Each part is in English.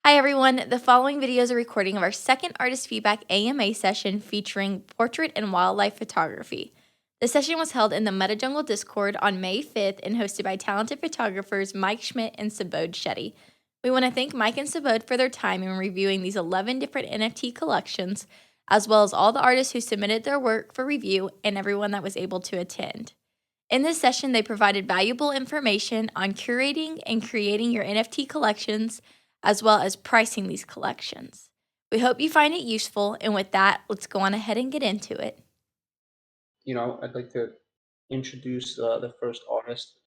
Hi everyone, the following video is a recording of our second Artist Feedback AMA session featuring portrait and wildlife photography. The session was held in the MetaJungle Discord on May 5th and hosted by talented photographers Mike Schmidt and Subodh Shetty. We want to thank Mike and Subodh for their time in reviewing these 11 different NFT collections, as well as all the artists who submitted their work for review and everyone that was able to attend. In this session, they provided valuable information on curating and creating your NFT collections, as well as pricing these collections. We hope you find it useful, and with that, let's go on ahead and get into it. I'd like to introduce the first artist,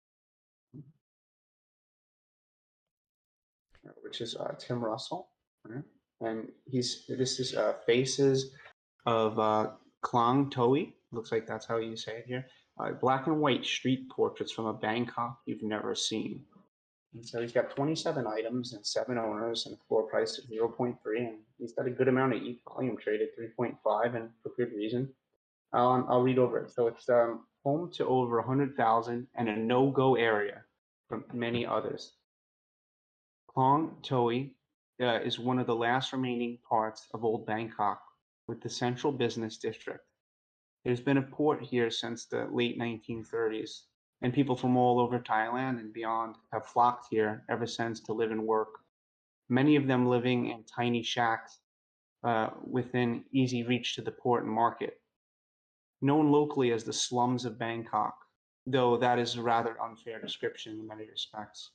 which is Tim Russell, right? And this is faces of Klang Toi. Looks like that's how you say it here. Black and white street portraits from a Bangkok you've never seen. And so he's got 27 items and 7 owners and a floor price of 0.3. And he's got a good amount of ETH volume traded, 3.5, and for good reason. I'll read over it. So it's home to over 100,000 and a no-go area from many others. Klong Toi is one of the last remaining parts of old Bangkok with the central business district. There's been a port here since the late 1930s, and people from all over Thailand and beyond have flocked here ever since to live and work, many of them living in tiny shacks within easy reach to the port and market. Known locally as the slums of Bangkok, though that is a rather unfair description in many respects.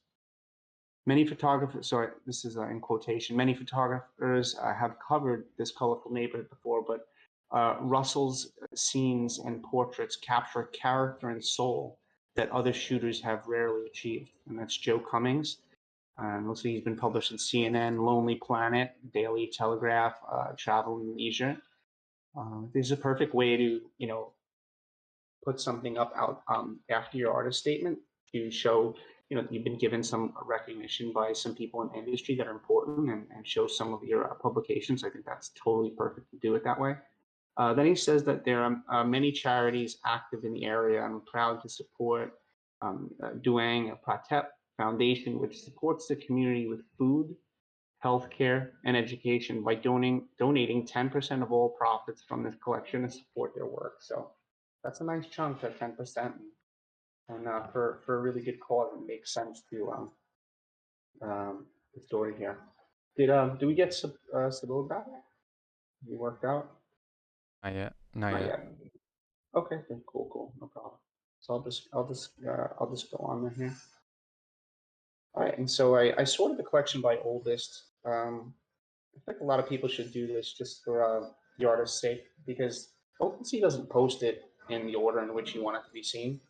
Many photographers, sorry, this is in quotation, many photographers have covered this colorful neighborhood before, but Russell's scenes and portraits capture character and soul that other shooters have rarely achieved. And that's Joe Cummings. Looks like he's been published in CNN, Lonely Planet, Daily Telegraph, Travel and Leisure. This is a perfect way to, put something up out after your artist statement to show, you've been given some recognition by some people in the industry that are important and show some of your publications. I think that's totally perfect to do it that way. Then he says that there are many charities active in the area. I'm proud to support Duang Pratep Foundation, which supports the community with food, healthcare, and education by donating 10% of all profits from this collection to support their work. So that's a nice chunk, at 10%, and for a really good cause, it makes sense to the story here. Do we get Sybil back? You worked out? Not yet. Not Not yet. yet. Okay, then cool, no problem. So I'll just go on there here. All right, and so I sorted the collection by oldest. I think a lot of people should do this just for the artist's sake, because OpenCV doesn't post it in the order in which you want it to be seen.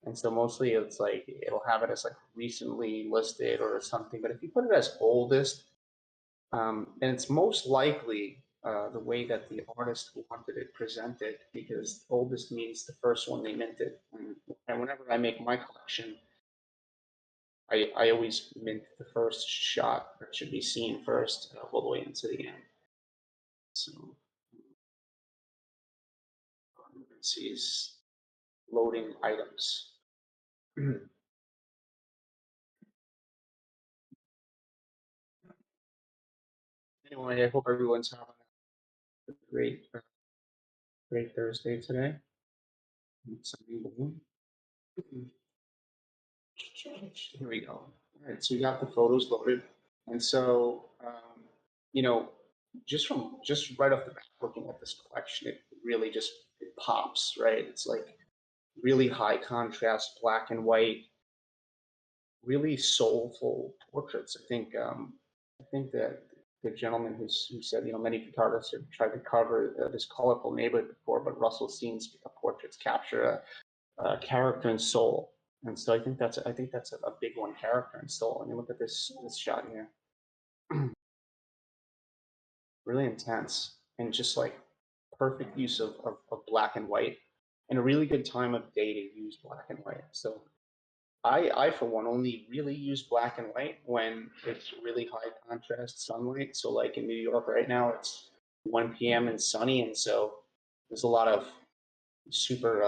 And so mostly it's like it'll have it as like recently listed or something. But if you put it as oldest, then it's most likely the way that the artist wanted it presented, because oldest means the first one they minted. And whenever I make my collection, I always mint the first shot that should be seen first, all the way into the end. So let's see, is loading items. Anyway, I hope everyone's having a great Thursday today. Here we go. All right, so we got the photos loaded, and so just right off the bat, looking at this collection, it really just it pops, right? It's like really high contrast, black and white, really soulful portraits. I think that the gentleman who said, many photographers have tried to cover this colorful neighborhood before, but Russell's scenes portraits capture a character and soul. And so I think that's a big one, character and soul. And you look at this shot here, really intense and just like perfect use of black and white, and a really good time of day to use black and white. So I for one only really use black and white when it's really high contrast sunlight. So like in New York right now, it's 1 p.m. and sunny, and so there's a lot of super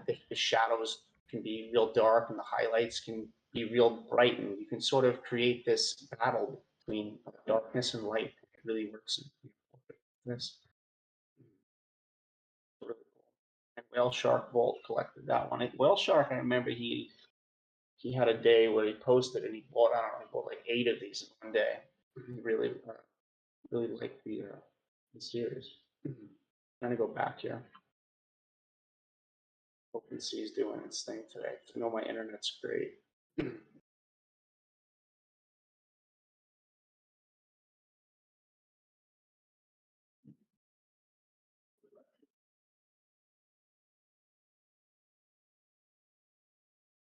the shadows can be real dark and the highlights can be real bright, and you can sort of create this battle between darkness and light. It really works in this. Really cool. And Whale Shark Vault collected that one. Whale Shark, I remember he had a day where he posted and he bought, I don't know, he bought like 8 of these in one day. He really really liked the series. Trying to go back here. OpenCV is doing its thing today. I know my internet's great.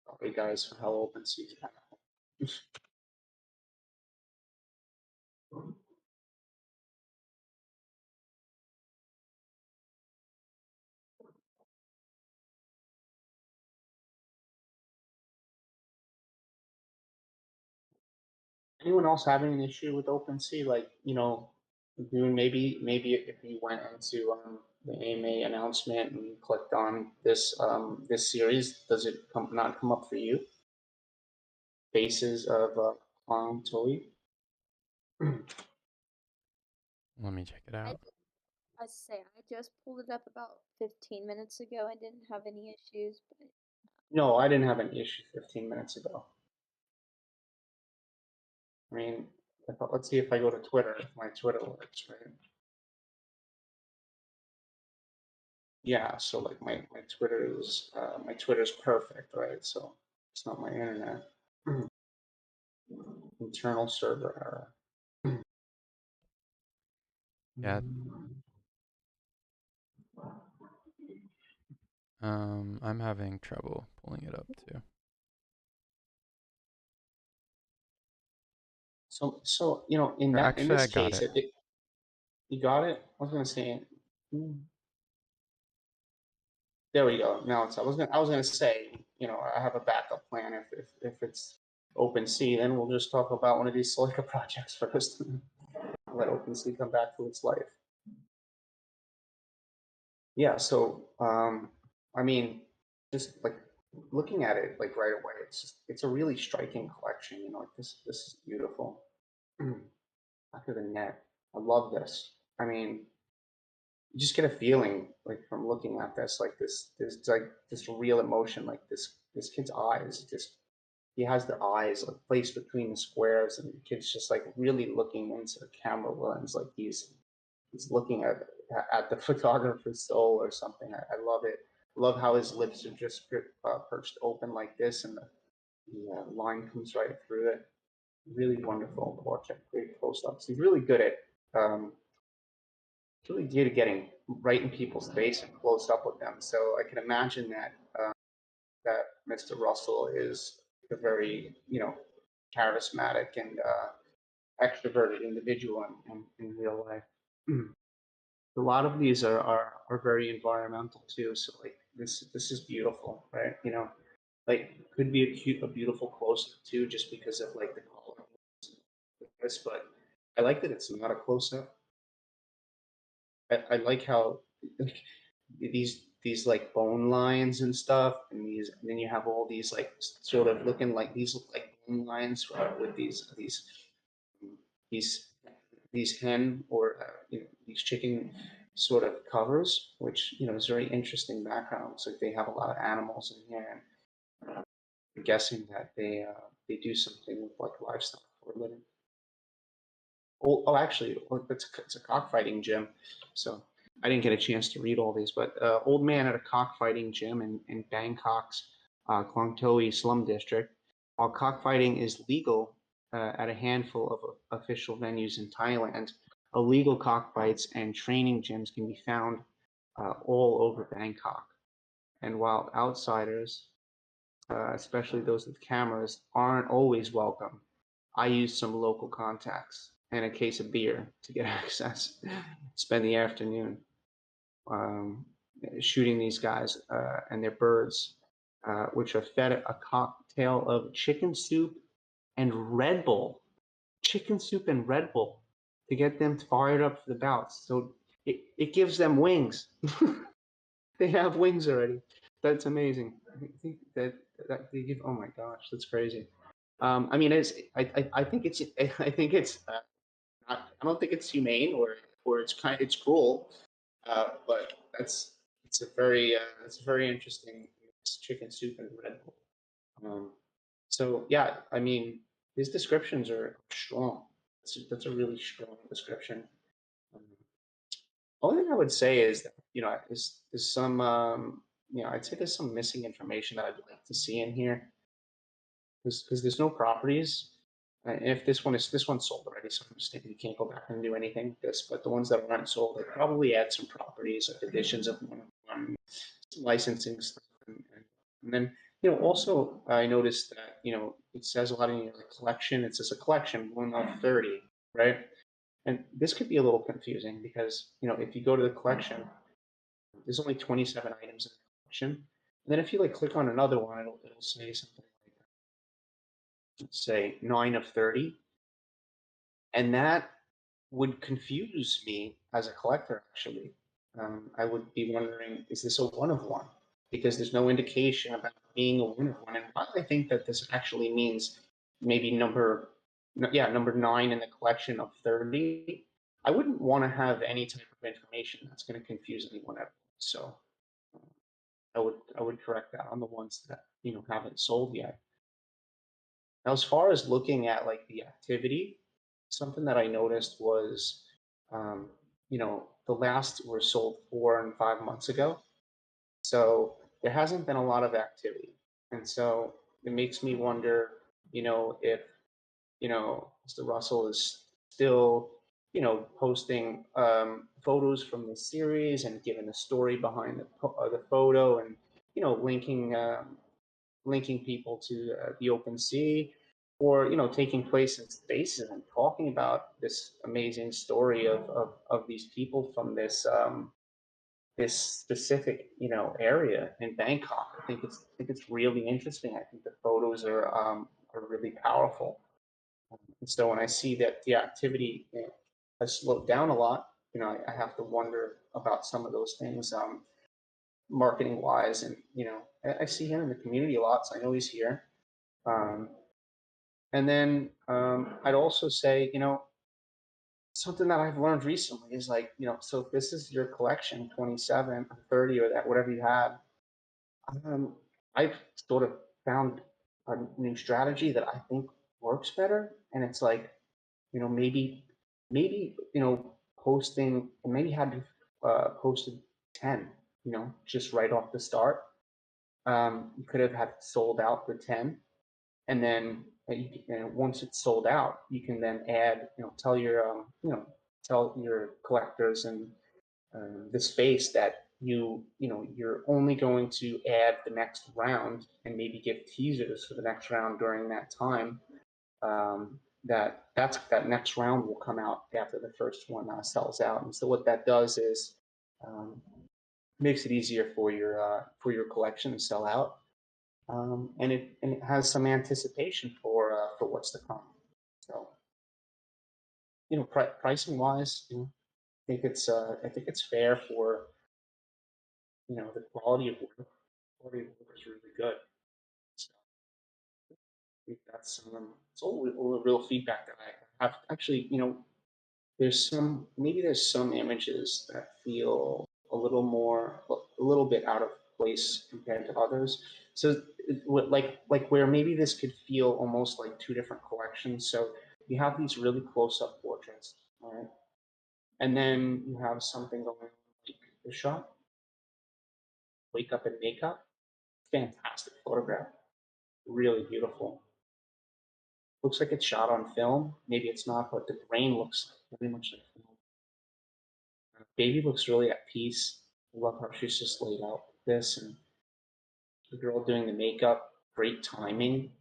Sorry guys for how OpenCV is. Anyone else having an issue with OpenCV? Like, doing maybe if you went into the AMA announcement and clicked on this this series, does it not come up for you? Faces of Clown Toy. Let me check it out. I say I just pulled it up about 15 minutes ago. I didn't have any issues, but No, I didn't have an issue 15 minutes ago. I mean, let's see if I go to Twitter, if my Twitter works, right? Yeah, so like my Twitter's perfect, right? So it's not my internet. Internal server error. Yeah. I'm having trouble pulling it up too. So in Actually, this I got case, it. you got it. I was gonna say, there we go. Now I was gonna say, I have a backup plan if it's OpenCV, then we'll just talk about one of these Silica projects first. Let OpenCV come back to its life. Yeah, so I mean, just like looking at it like right away, it's a really striking collection. Like this is beautiful. Back of the net. I love this. I mean, you just get a feeling like from looking at this, like there's like this real emotion, like this kid's eyes, just he has the eyes like placed between the squares, and the kid's just like really looking into the camera lens, like he's looking at the photographer's soul or something. I love it. I love how his lips are just perched open like this, and the line comes right through it. Really wonderful portrait, great close-ups. He's really good at really good at getting right in people's face and close up with them. So I can imagine that that Mr. Russell is a very charismatic and extroverted individual in real life. A lot of these are very environmental too. So like this is beautiful, right? Like could be a beautiful close up too, just because of like the color of this. But I like that it's not a close up. I like how like, these like bone lines and stuff, and then you have all these like sort of looking like these look like bone lines with these these hen or these chicken sort of covers, which is very interesting background. Looks like they have a lot of animals in here, and I'm guessing that they do something with like livestock for a living. Oh, actually, it's a cockfighting gym, so I didn't get a chance to read all these. But old man at a cockfighting gym in Bangkok's Klong Toi slum district. While cockfighting is legal at a handful of official venues in Thailand, illegal cockfights and training gyms can be found all over Bangkok. And while outsiders, especially those with cameras, aren't always welcome, I used some local contacts and a case of beer to get access. Spend the afternoon shooting these guys and their birds, which are fed a cocktail of chicken soup and Red Bull. Chicken soup and Red Bull to get them fired up for the bouts. So it gives them wings. They have wings already. That's amazing. I think that they give. Oh my gosh, that's crazy. I mean, I think it's I think it's I don't think it's humane or it's cruel, but it's a very interesting chicken soup and Red Bull. Um, so yeah, I mean, his descriptions are strong. That's a really strong description. Um, Only thing I would say is that is some I'd say there's some missing information that I'd like to see in here because there's no properties. And if this one's sold already, so I'm just thinking you can't go back and do anything with this. But the ones that aren't sold, they probably add some properties, like additions of one, some licensing stuff, and then also I noticed that it says a lot in your collection. It says a collection, 1 of 30, right? And this could be a little confusing because if you go to the collection, there's only 27 items in the collection. And then if you click on another one, it'll say something like, say 9 of 30, and that would confuse me as a collector. Actually, I would be wondering, is this a 1 of 1? Because there's no indication about being a 1 of 1. And while I think that this actually means maybe number 9 in the collection of 30, I wouldn't want to have any type of information that's going to confuse anyone ever. So I would correct that on the ones that haven't sold yet. Now, as far as looking at the activity, something that I noticed was, um, the last were sold 4 and 5 months ago. So there hasn't been a lot of activity. And so it makes me wonder, if, Mr. Russell is still, posting photos from the series and giving the story behind the photo and, linking people to the OpenCV, or taking place in spaces and talking about this amazing story of these people from this specific area in Bangkok. I think it's really interesting. I think the photos are really powerful. And so when I see that the activity has slowed down a lot, I have to wonder about some of those things. Marketing wise, and I see him in the community a lot, so I know he's here. Um, and then I'd also say, something that I've learned recently is so if this is your collection, 27 or 30 or that whatever you have, um, I've sort of found a new strategy that I think works better, and it's maybe posting, maybe had posted 10, just right off the start. You could have had sold out the 10, and then once it's sold out, you can then add, tell your collectors and the space that you're only going to add the next round, and maybe give teasers for the next round during that time. That next round will come out after the first one sells out, and so what that does is um, makes it easier for your collection to sell out, and it has some anticipation for what's to come. So pricing wise, I think it's fair for the quality of work. Quality of work is really good. So I think it's all real feedback that I have. Actually, there's some images that feel a little bit out of place compared to others. So where maybe this could feel almost like two different collections. So you have these really close up portraits, all right, and then you have something going on like the shot, wake up and makeup, fantastic photograph, really beautiful. Looks like it's shot on film. Maybe it's not, but the grain looks very much like film. Baby looks really at peace. I love how she's just laid out like this, and the girl doing the makeup, great timing,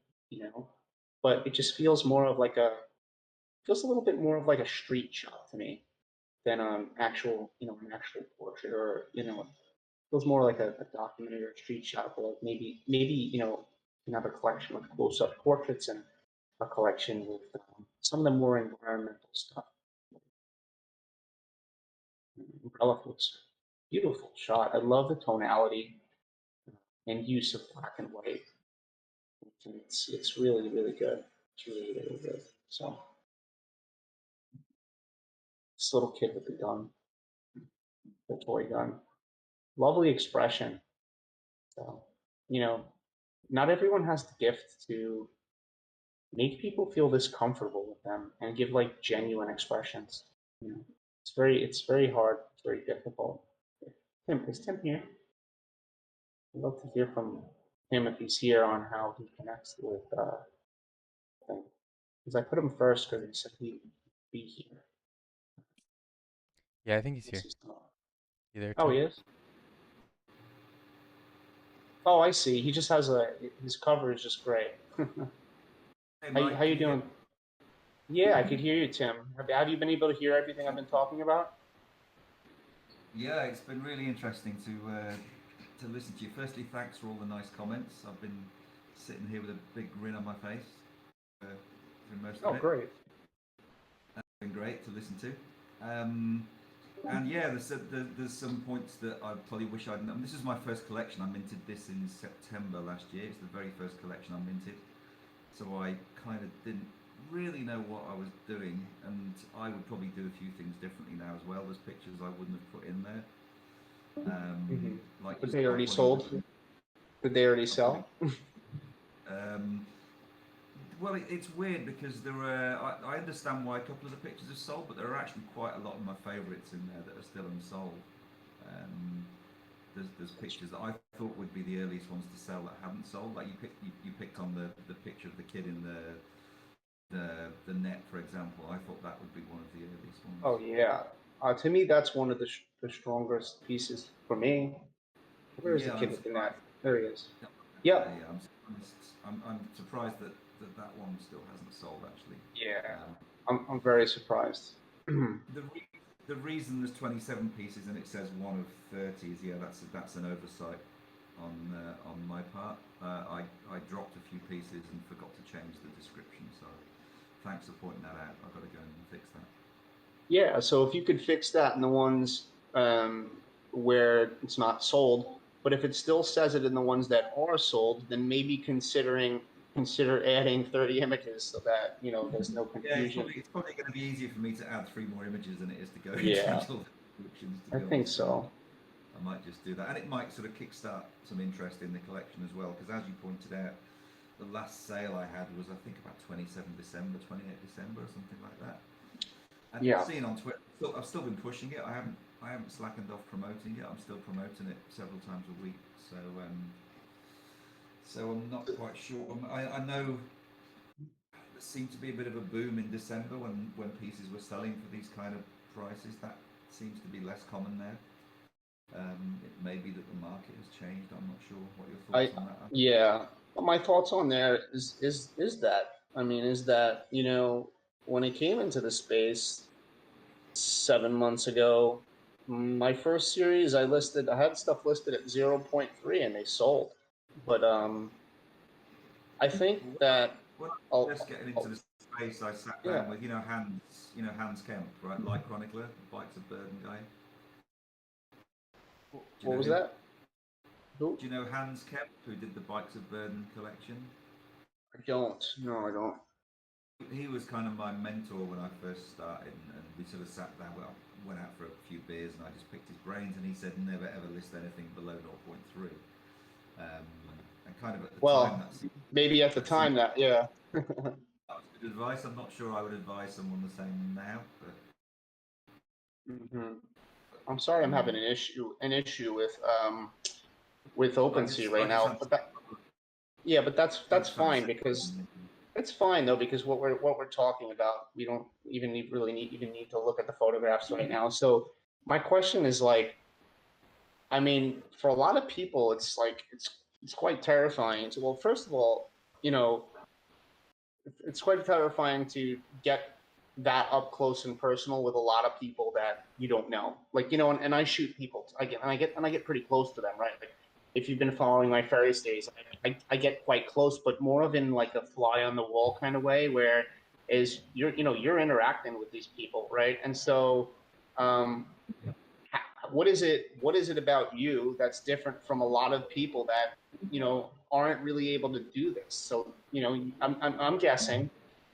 But it just feels more of feels a little bit more of like a street shot to me than an actual portrait, or feels more like a documentary or a street shot. But like maybe you can have a collection with close up portraits and a collection with some of the more environmental stuff. Umbrella looks beautiful shot. I love the tonality and use of black and white. And it's really, really good. It's really, really good. So this little kid with the gun, the toy gun, lovely expression. So, you know, not everyone has the gift to make people feel this comfortable with them and give like genuine expressions. You know, it's very hard. It's very difficult. Is Tim here? I'd love to hear from him if he's here on how he connects with things. Because I put him first because he said he'd be here. Yeah, I think he's Yes, here. he's not. You there, Oh, Tim? he is. Oh, I see. He just has his cover is just great. Hey, Mike, How you can you doing? Yeah, I could hear you, Tim. Have you been able to hear everything I've been talking about? Yeah, it's been really interesting to listen to you. Firstly, thanks for all the nice comments. I've been sitting here with a big grin on my face through most of Oh, it. great. It's been great to listen to. And yeah, there's some points that I probably wish I'd known. This is my first collection. I minted this in September last year. It's the very first collection I minted. So I kind of didn't really know what I was doing, and I would probably do a few things differently now as well. There's pictures I wouldn't have put in there. Like But they already sold? Did they already sell? Well, it's weird because there are. I understand why a couple of the pictures are sold, but there are actually quite a lot of my favourites in there that are still unsold. There's pictures that I thought would be the earliest ones to sell that haven't sold. Like you picked on the picture of the kid in the net, for example. I thought that would be one of the earliest ones. Oh yeah. To me, that's one of the strongest pieces for me. Where is the kid with the net? There he is. Yep. Yeah, I'm surprised that that one still hasn't sold actually. Yeah. I'm very surprised. The reason there's 27 pieces and it says one of 30 is that's an oversight on my part. I dropped a few pieces and forgot to change the description, so thanks for pointing that out. I've got to go and fix that. Yeah, so if you could fix that in the ones where it's not sold, but if it still says it in the ones that are sold, then maybe consider adding 30 images so that there's no confusion. Yeah, it's probably going to be easier for me to add 3 more images than it is to go Yeah. change all the descriptions. I think so. I might just do that, and it might sort of kickstart some interest in the collection as well, because as you pointed out, the last sale I had was I think about 28 December or something like that. And Yeah. I've seen on Twitter, I've still been pushing it. I haven't slackened off promoting it. I'm still promoting it several times a week. So I'm not quite sure. I know there seemed to be a bit of a boom in December when pieces were selling for these kind of prices. That seems to be less common now. It may be that the market has changed. I'm not sure what your thoughts on that are. Yeah, my thoughts on there is that when it came into the space 7 months ago, my first series I had stuff listed at 0.3 and they sold, but I think that Just getting into the space, I sat down with Hans Kemp, right, Light Chronicler, Bikes of Burden guy. What was that? Who? Do you know Hans Kemp, who did the Bikes of Burden collection? I don't. No, I don't. He was kind of my mentor when I first started, and we sort of sat down. Well, went out for a few beers, and I just picked his brains. And he said, "Never ever list anything below 0.3." And kind of at the time, maybe at the time that yeah. That was good advice. I'm not sure I would advise someone the same now, but. I'm sorry, I'm having an issue with OpenCV right now. But that's fine because it's fine though, because what we're talking about, we don't even need to look at the photographs right now. So my question is like, I mean, for a lot of people, it's like it's quite terrifying. So, well, first of all, it's quite terrifying to get that up close and personal with a lot of people that you don't know, like and I shoot people. I get pretty close to them, right? Like if you've been following my Ferris days, I get quite close, but more of in like a fly on the wall kind of way, where is you're interacting with these people, right? And so what is it about you that's different from a lot of people that, aren't really able to do this? So, I'm guessing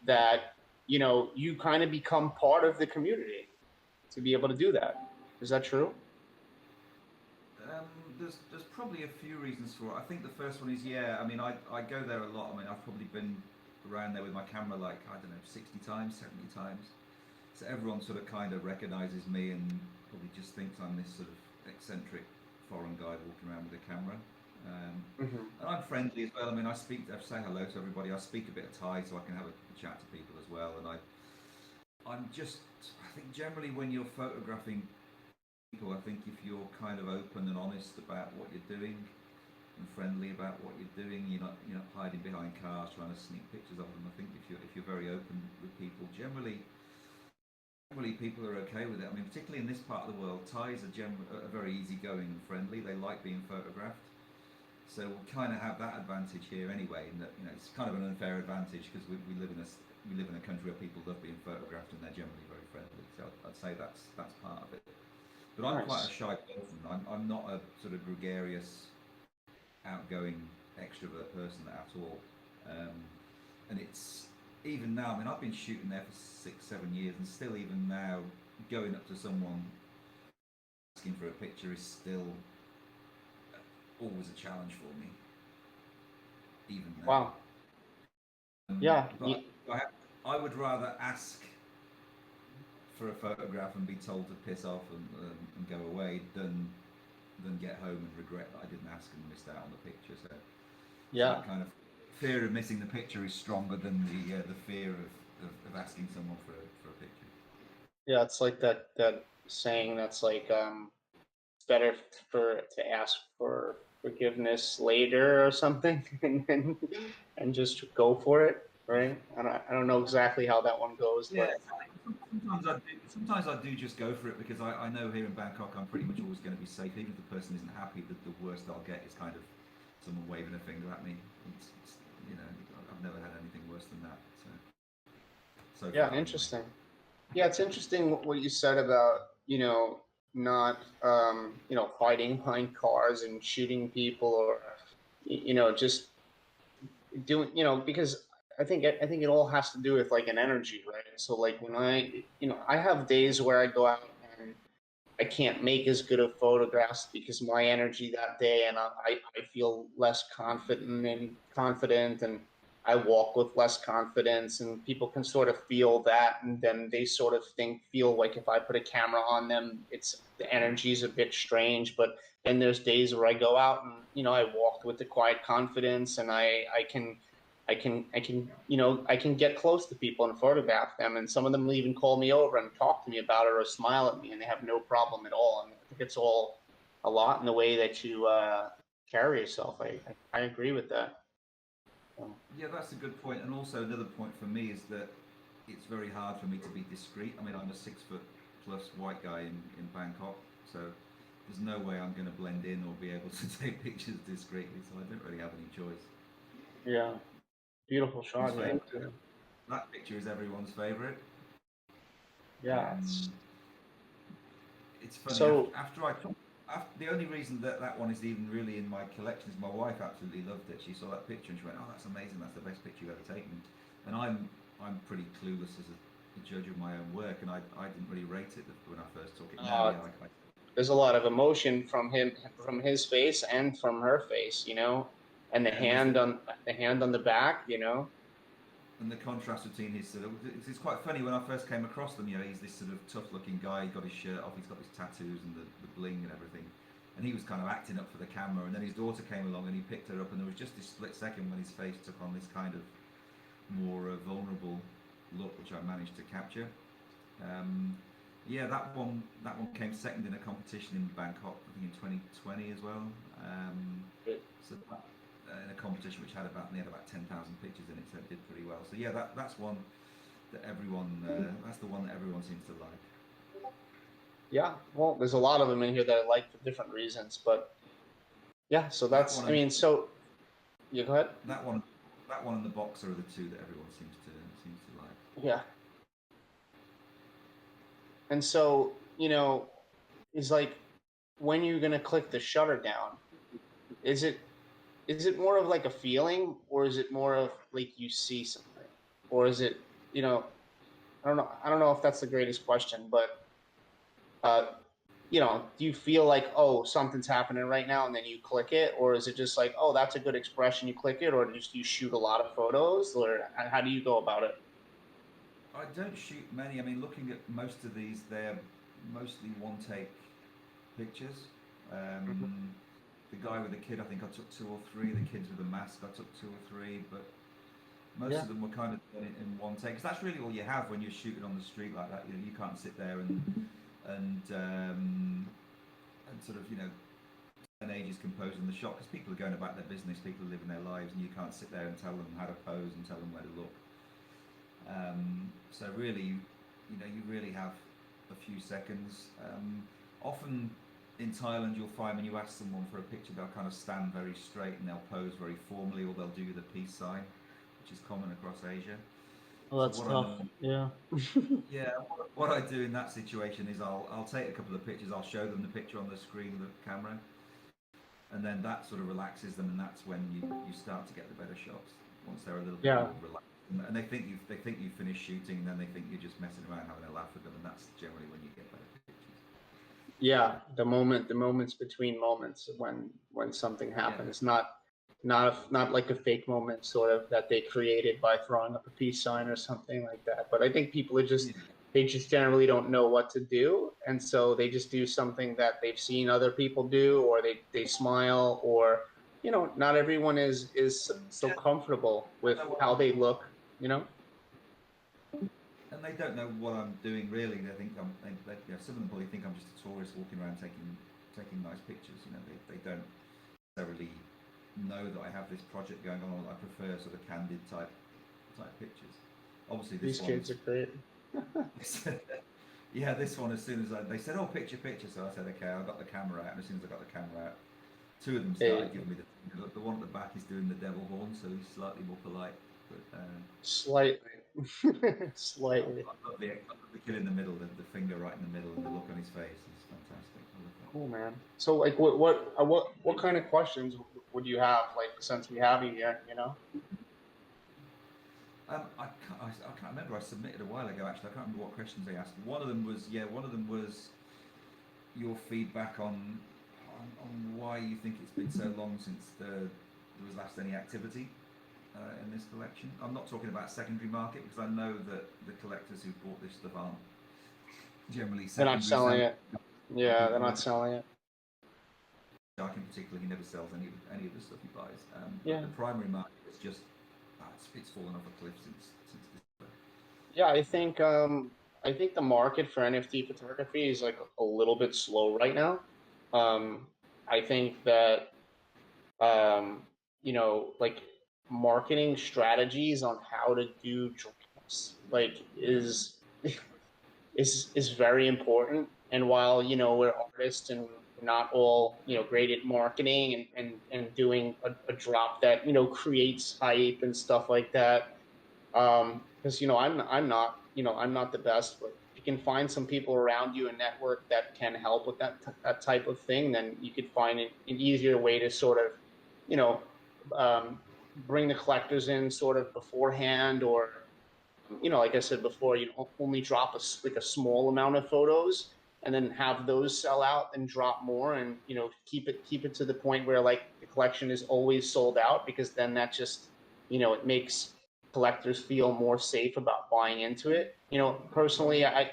that, you kind of become part of the community to be able to do that. Is that true? There's probably a few reasons for it. I think the first one is, I mean, I go there a lot. I mean, I've probably been around there with my camera like, I don't know, 60 times, 70 times. So everyone sort of kind of recognizes me and probably just thinks I'm this sort of eccentric foreign guy walking around with a camera. And I'm friendly as well. I mean, I say hello to everybody. I speak a bit of Thai so I can have a chat to people as well. And I think generally when you're photographing people, I think if you're kind of open and honest about what you're doing and friendly about what you're doing, you're not hiding behind cars trying to sneak pictures of them. I think if you're very open with people, generally people are okay with it. I mean, particularly in this part of the world, Thais are very easygoing and friendly. They like being photographed. So we kind of have that advantage here anyway, in that it's kind of an unfair advantage because we live in a country where people love being photographed and they're generally very friendly. So I'd say that's part of it. But I'm quite a shy person. I'm not a sort of gregarious, outgoing extrovert person at all. And it's even now. I mean, I've been shooting there for 6-7 years, and still even now, going up to someone asking for a picture is still always a challenge for me, even now. Wow. Yeah. But I would rather ask for a photograph and be told to piss off and go away than get home and regret that I didn't ask and missed out on the picture. So that kind of fear of missing the picture is stronger than the fear of asking someone for a picture. Yeah, it's like that saying that's like it's better to ask for forgiveness later or something and just go for it, right? I don't know exactly how that one goes, Yeah, but sometimes I do just go for it because I know here in Bangkok I'm pretty much always going to be safe. Even if the person isn't happy, the worst I'll get is kind of someone waving a finger at me. It's I've never had anything worse than that. So yeah, interesting. Yeah, it's interesting what you said about not fighting behind cars and shooting people, or just doing because I think it all has to do with like an energy, right? So like when I have days where I go out and I can't make as good of photographs because my energy that day, and I feel less confident, and I walk with less confidence, and people can sort of feel that, and then they sort of feel like if I put a camera on them, the energy is a bit strange. But then there's days where I go out and I walk with the quiet confidence, and I can get close to people and photograph them, and some of them will even call me over and talk to me about it or smile at me, and they have no problem at all. And I think it's all a lot in the way that you carry yourself. I agree with that. Yeah, that's a good point. And also another point for me is that it's very hard for me to be discreet. I mean, I'm a 6-foot+ white guy in Bangkok, so there's no way I'm going to blend in or be able to take pictures discreetly. So I don't really have any choice. Yeah. Beautiful shot. That picture is everyone's favorite. Yeah. It's funny. So the only reason that one is even really in my collection is my wife absolutely loved it. She saw that picture and she went, "Oh, that's amazing! That's the best picture you've ever taken." And I'm pretty clueless as a judge of my own work, and I didn't really rate it when I first took it. There's a lot of emotion from his face and from her face, and the hand on the back, And the contrast between his it's quite funny when I first came across them. He's this sort of tough-looking guy. He got his shirt off. He's got his tattoos and the bling and everything. And he was kind of acting up for the camera. And then his daughter came along and he picked her up. And there was just this split second when his face took on this kind of more vulnerable look, which I managed to capture. That one came second in a competition in Bangkok, I think in 2020 as well. In a competition which had about 10,000 pictures in it, so it did pretty well. So yeah, that's one that everyone that's the one that everyone seems to like. Yeah, well, there's a lot of them in here that I like for different reasons, but yeah. So that's go ahead. That one and the box are the two that everyone seems to like. Yeah. And so, is like when you're gonna click the shutter down, is it more of like a feeling, or is it more of like you see something, or is it, you know, I don't know if that's the greatest question, but you know, do you feel like, oh, something's happening right now, and then you click it, or is it just like, oh, that's a good expression, you click it, or just you shoot a lot of photos, or how do you go about it? I don't shoot many. I mean, looking at most of these, they're mostly one take pictures. The guy with the kid, I think I took 2 or 3. The kids with the mask, I took 2 or 3. But most Yeah. of them were kind of done in one take. Because that's really all you have when you're shooting on the street like that. You know, you can't sit there and sort of, you know, spend ages composing the shot, because people are going about their business, people are living their lives, and you can't sit there and tell them how to pose and tell them where to look. So really, you know, you really have a few seconds. Often in Thailand, you'll find when you ask someone for a picture, they'll kind of stand very straight and they'll pose very formally, or they'll do the peace sign, which is common across Asia. Well, that's tough. Yeah. Yeah, what I do in that situation is I'll take a couple of pictures, I'll show them the picture on the screen of the camera, and then that sort of relaxes them, and that's when you start to get the better shots, once they're a little bit more relaxed. And they think you've finished shooting, and then they think you're just messing around having a laugh with them, and that's generally when you get better pictures. Yeah, the moments between moments when something happens, not like a fake moment sort of that they created by throwing up a peace sign or something like that. But I think people are just they just generally don't know what to do, and so they just do something that they've seen other people do, or they smile, or you know, not everyone is so comfortable with how they look, you know. And they don't know what I'm doing really. They think you know, some of them probably think I'm just a tourist walking around taking nice pictures. You know, they don't necessarily know that I have this project going on. I prefer sort of candid type pictures. Obviously, These kids are great. Yeah, this one, as soon as they said, oh, picture, so I said, okay, I got the camera out, and as soon as I got the camera out, 2 of them started giving me the one at the back is doing the devil horn, so he's slightly more polite, but Slightly. Slightly. I love the kid in the middle, the finger right in the middle, and the look on his face is fantastic. I love that. Cool, man. So, like, what kind of questions would you have, like, since we have you here, you know? I can't remember. I submitted a while ago. Actually, I can't remember what questions they asked. One of them was your feedback on why you think it's been so long since there was last any activity in this collection. I'm not talking about secondary market, because I know that the collectors who bought this stuff aren't generally They're not selling sellers. it. Yeah, they're not selling it. Dark in particular, he never sells any of the stuff he buys. Yeah. But the primary market is just it's fallen off a cliff since this. Yeah, I think the market for NFT photography is like a little bit slow right now. I think that you know, like marketing strategies on how to do drops like is very important. And while, you know, we're artists and we're not all, you know, great at marketing and doing a drop that, you know, creates hype and stuff like that. Because, you know, I'm not, you know, I'm not the best, but if you can find some people around you, a network that can help with that type of thing, then you could find an easier way to sort of, you know, um, bring the collectors in sort of beforehand, or you know, like I said before, you only drop like a small amount of photos, and then have those sell out and drop more, and you know, keep it to the point where like the collection is always sold out, because then that just, you know, it makes collectors feel more safe about buying into it. You know, personally, I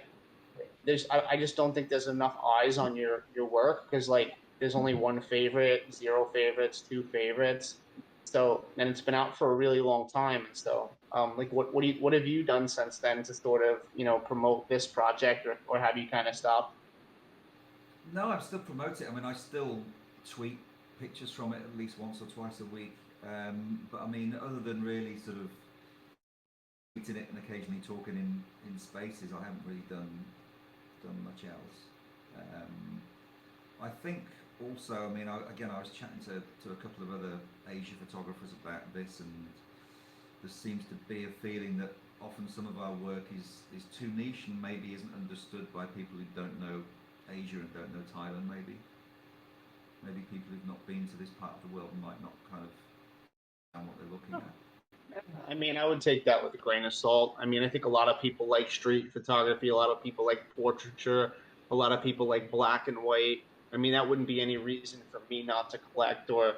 just don't think there's enough eyes on your work, because like there's only one favorite, 0 favorites, 2 favorites. So, and it's been out for a really long time. And so, like, what have you done since then to sort of, you know, promote this project, or have you kind of stopped? No, I'm still promoting it. I mean, I still tweet pictures from it at least once or twice a week. But I mean, other than really sort of tweeting it and occasionally talking in spaces, I haven't really done much else. I think also, I mean, I was chatting to a couple of other Asia photographers about this, and there seems to be a feeling that often some of our work is too niche and maybe isn't understood by people who don't know Asia and don't know Thailand, maybe. maybe people who've not been to this part of the world might not kind of understand what they're looking at. I mean, I would take that with a grain of salt. I mean, I think a lot of people like street photography, a lot of people like portraiture, a lot of people like black and white. I mean, that wouldn't be any reason for me not to collect, or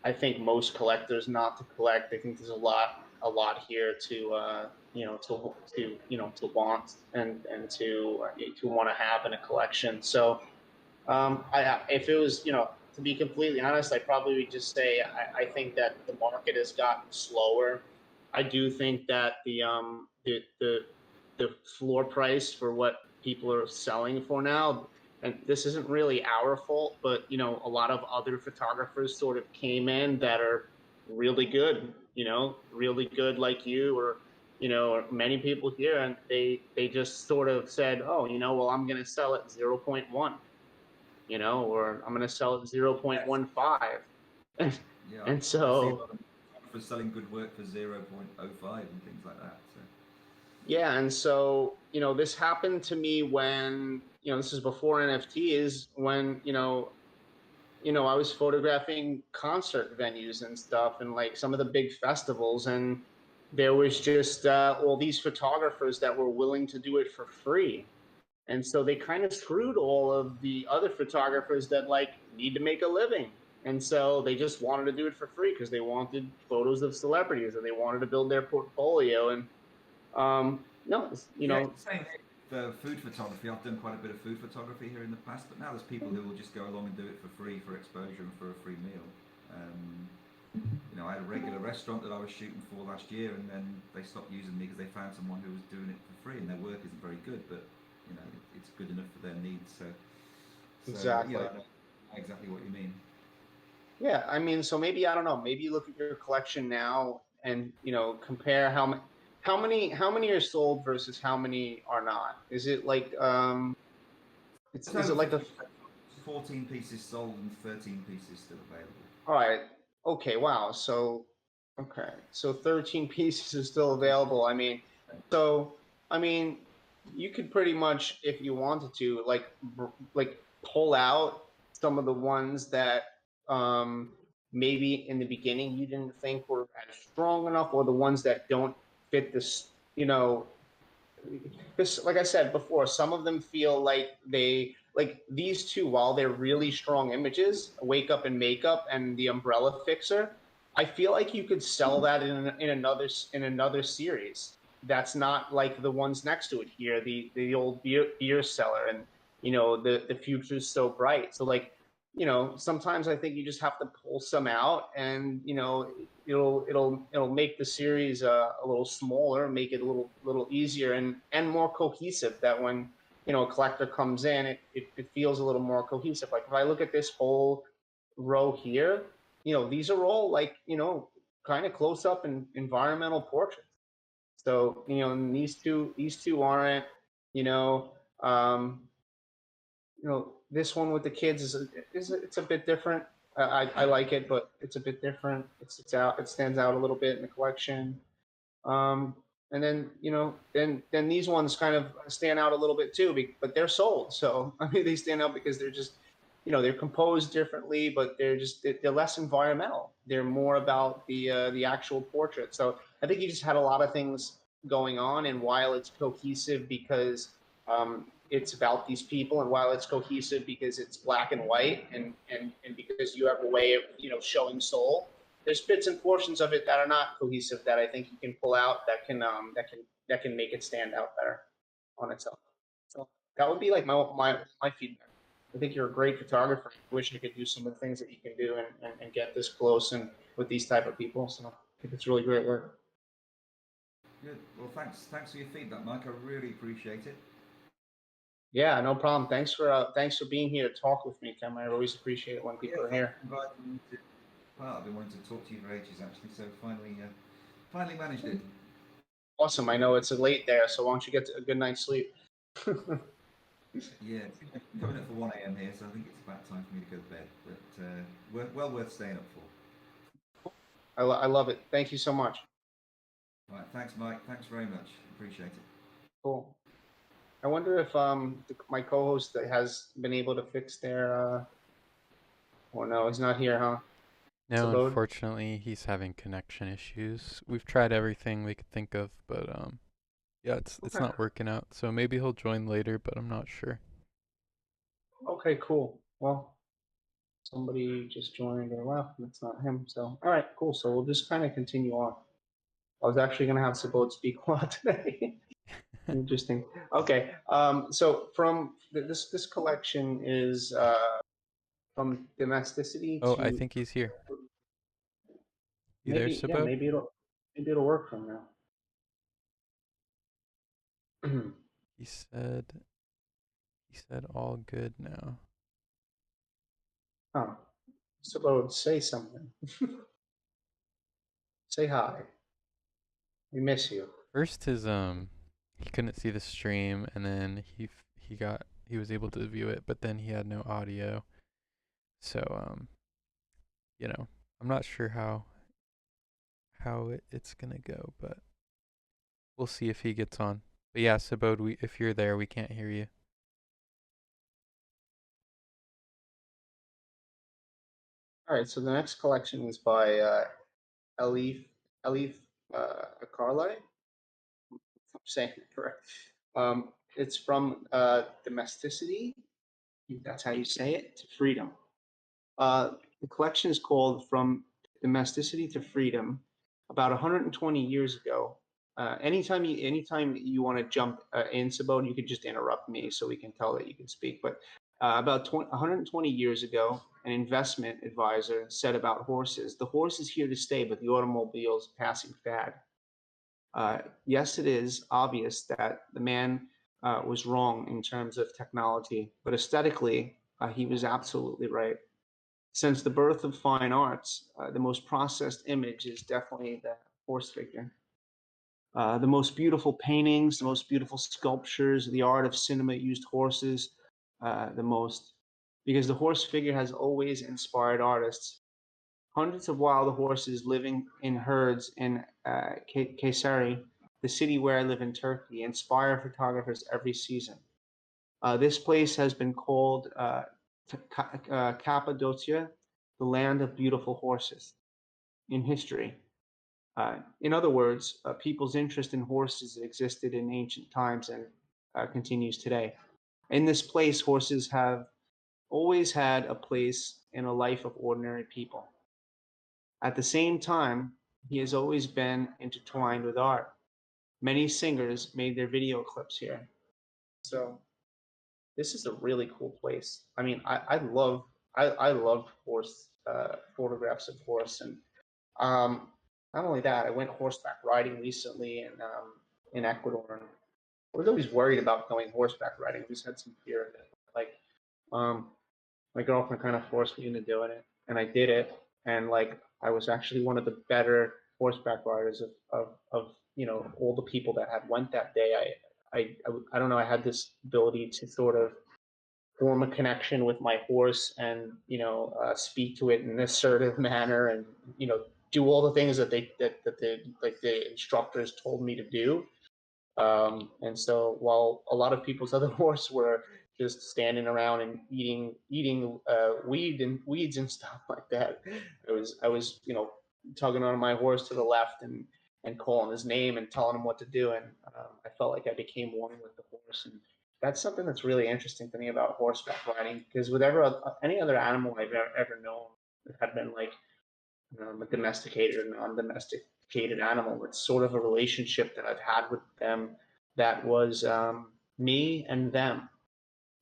I think most collectors not to collect. I think there's a lot here to to want and to want to have in a collection. So if it was, to be completely honest, I probably would just say I think that the market has gotten slower. I do think that the floor price for what people are selling for now, and this isn't really our fault, but a lot of other photographers sort of came in that are really good, really good like you or many people here, and they just sort of said, oh, well, I'm going to sell it 0.1. Or I'm going to sell it 0.15. Yeah, And I see a so, lot of for selling good work for 0.05 and things like that. So. yeah. And so, this happened to me when, this is before NFTs, when, I was photographing concert venues and stuff and like some of the big festivals. And there was just all these photographers that were willing to do it for free. And so they kind of screwed all of the other photographers that like need to make a living. And so they just wanted to do it for free because they wanted photos of celebrities and they wanted to build their portfolio. And no, Same for food photography. I've done quite a bit of food photography here in the past, but now there's people who will just go along and do it for free, for exposure and for a free meal. I had a regular restaurant that I was shooting for last year, and then they stopped using me because they found someone who was doing it for free, and their work isn't very good, but it's good enough for their needs. So exactly. I know exactly what you mean. Yeah, I mean, so maybe I don't know. Maybe you look at your collection now and compare how many are sold versus how many are not. Is it like is it like a 14 pieces sold and 13 pieces still available. all right? Okay, wow. So 13 pieces is still available. I mean, you could pretty much, if you wanted to, like pull out some of the ones that maybe in the beginning you didn't think were as strong enough, or the ones that don't fit this, because like I said before, some of them feel like these two, while they're really strong images, Wake Up and Makeup and The Umbrella Fixer, I feel like you could sell that in another series that's not like the ones next to it here, the old beer cellar, and the future's so bright. So like, sometimes I think you just have to pull some out, and it'll make the series a little smaller, make it a little easier and more cohesive. That when a collector comes in, it feels a little more cohesive. Like if I look at this whole row here, these are all like kind of close up and environmental portraits. So and these two aren't. You know, um, this one with the kids it's a bit different. I like it, but it's a bit different. It stands out a little bit in the collection. Um, and then then these ones kind of stand out a little bit too, but they're sold. So I mean, they stand out because they're just they're composed differently, but they're less environmental. They're more about the actual portrait. So I think you just had a lot of things going on, and while it's cohesive because it's about these people, and while it's cohesive because it's black and white, and because you have a way of showing soul, there's bits and portions of it that are not cohesive that I think you can pull out that can make it stand out better on its own. So that would be like my feedback. I think you're a great photographer. I wish I could do some of the things that you can do and get this close and with these type of people. So I think it's really great work. Good. Well, thanks for your feedback, Mike. I really appreciate it. Yeah, no problem. Thanks for being here to talk with me, Tim. I always appreciate it when people are here. I've been wanting to talk to you for ages, actually. So finally managed it. Awesome. I know it's late there, so why don't you get a good night's sleep? Yeah, it's coming up for 1 a.m. here, so I think it's about time for me to go to bed. But well worth staying up for. I love it. Thank you so much. All right, thanks, Mike. Thanks very much. Appreciate it. Cool. I wonder if my co-host has been able to fix their Or no, he's not here, huh? No, Sabode? unfortunately, he's having connection issues. We've tried everything we could think of, but yeah, it's Okay. not working out. So maybe he'll join later, but I'm not sure. Okay, cool. Well, somebody just joined or left, and it's not him. So, all right, cool. So we'll just kind of continue on. I was actually going to have Sabode speak a lot today. Interesting. Okay. So from this collection is from domesticity Oh, I to think he's here. You there, maybe, yeah, Sabode? maybe it'll work from now. He said all good now. Oh, Sabode, say something. Say hi. We miss you. First his he couldn't see the stream, and then he was able to view it, but then he had no audio. So you know, I'm not sure how it's gonna go, but we'll see if he gets on. But yeah, Sabode, if you're there, we can't hear you. All right, so the next collection is by Elif Akarlai. I'm saying it correct. It's from domesticity, if that's how you say it, to freedom. The collection is called From Domesticity to Freedom. About 120 years ago, anytime you want to jump in, Sabode, you could just interrupt me so we can tell that you can speak. But about 120 years ago, an investment advisor said about horses, the horse is here to stay, but the automobile is a passing fad. Yes, it is obvious that the man was wrong in terms of technology, but aesthetically, he was absolutely right. Since the birth of fine arts, the most processed image is definitely the horse figure. The most beautiful paintings, the most beautiful sculptures, the art of cinema used horses the most, because the horse figure has always inspired artists. Hundreds of wild horses living in herds in Kayseri, the city where I live in Turkey, inspire photographers every season. This place has been called Cappadocia, the land of beautiful horses, in history. In other words, people's interest in horses existed in ancient times and continues today. In this place, horses have always had a place in a life of ordinary people. At the same time, he has always been intertwined with art. Many singers made their video clips here. So this is a really cool place. I mean, I love horse photographs of horse, and not only that, I went horseback riding recently in Ecuador, and I was always worried about going horseback riding. I just had some fear of it. Like, um, my girlfriend kind of forced me into doing it, and I did it, and like I was actually one of the better horseback riders of all the people that had went that day. I don't know. I had this ability to sort of form a connection with my horse and speak to it in an assertive manner and do all the things that the instructors told me to do. And so while a lot of people's other horses were just standing around and eating weeds and stuff like that, I was tugging on my horse to the left and calling his name and telling him what to do, and I felt like I became one with the horse. And that's something that's really interesting to me about horseback riding, because with any other animal I've ever known, it had been like a domesticated or non-domesticated animal. It's sort of a relationship that I've had with them that was me and them.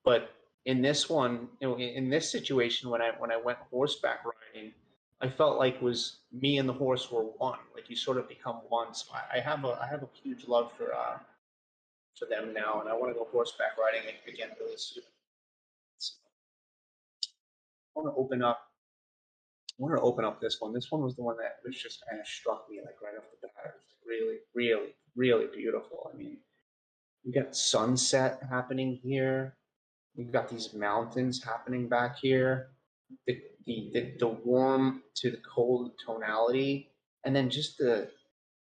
But in this one, in this situation, when I went horseback riding, I felt like it was me and the horse were one. Like you sort of become one. So I have a huge love for them now, and I want to go horseback riding again really soon. So I want to open up I want to open up this one. This one was the one that was just kind of struck me like right off the bat. It was really, really, really beautiful. I mean, you got sunset happening here. You've got these mountains happening back here. The warm to the cold tonality, and then just the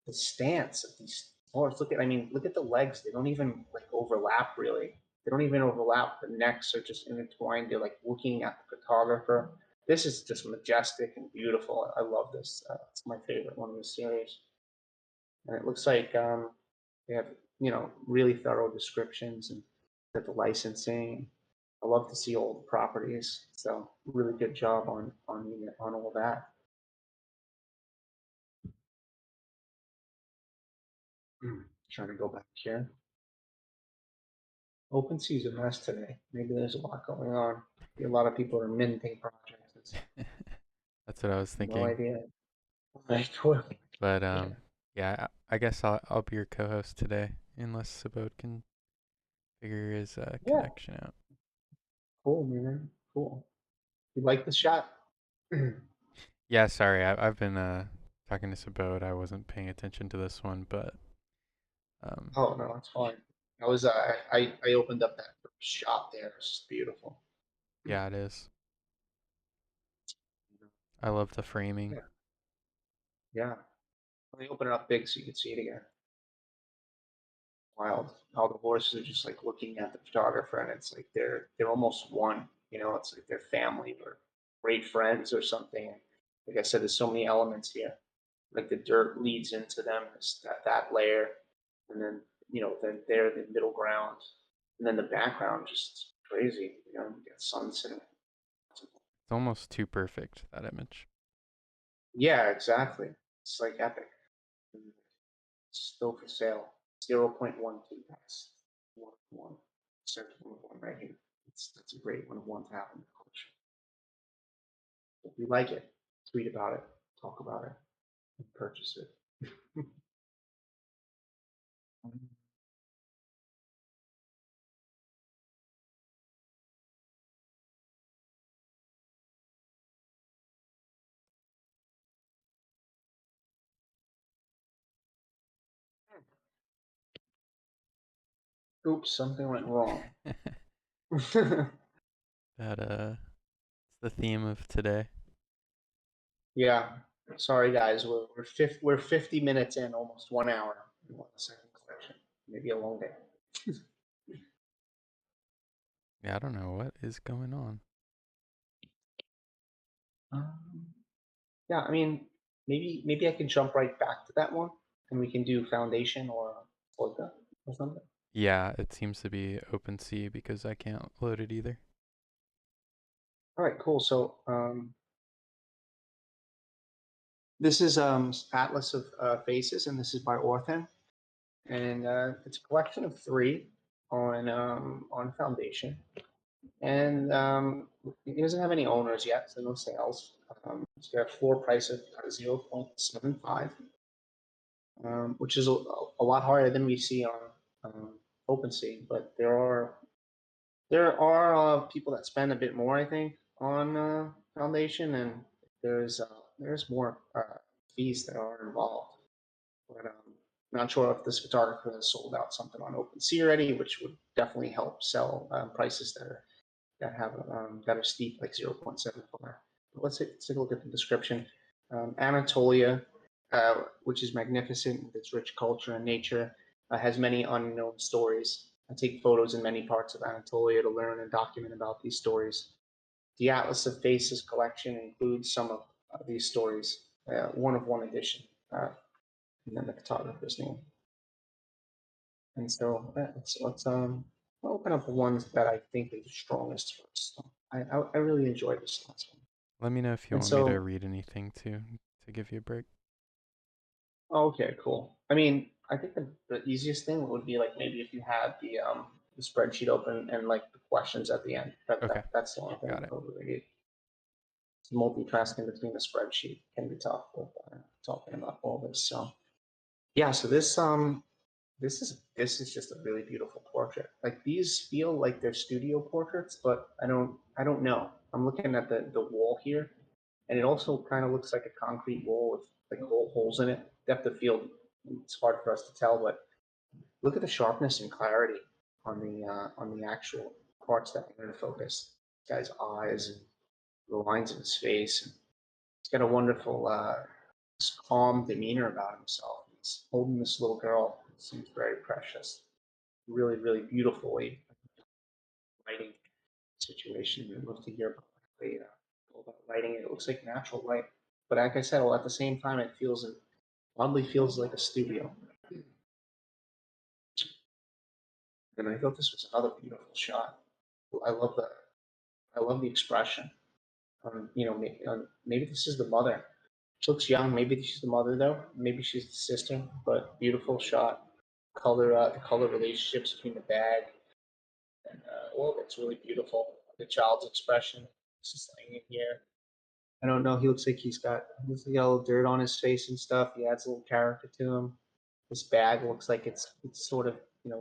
stance of these horses. Look at the legs. They don't even like overlap really. They don't even overlap. The necks are just intertwined. They're like looking at the photographer. this is just majestic and beautiful. I love this. It's my favorite one in the series. And it looks like they have, really thorough descriptions and the licensing. I love to see all the properties. So really good job on all that. Trying to go back here. OpenSea's a mess today. Maybe there's a lot going on. A lot of people are minting projects. That's what I was thinking. No idea. But yeah, I guess I'll be your co-host today, unless Sabode can figure his connection out. Cool, man. Cool. You like the shot? Yeah, sorry, I've been talking to Sabode. I wasn't paying attention to this one, but oh no, that's fine. I opened up that shop there. It's just beautiful. Yeah, it is. I love the framing. Yeah. Let me open it up big so you can see it again. Wild. All the horses are just like looking at the photographer, and it's like they're almost one. It's like they're family or great friends or something. Like I said, there's so many elements here. Like the dirt leads into them, that layer, and then then they're the middle ground, and then the background just crazy. You get sunset. It's almost too perfect, that image. Yeah, exactly. It's like epic. It's still for sale. 0.12 pass. 1 of 1. Search 1 of 1 right here. That's a great 1 of 1 to have in the collection. If you like it, tweet about it, talk about it, and purchase it. Oops, something went wrong. That it's the theme of today. Yeah, sorry guys, we're 50 minutes in, almost 1 hour. We want a second collection, maybe a long day. Yeah, I don't know what is going on. Yeah, I mean, maybe I can jump right back to that one, and we can do foundation or Orca or something. Yeah, it seems to be OpenCV because I can't load it either. All right, cool. So this is Atlas of Faces, and this is by Orthan, and it's a collection of 3 on Foundation, and it doesn't have any owners yet, so no sales. It's got a floor price of 0.75, which is a lot higher than we see on OpenSea, but there are people that spend a bit more, I think, on Foundation, and there's more fees that are involved. But not sure if this photographer has sold out something on OpenSea already, which would definitely help sell prices that are steep, like 0.74. But let's take a look at the description. Anatolia, which is magnificent with its rich culture and nature, has many unknown stories. I take photos in many parts of Anatolia to learn and document about these stories. The Atlas of Faces collection includes some of these stories, 1 of 1 edition, and then the photographer's name. And so let's open up the ones that I think are the strongest first. So I really enjoyed this last one. Let me know if you want me to read anything to give you a break. Okay, cool. I mean, I think the easiest thing would be like maybe if you had the spreadsheet open and like the questions at the end. Okay. That's the only thing Got it. I really need. Multitasking between the spreadsheet can be tough with talking about all this. So yeah, so this is just a really beautiful portrait. Like these feel like they're studio portraits, but I don't know. I'm looking at the wall here, and it also kind of looks like a concrete wall with like holes in it. Depth of field, it's hard for us to tell, but look at the sharpness and clarity on the actual parts that I'm going to focus. This guy's eyes and the lines in his face. And he's got a wonderful, calm demeanor about himself. He's holding this little girl. It seems very precious. Really, really beautifully writing situation. We'd love to hear about the beautiful about lighting it. It looks like natural light, but like I said, well, at the same time, it oddly feels like a studio. And I thought this was another beautiful shot. I love the expression. Maybe this is the mother. She looks young. Maybe she's the mother though. Maybe she's the sister. But beautiful shot. The color relationships between the bag and it's really beautiful. The child's expression. It's just laying in here. I don't know. He looks like he's got a little dirt on his face and stuff. He adds a little character to him. This bag looks like it's sort of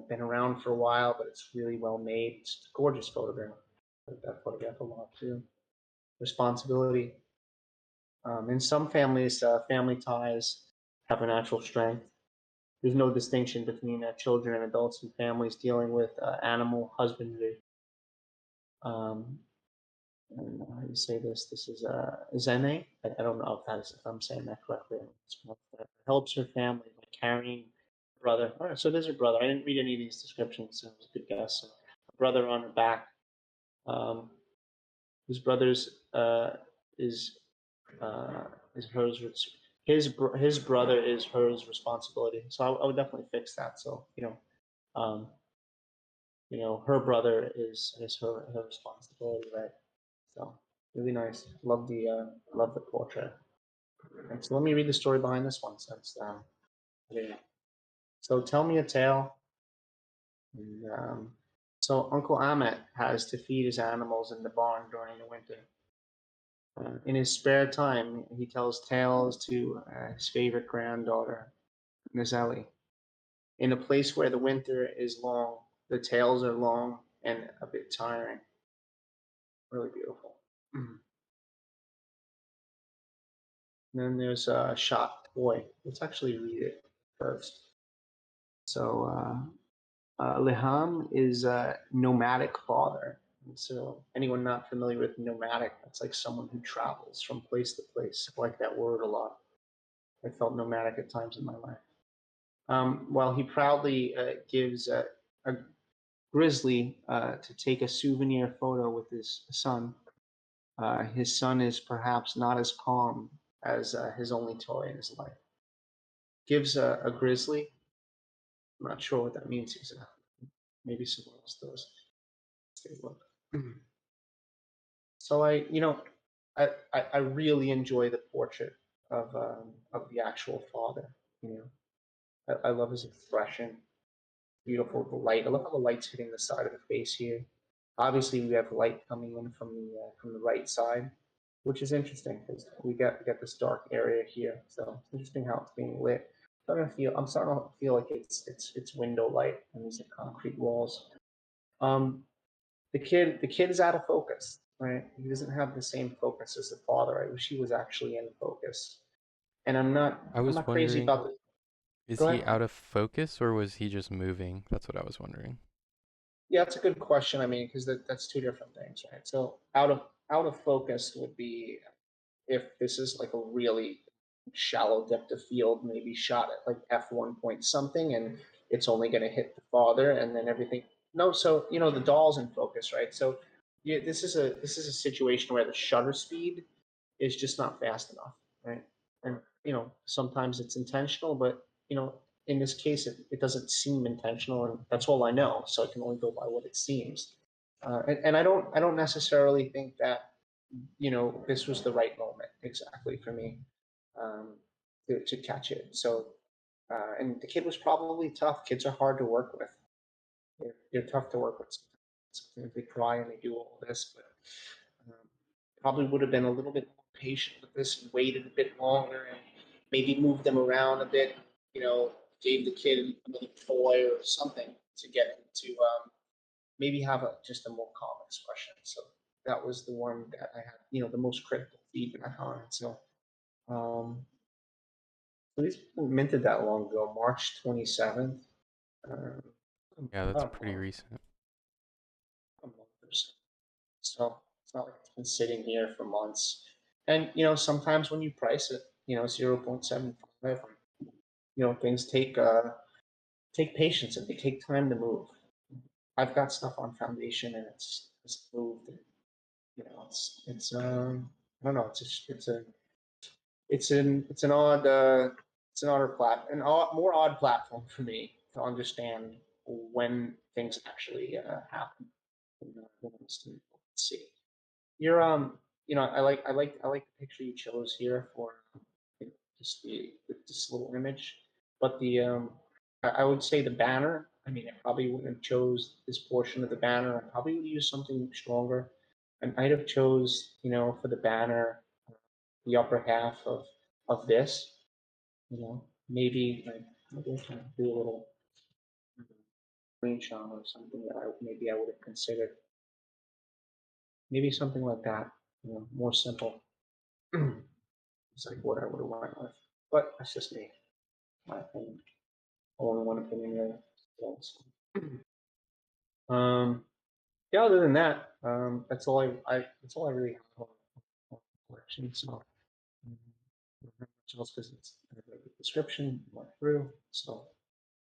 been around for a while, but it's really well made. It's a gorgeous photograph. I like that photograph a lot too. Responsibility. In some families, family ties have a natural strength. There's no distinction between children and adults and families dealing with animal husbandry. I don't know how you say this. This is Zene. I don't know if I'm saying that correctly. It helps her family by carrying her brother. All right, so there's her brother. I didn't read any of these descriptions, so it was a good guess. So a brother on her back. His brother's is hers. His brother is hers responsibility. So I would definitely fix that. So her brother is her responsibility, right? So really nice. Love the portrait. And so let me read the story behind this one since so tell me a tale. And, so Uncle Ahmet has to feed his animals in the barn during the winter. In his spare time, he tells tales to his favorite granddaughter, Nizeli. In a place where the winter is long, the tales are long and a bit tiring. Really beautiful. And then there's a shot boy. Let's actually read it first. So Liham is a nomadic father. And so anyone not familiar with nomadic, that's like someone who travels from place to place. I like that word a lot. I felt nomadic at times in my life. While he proudly gives a grizzly to take a souvenir photo with his son is perhaps not as calm as his only toy in his life. Gives a grizzly. I'm not sure what that means exactly. Maybe someone else does. Let's take a look. So I really enjoy the portrait of the actual father. I love his expression. Beautiful, the light. I love how the light's hitting the side of the face here. Obviously, we have light coming in from the right side, which is interesting because we got this dark area here. So it's interesting how it's being lit. I'm starting to feel like it's window light and these are concrete walls. The kid is out of focus, right? He doesn't have the same focus as the father. I wish he was actually in focus. And I'm not crazy wondering, about the. is Go he ahead. out of focus or was he just moving? That's what I was wondering. Yeah, that's a good question. I mean, because that's two different things, right? So out of focus would be if this is like a really shallow depth of field, maybe shot at like f1 point something, and it's only going to hit the father, and then everything. No, so the doll's in focus, right? So yeah, this is a situation where the shutter speed is just not fast enough, right? And sometimes it's intentional, but in this case, it doesn't seem intentional, and that's all I know. So I can only go by what it seems. And I don't necessarily think that this was the right moment exactly for me to catch it. So and the kid was probably tough. Kids are hard to work with. They're tough to work with. Sometimes they cry and they do all this, but probably would have been a little bit more patient with this and waited a bit longer and maybe moved them around a bit. Gave the kid another toy or something to get him to maybe have just a more calm expression. So that was the one that I had, the most critical feedback on. So, so these were minted that long ago, March 27th. Yeah, that's About pretty recent. a month or so. So it's not like it's been sitting here for months. And sometimes when you price it, 0.75, things take patience and they take time to move. I've got stuff on foundation and it's moved. And, it's I don't know. It's an more odd platform for me to understand when things actually happen. Let's see. You're I like the picture you chose here for just this little image, but I would say the banner. I mean, I probably wouldn't have chose this portion of the banner. I probably would use something stronger. I might have chose, for the banner, the upper half of this. Maybe I can do a little screenshot or something that maybe I would have considered. Maybe something like that. More simple. It's like what I would have went with. But that's just me. My opinion. Only one opinion there. Yeah, other than that, that's all that's all I really have on collection. So much else because it's the description went through. So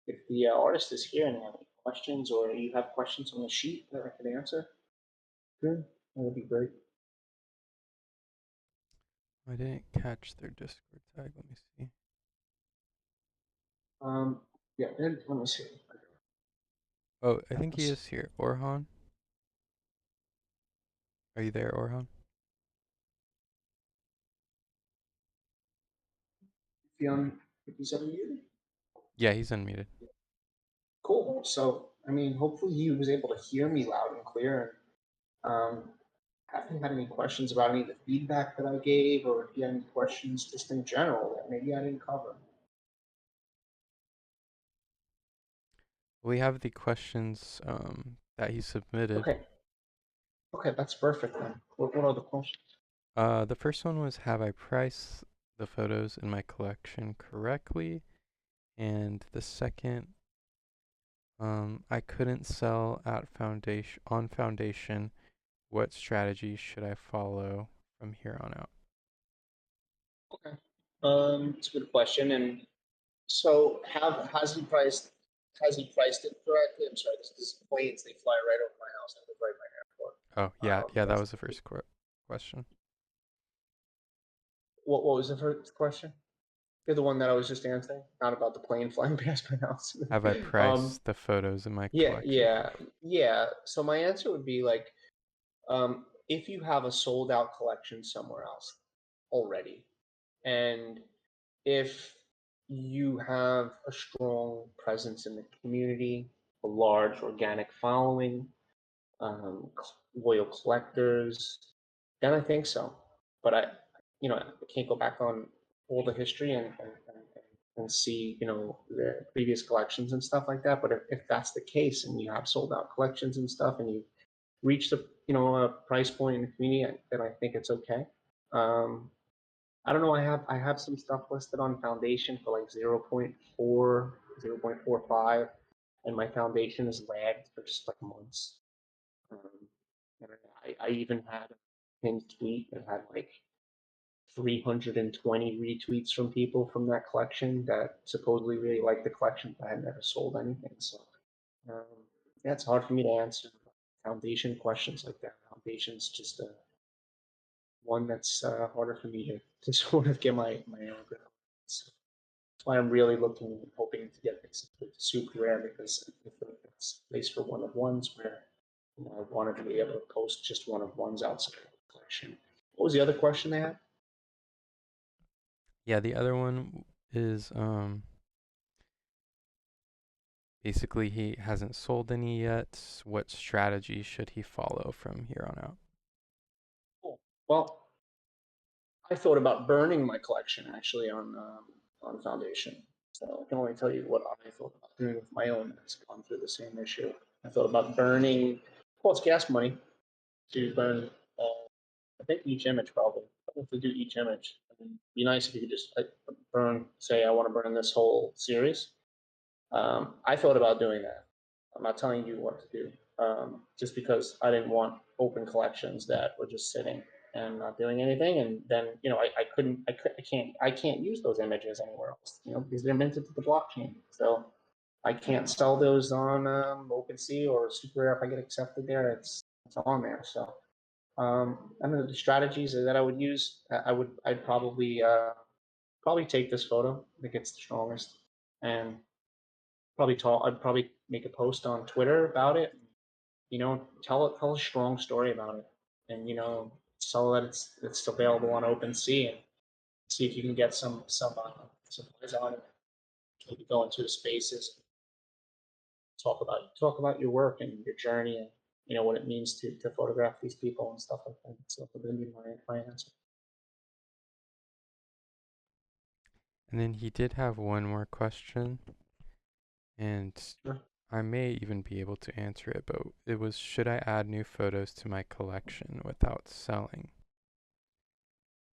if the artist is here and they have any questions or you have questions on the sheet that I can answer, good. That would be great. I didn't catch their Discord tag. Let me see. Yeah, and let me see. Oh, I think he is here. Orhan? Are you there, Orhan? If he's unmuted. Yeah, he's unmuted. Cool. So, I mean, hopefully he was able to hear me loud and clear. Haven't had any questions about any of the feedback that I gave, or if you had any questions just in general that maybe I didn't cover. We have the questions that he submitted. Okay, that's perfect then. What are the questions? The first one was, have I priced the photos in my collection correctly? And the second, I couldn't sell at foundation. What strategy should I follow from here on out? Okay. It's a good question. And so has he priced it correctly? I'm sorry, this is planes, they fly right over my house. I live right by an airport. Oh, yeah, that was the first question. What was the first question? You're the one that I was just answering, not about the plane flying past my house. Have I priced the photos in my collection? Yeah. So my answer would be like, if you have a sold out collection somewhere else already, and if you have a strong presence in the community, a large organic following, loyal collectors, then I think so. But I can't go back on all the history and see, the previous collections and stuff like that. But if that's the case and you have sold out collections and stuff and you reach a price point in the community, then I think it's okay. I don't know. I have some stuff listed on Foundation for like 0.4, 0.45, and my Foundation is lagged for just like months. And I even had a pinned tweet that had like 320 retweets from people from that collection that supposedly really liked the collection, but I had never sold anything. So yeah, it's hard for me to answer Foundation questions like that. Foundation's just one that's harder for me to sort of get my own grip on. So that's why I'm really hoping to get super rare, because it's a place for one of ones where I wanted to be able to post just one of ones outside of the collection. What was the other question they had? Yeah, the other one is basically he hasn't sold any yet. What strategy should he follow from here on out? Cool. Well, I thought about burning my collection actually on Foundation. So I can only tell you what I thought about doing with my own. It's gone through the same issue. I thought about burning. Well, it's gas money to burn. I think each image probably. I have to do each image. It'd be nice if you could just burn. Say I want to burn this whole series. I thought about doing that. I'm not telling you what to do, just because I didn't want open collections that were just sitting and not doing anything. And then, I can't use those images anywhere else, because they're minted to the blockchain. So I can't sell those on OpenCV or Super Rare. If I get accepted there, it's on there. So I don't know the strategies that I would use. I'd probably take this photo. I think it's the strongest, and I'd probably make a post on Twitter about it. Tell a strong story about it, and tell that it's available on OpenSea, and see if you can get some eyes on it. Maybe go into the spaces, talk about your work and your journey, and what it means to photograph these people and stuff like that. So that's going to be my answer. And then he did have one more question, and Sure. I may even be able to answer it, but it was, should I add new photos to my collection without selling?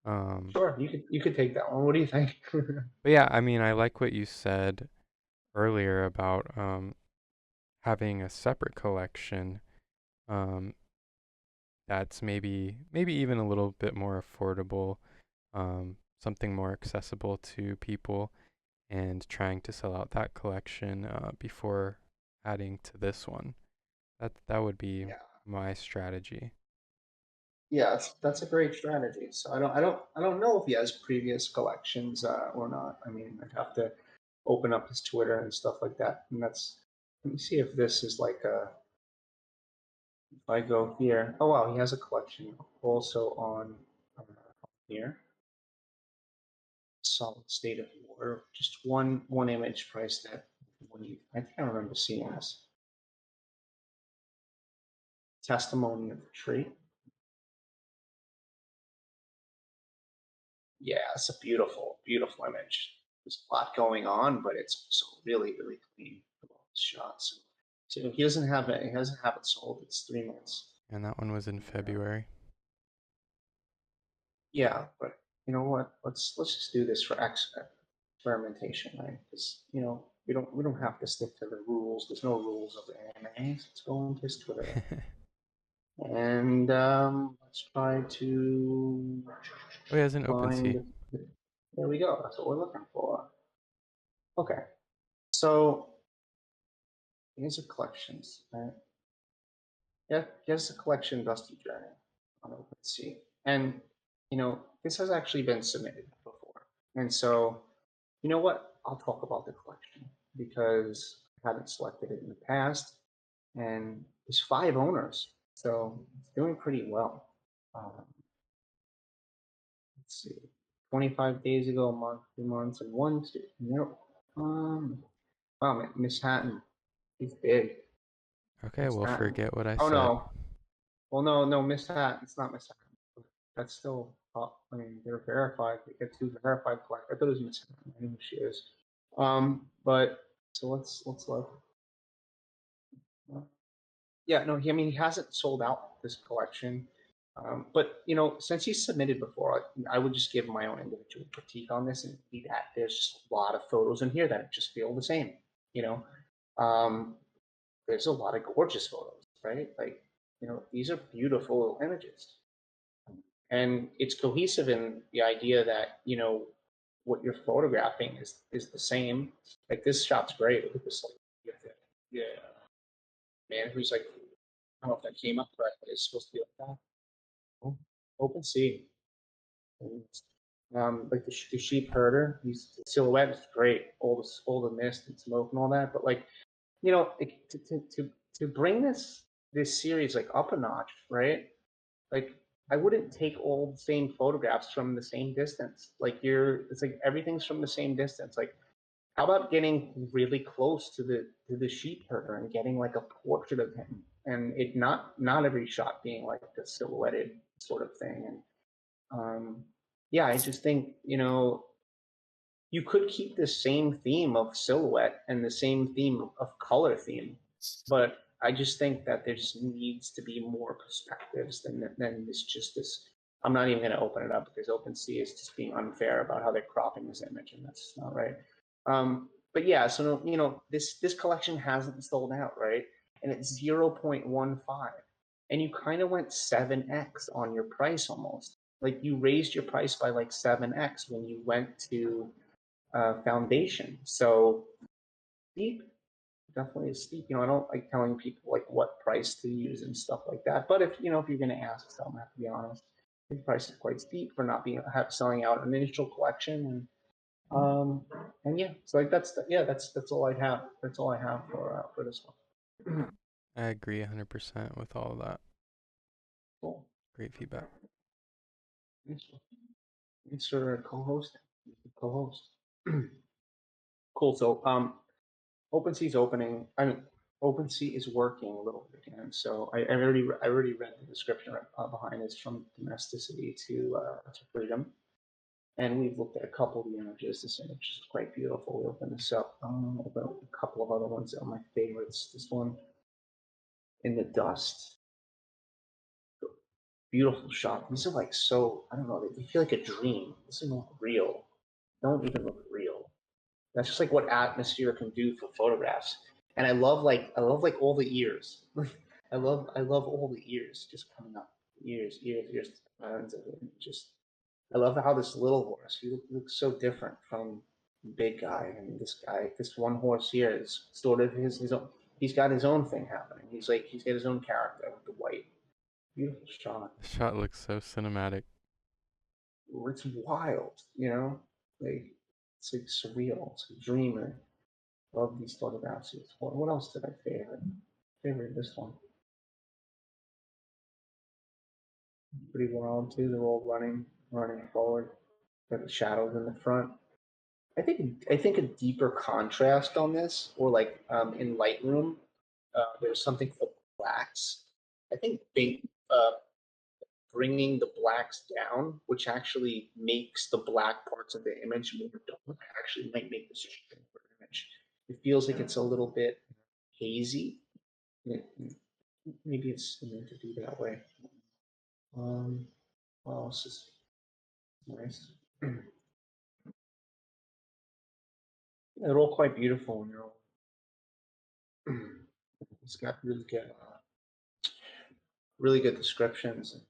Sure, you could take that one. What do you think? But yeah, I mean, I like what you said earlier about having a separate collection that's maybe even a little bit more affordable, something more accessible to people, and trying to sell out that collection before adding to this one. That would be Yeah. my strategy. Yeah, that's a great strategy. So I don't know if he has previous collections or not. I mean, I'd have to open up his Twitter and stuff like that. And let me see if this is like if I go here. Oh wow, he has a collection also on here. Solid state of water. Just one image priced at I think I remember seeing this. Testimony of the tree. Yeah, it's a beautiful image. There's a lot going on, but it's also really clean shots. So he doesn't have it. He doesn't have it sold. It's 3 months. And that one was in February. Yeah, but you know what? Let's just do this for experimentation, right? Because we don't have to stick to the rules. There's no rules of the AMAs. Let's go into his Twitter. And let's try to. Oh, he has an OpenSea. There we go. That's what we're looking for. Okay, so here's a collections, right? Yeah, here's a collection Dusty Journey on OpenSea, and this has actually been submitted before, and so you know what? I'll talk about the collection because I haven't selected it in the past, and there's 5 owners, so it's doing pretty well. Let's see, 25 days ago, a month, 2 months, and 1, 2. Wow, Miss Hatton, he's big. Okay, Miss well, Hatton. forget what I Oh said. no, well no, Miss Hatton. It's not Miss Hatton. That's still. I mean, they're verified. They get 2 verified collectors. I thought it was Miss Hatton. I know who she is. But so let's look. Yeah, no, I mean, he hasn't sold out this collection. But since he's submitted before, I would just give my own individual critique on this, and be that there's just a lot of photos in here that just feel the same. There's a lot of gorgeous photos, right? Like, these are beautiful images, and it's cohesive in the idea that what you're photographing is the same. Like this shot's great. Look at this, like, yeah, man, who's like, I don't know if that came up correctly. It's supposed to be like that. Oh, OpenSea. Like the sheep herder, the silhouette is great. All the mist and smoke and all that, but like, to bring this series like up a notch, right? Like, I wouldn't take all the same photographs from the same distance. Like it's like everything's from the same distance. Like, how about getting really close to the sheep herder and getting like a portrait of him, and it not every shot being like a silhouetted sort of thing. And yeah, I just think you could keep the same theme of silhouette and the same theme of color theme, but I just think that there just needs to be more perspectives than this. I'm not even going to open it up because OpenSea is just being unfair about how they're cropping this image, and that's not right. But yeah, so this collection hasn't sold out, right? And it's 0.15, and you kind of went 7x on your price almost. Like, you raised your price by like 7x when you went to foundation. So definitely is steep. I don't like telling people like what price to use and stuff like that. But if if you're gonna ask someone, I have to be honest. The price is quite steep for not selling out an initial collection, and yeah, so like that's all I have. That's all I have for this one. I agree 100% with all of that. Cool. Great feedback. Thanks for co-hosting. Co-host. Cool. So OpenSea is opening. OpenSea is working a little bit again. So I already read the description behind this, from domesticity to freedom. And we've looked at a couple of the images. This image is quite beautiful. We'll open this up. Open up a couple of other ones that are my favorites. This one in the dust. Beautiful shot. These are like so, I don't know, they feel like a dream. This doesn't look real. They don't even look real. That's just like what atmosphere can do for photographs. And I love all the ears. I love all the ears just coming up. Ears. Just I love how this little horse, he looks so different from the big guy. And this one horse here is sort of his own. He's got his own thing happening. He's got his own character with the white. Beautiful shot. The shot looks so cinematic. It's wild, like it's like surreal. It's a dream. I love these photographs. What else did I favorite this one. Pretty wild too. They're all running forward. Got the shadows in the front. I think a deeper contrast on this, or like in Lightroom, there's something for blacks. I think bringing the blacks down, which actually makes the black parts of the image more dark, actually might make this a stronger image. It feels like it's a little bit hazy. Maybe it's meant to be that way. What else is nice? They're all quite beautiful, and they're all. It's got really good descriptions. And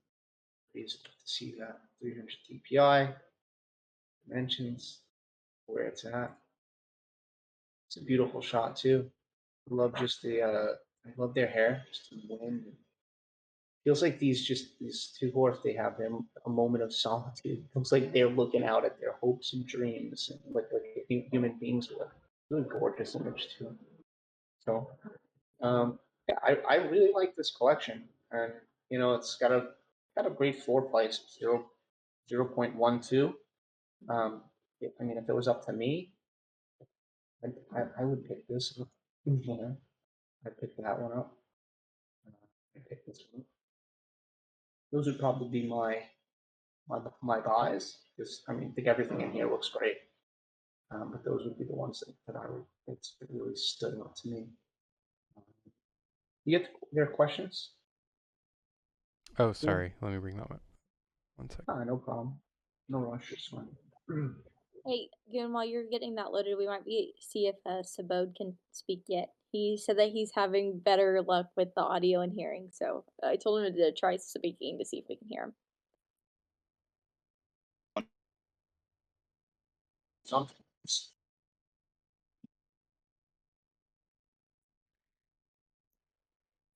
easy to see that 300 dpi, dimensions, where it's at. It's a beautiful shot too. I love just I love their hair, just in the wind. Feels like these two horse, they have them a moment of solitude. Looks like they're looking out at their hopes and dreams, and like human beings would. Really gorgeous image too. So, yeah, I really like this collection, and it's got a great floor price, 0.12. I mean, if it was up to me, I would pick this. I'd pick that one up. I'd pick this one. Those would probably be my buys. Because I think everything in here looks great, but those would be the ones that I would. It's really stood out to me. You get there are questions? Oh, sorry. Let me bring that one. 1 second. No problem. No rush. Just one. Hey, Goon, while you're getting that loaded, we might see if Sabode can speak yet. He said that he's having better luck with the audio and hearing, so I told him to try speaking to see if we can hear him. Something.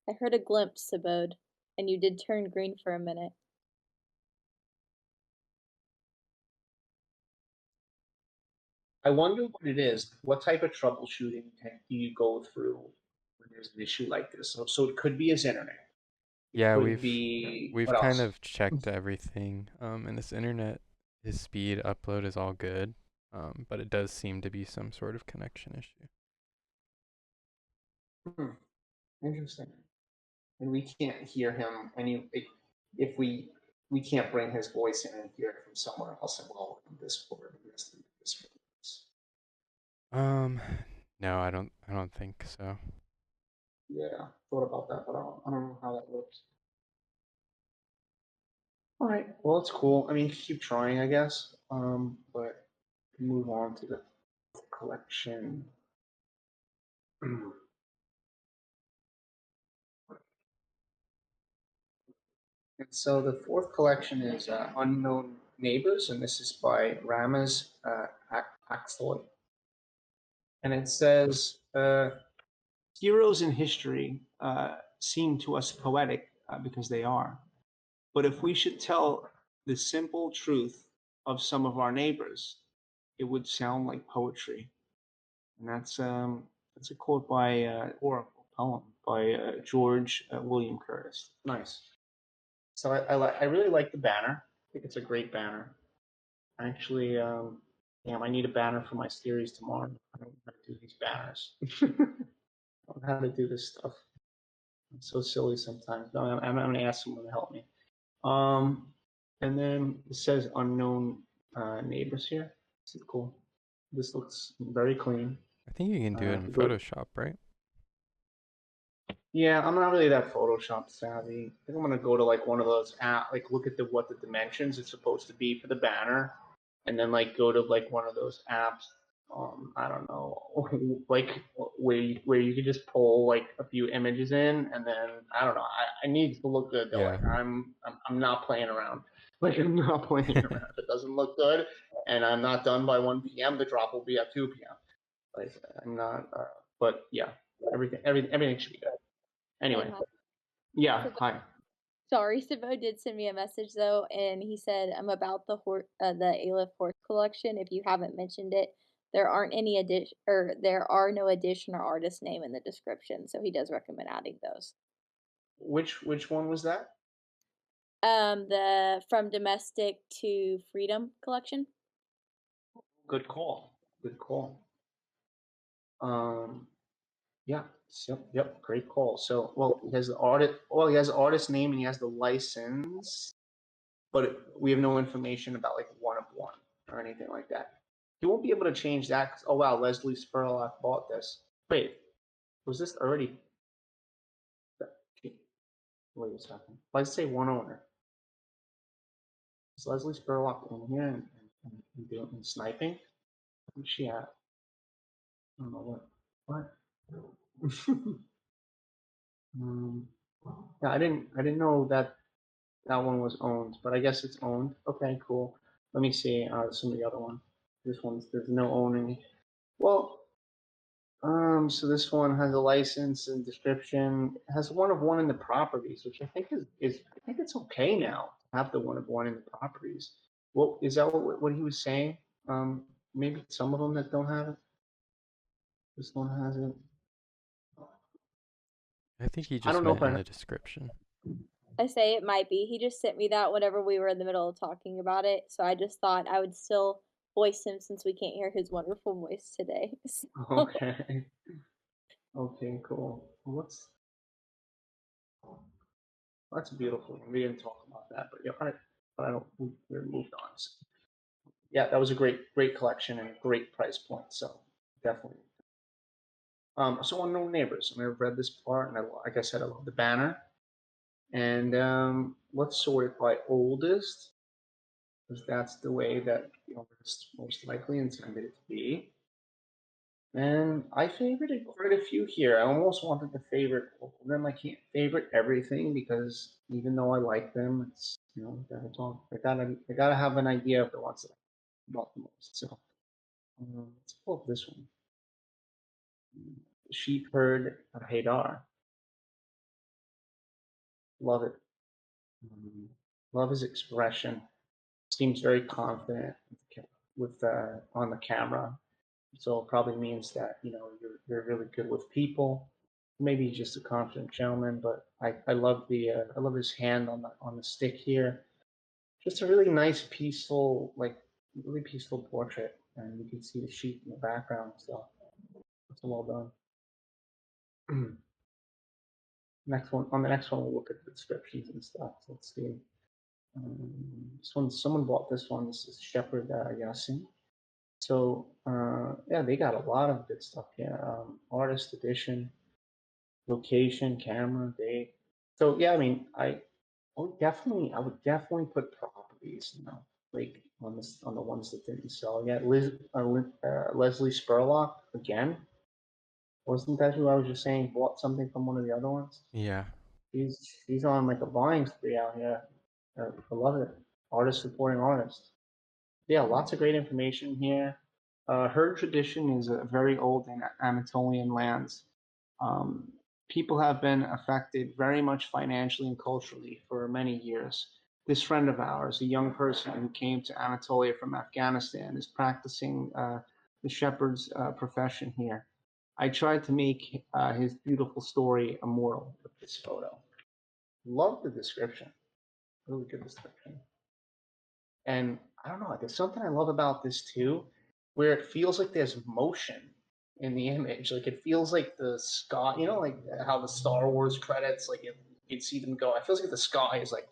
I heard a glimpse, Sabode, and you did turn green for a minute. I wonder what it is. What type of troubleshooting do you go through when there's an issue like this? So it could be his internet. Yeah, Could be we've what kind else? of checked everything. And this internet, his speed upload is all good. But it does seem to be some sort of connection issue. Interesting. And we can't hear him if we can't bring his voice in and hear it from somewhere else, and we'll open Discord. No, I don't think so. Yeah, thought about that, but I don't know how that works. All right, well, it's cool. I mean, keep trying, I guess. But move on to the collection. And so the fourth collection is Unknown Neighbors, and this is by Ramaz Axel. And it says, heroes in history seem to us poetic because they are. But if we should tell the simple truth of some of our neighbors, it would sound like poetry. And that's a quote by or a poem by George William Curtis. Nice. So I really like the banner. I think it's a great banner. Actually, damn, I need a banner for my series tomorrow. I don't know how to do these banners. I don't know how to do this stuff. I'm so silly sometimes. No, I'm going to ask someone to help me. And then it says unknown neighbors here. This is cool. This looks very clean. I think you can do it in Good. Photoshop, right? Yeah, I'm not really that Photoshop savvy. I think I'm gonna go to like one of those app, like look at what the dimensions it's supposed to be for the banner, and then like go to like one of those apps. I don't know, like where you could just pull like a few images in, and then I don't know. I need to look good though. Yeah. Like I'm not playing around. Like I'm not playing around. If it doesn't look good, and I'm not done by 1 p.m., the drop will be at 2 p.m. Like I'm not. But yeah, everything should be good. Anyway, yeah, hi. Sorry, Simo did send me a message though, and he said about the Aleph horse collection. If you haven't mentioned it, there aren't any there are no additional artist name in the description, so he does recommend adding those. Which one was that? The From Domestic to Freedom collection. Good call. Good call. Yeah. Yep. Great call. So, well, he has the artist. Well, he has the artist name and he has the license, but we have no information about like one of one or anything like that. He won't be able to change that. Oh wow, Leslie Spurlock bought this. Wait, was this already? Wait a second. Let's say one owner. Is Leslie Spurlock in here and doing sniping? Where's she at? I don't know what. Yeah, I didn't know that one was owned, but I guess it's owned. Okay, cool. Let me see some of the other ones. This one's there's no owning. Well, so this one has a license and description. It has one of one in the properties, which I think is I think it's okay now to have the one of one in the properties. Well, is that what he was saying? Maybe some of them that don't have it. This one has it. I think he I just don't know meant if in I. the description. I say it might be. He just sent me that whenever we were in the middle of talking about it, so I just thought I would still voice him since we can't hear his wonderful voice today. Okay. Okay, cool. Well, that's beautiful. We didn't talk about that, but yeah, I don't. We moved on. So, yeah, that was a great collection and a great price point. So definitely. So unknown neighbors. I never read this part, and like I said, I love the banner. And let's sort it by oldest, because that's the way that the artist most likely intended it to be. And I favorited quite a few here. I almost wanted to favorite all of them. I can't favorite everything because even though I like them, it's gotta talk. I gotta have an idea of the ones that I love the most. So let's pull up this one. Sheep herd of Hadar. Love it. Love his expression. Seems very confident with on the camera. So it probably means that you're really good with people. Maybe he's just a confident gentleman, but I love I love his hand on the stick here. Just a really nice, peaceful, really peaceful portrait, and you can see the sheep in the background. So it's well done. Next one on the next one, we'll look at the descriptions and stuff. So let's see. This one, someone bought this one. This is Shepherd Yassin. So yeah, they got a lot of good stuff here. Artist edition, location, camera, date. So yeah, I mean, I would definitely put properties, like on the ones that didn't sell yet. Leslie Spurlock again. Wasn't that who I was just saying bought something from one of the other ones? Yeah. He's on like a buying spree out here. I love it. Artist supporting artists. Yeah, lots of great information here. Herd tradition is very old in Anatolian lands. People have been affected very much financially and culturally for many years. This friend of ours, a young person who came to Anatolia from Afghanistan, is practicing the shepherd's profession here. I tried to make his beautiful story immortal with this photo. Love the description. Really good description. And I don't know, there's something I love about this too, where it feels like there's motion in the image. Like it feels like the sky, like how the Star Wars credits, like you'd see them go. It feels like the sky is like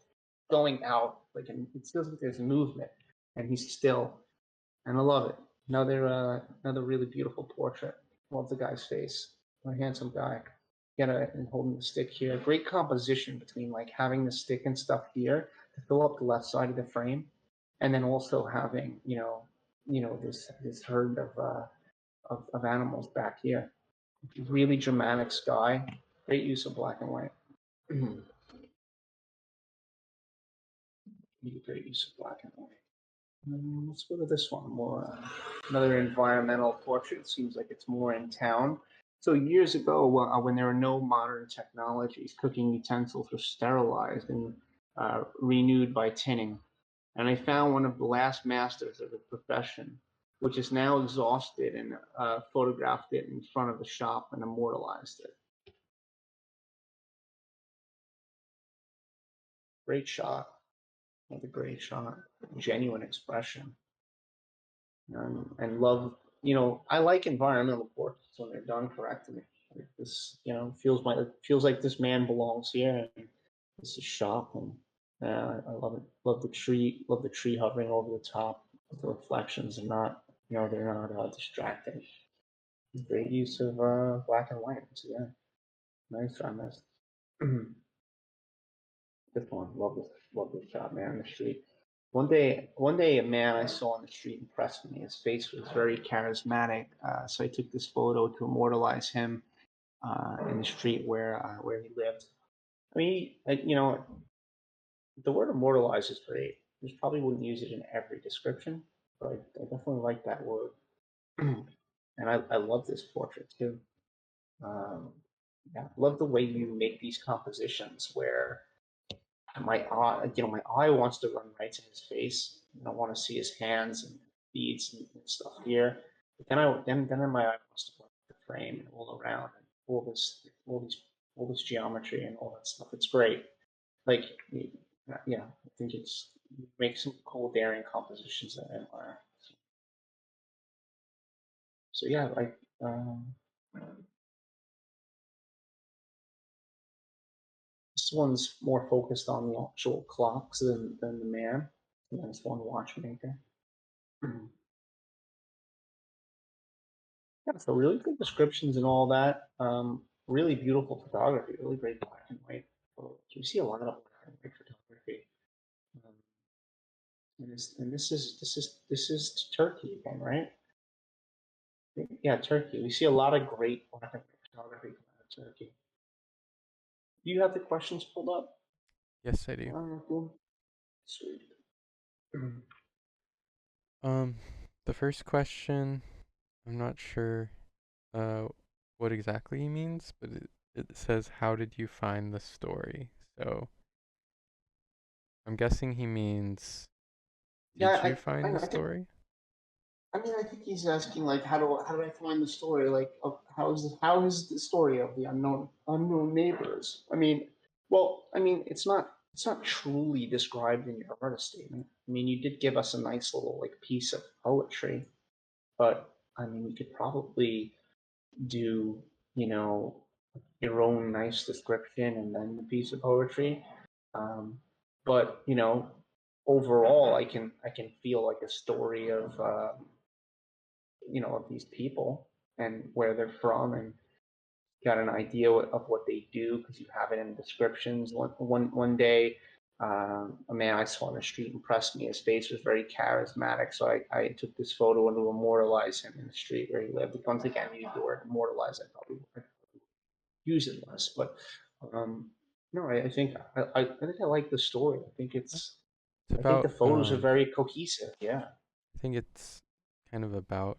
going out, like, and it feels like there's movement, and he's still. And I love it. Another really beautiful portrait. Love the guy's face. A handsome guy. And holding the stick here. Great composition between like having the stick and stuff here to fill up the left side of the frame, and then also having this herd of animals back here. Really dramatic sky. Great use of black and white. Great use of black and white. Let's go to this one. More another environmental portrait. Seems like it's more in town. So years ago, when there were no modern technologies, cooking utensils were sterilized and renewed by tinning. And I found one of the last masters of the profession, which is now exhausted, and photographed it in front of the shop and immortalized it. Great shot. Another great shot. Genuine expression. And love, I like environmental portraits when they're done correctly. Like this, feels like this man belongs here, and this is shop, and I love it. Love the tree hovering over the top. The reflections are not, they're not distracting. Great use of black and white. So yeah, nice on this. This one, love this shot, man, on the street. One day, a man I saw on the street impressed me. His face was very charismatic, so I took this photo to immortalize him in the street where he lived. I mean, the word immortalize is great. I just probably wouldn't use it in every description, but I definitely like that word. And I love this portrait too. Yeah, love the way you make these compositions where my eye wants to run right to his face. I want to see his hands and feet and stuff here. But then my eye wants to go the frame and all around and all this geometry and all that stuff. It's great. Like, yeah, I think it's make some cool, daring compositions that I admire. So yeah, like. This one's more focused on the actual clocks than the man. And this one watchmaker. Yeah, so really good descriptions and all that. Really beautiful photography, really great black and white photos. You see a lot of black and white photography. And this is Turkey again, right? Yeah, Turkey. We see a lot of great black and white photography coming out of Turkey. Do you have the questions pulled up? Yes, I do. Sweet. The first question, I'm not sure what exactly he means, but it says, how did you find the story? So I'm guessing he means, did you find the story? I think he's asking like, how do I find the story? Like, how is the story of the unknown neighbors? It's not truly described in your artist statement. You did give us a nice little like piece of poetry, but you could probably do your own nice description and then the piece of poetry. But overall, I can feel like a story of of these people and where they're from, and got an idea of what they do because you have it in descriptions. One day, a man I saw on the street impressed me. His face was very charismatic, so I took this photo to immortalize him in the street where he lived. Once again, use the word immortalize. I probably use it less, but no, I think I think I like the story. I think I think the photos are very cohesive. Yeah. I think it's kind of about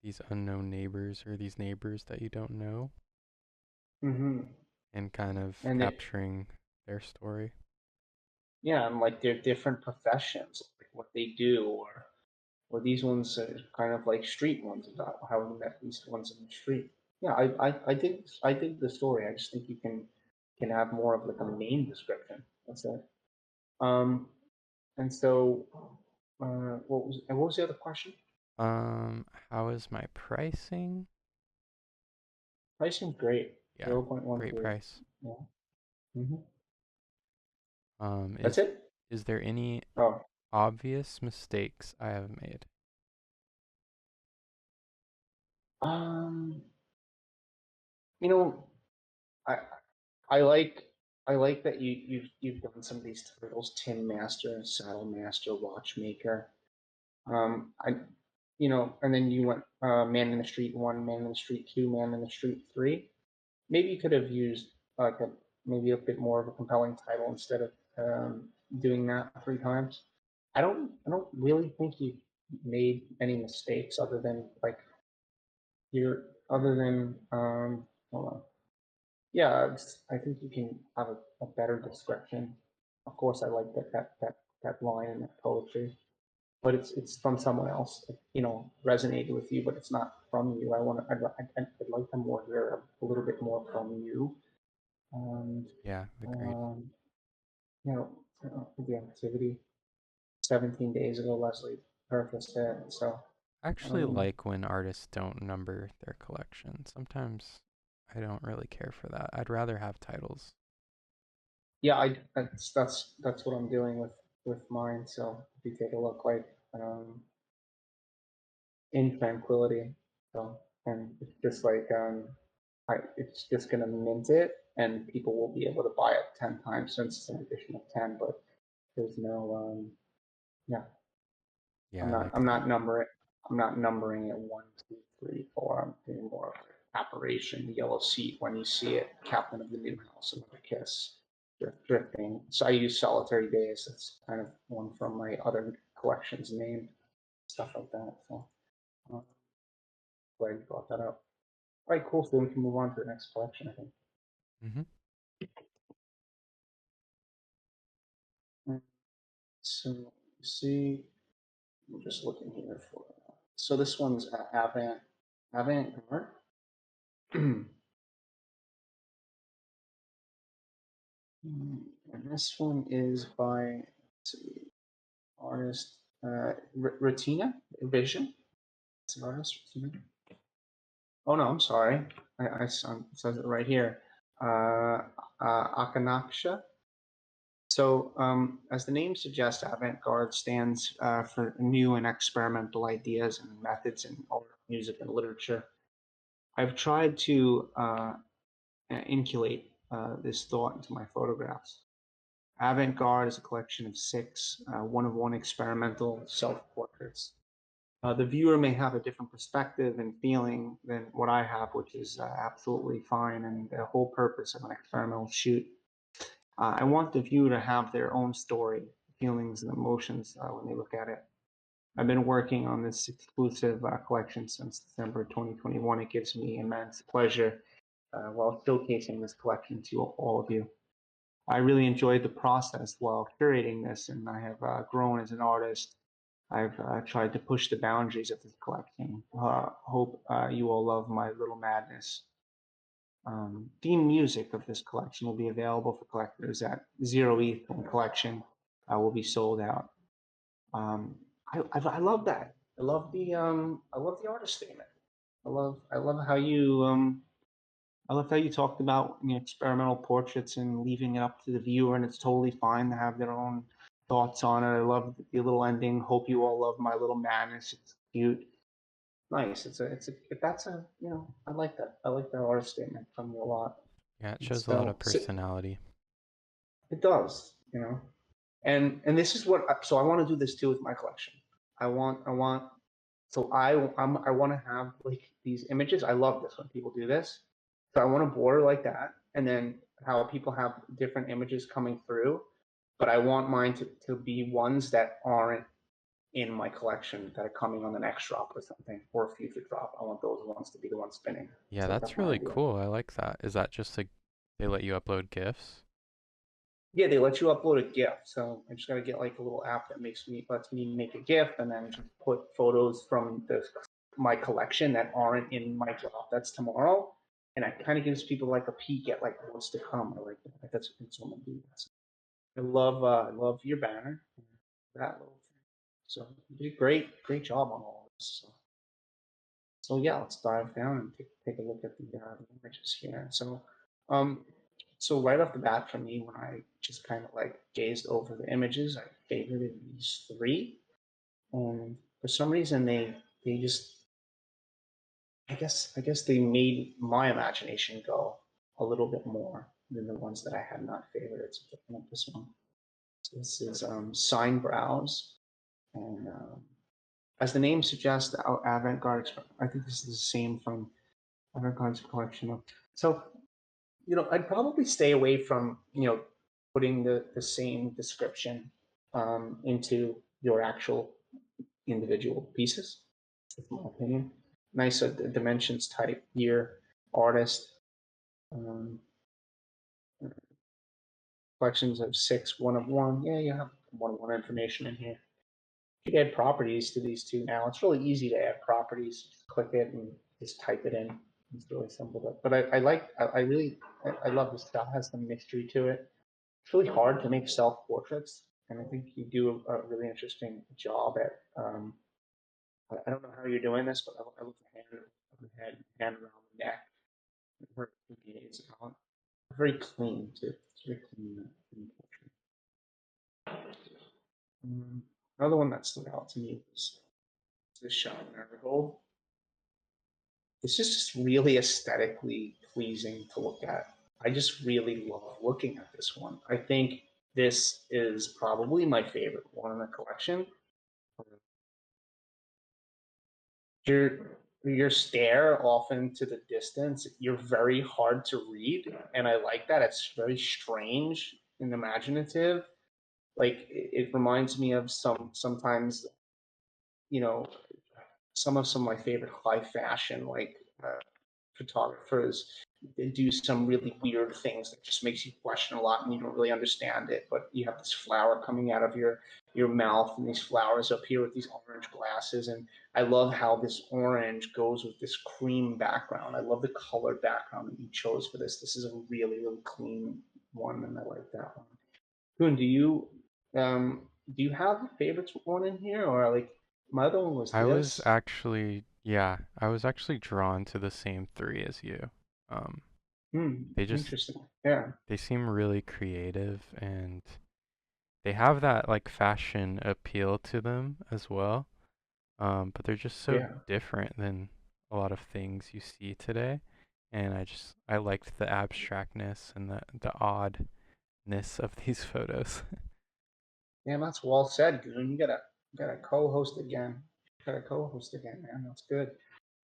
these unknown neighbors or these neighbors that you don't know. Mm-hmm. and kind of And capturing their story. yeah, and like their different professions, like what they do, or these ones are kind of like street ones about how we met these ones in the street. Yeah, I dig the story. I just think you can have more of like a main description. That's it. Um, and so, what was the other question? How is my pricing? Pricing great, Yeah, 0.13. great price. Yeah. Mm-hmm. Um, That's is it. is there any Oh, obvious mistakes I have made? um, you know, I I like I like that you've done some of these titles: Tin Master, Saddle Master, Watchmaker. I, and then you went Man in the Street 1, Man in the Street 2, Man in the Street 3. Maybe you could have used like maybe a bit more of a compelling title instead of doing that 3 times. I don't really think you made any mistakes other than like you're other than hold on. Yeah, I think you can have a better description. Of course, I like that line in that poetry, but it's from someone else. Resonated with you, but it's not from you. I'd like to more hear a little bit more from you. And Yeah, agreed. um, you know, the activity 17 days ago, Leslie purchased it. So I actually um, like when artists don't number their collection. Sometimes I don't really care for that. I'd rather have titles. yeah, that's what I'm doing with mine. So if you take a look, like in tranquility. So, and it's just like it's just gonna mint it, and people will be able to buy it 10 times since it's an edition of 10. But there's no yeah. Yeah, I'm I not like I'm that. not number it. I'm not numbering it 1, 2, 3, 4. I'm doing more of like apparition, the yellow seat when you see it, Captain of the New House, Another Kiss, drifting. So I use Solitary Days. That's kind of one from my other collections named stuff like that. So glad you brought that up. All right, cool. So we can move on to the next collection, I think. Mm-hmm. So you see, I'm just looking here for. So this one's Avant-Garde. And this one is by, let's see, artist Retina Vision. It's an artist. Retina. Oh no, I'm sorry. It says it right here. Akanaksha. So, as the name suggests, avant-garde stands for new and experimental ideas and methods in art, music, and literature. I've tried to inculate this thought into my photographs. Avant-garde is a collection of 6 one-of-one experimental self-portraits. The viewer may have a different perspective and feeling than what I have, which is absolutely fine and the whole purpose of an experimental shoot. I want the viewer to have their own story, feelings, and emotions when they look at it. I've been working on this exclusive collection since December 2021. It gives me immense pleasure while showcasing this collection to all of you. I really enjoyed the process while curating this, and I have grown as an artist. I've tried to push the boundaries of this collection. Hope you all love my little madness. Theme music of this collection will be available for collectors at 0 ETH when collection will be sold out. I love that. I love the artist statement. I love how you talked about experimental portraits and leaving it up to the viewer, and it's totally fine to have their own thoughts on it. I love the little ending. Hope you all love my little madness. It's cute. Nice. That's a I like that. I like that artist statement from you a lot. Yeah, it shows a lot So of personality. it does, and this is what. So I want to do this too with my collection. I want. So I want to have like these images. I love this when people do this. So I want a border like that, and then how people have different images coming through. But I want mine to be ones that aren't in my collection that are coming on the next drop or something, or a future drop. I want those ones to be the ones spinning. Yeah, So that's that's my really idea. cool. I like that. Is that just like they let you upload GIFs? Yeah, they let you upload a GIF. So I just got to get like a little app that lets me make a GIF and then just put photos from my collection that aren't in my drop that's tomorrow. And it kind of gives people like a peek at like what's to come. I like that. That's someone do that. I love your banner. That little thing. So you did great job on all of this. So yeah, let's dive down and take a look at the images here. Um, so right off the bat for me, when I just kind of like gazed over the images, I favorited these three, and for some reason they just I guess they made my imagination go a little bit more than the ones that I had not favorited. So looking at this one, so this is Sign Browse, and as the name suggests, the avant-garde. I think this is the same from avant-garde's collection. So I'd probably stay away from putting the same description into your actual individual pieces. That's my opinion. Nice dimensions type year, artist, um, collections of 6, 1 of 1. Yeah, you have 1 of 1 information in here. You can add properties to these two now. It's really easy to add properties. Just click it and just type it in. It's really simple. But I love this style. It has some mystery to it. It's really hard to make self-portraits, and I think you do a really interesting job at. I don't know how you're doing this, but I look at hand around the neck, where the gaze out. Very clean too. It's very clean portrait. Another one that stood out to me was this shot in Marigold. It's just really aesthetically pleasing to look at. I just really love looking at this one. I think this is probably my favorite one in the collection. Your stare off into the distance, you're very hard to read, and I like that. It's very strange and imaginative. Like it reminds me of sometimes, you know, some of my favorite high fashion photographers. They do some really weird things that just makes you question a lot, and you don't really understand it. But you have this flower coming out of your mouth, and these flowers up here with these orange glasses. And I love how this orange goes with this cream background. I love the color background that you chose for this. This is a really clean one, and I like that one. Boone, do you have a favorite one in here, or like my other one was I was this? actually, yeah, I was actually drawn to the same three as you. Um, they just, Interesting. Yeah. they seem really creative and they have that like fashion appeal to them as well. But they're just so Yeah. different than a lot of things you see today. And I liked the abstractness and the oddness of these photos. Yeah, that's well said, Goon. You gotta co-host again. Man. That's good.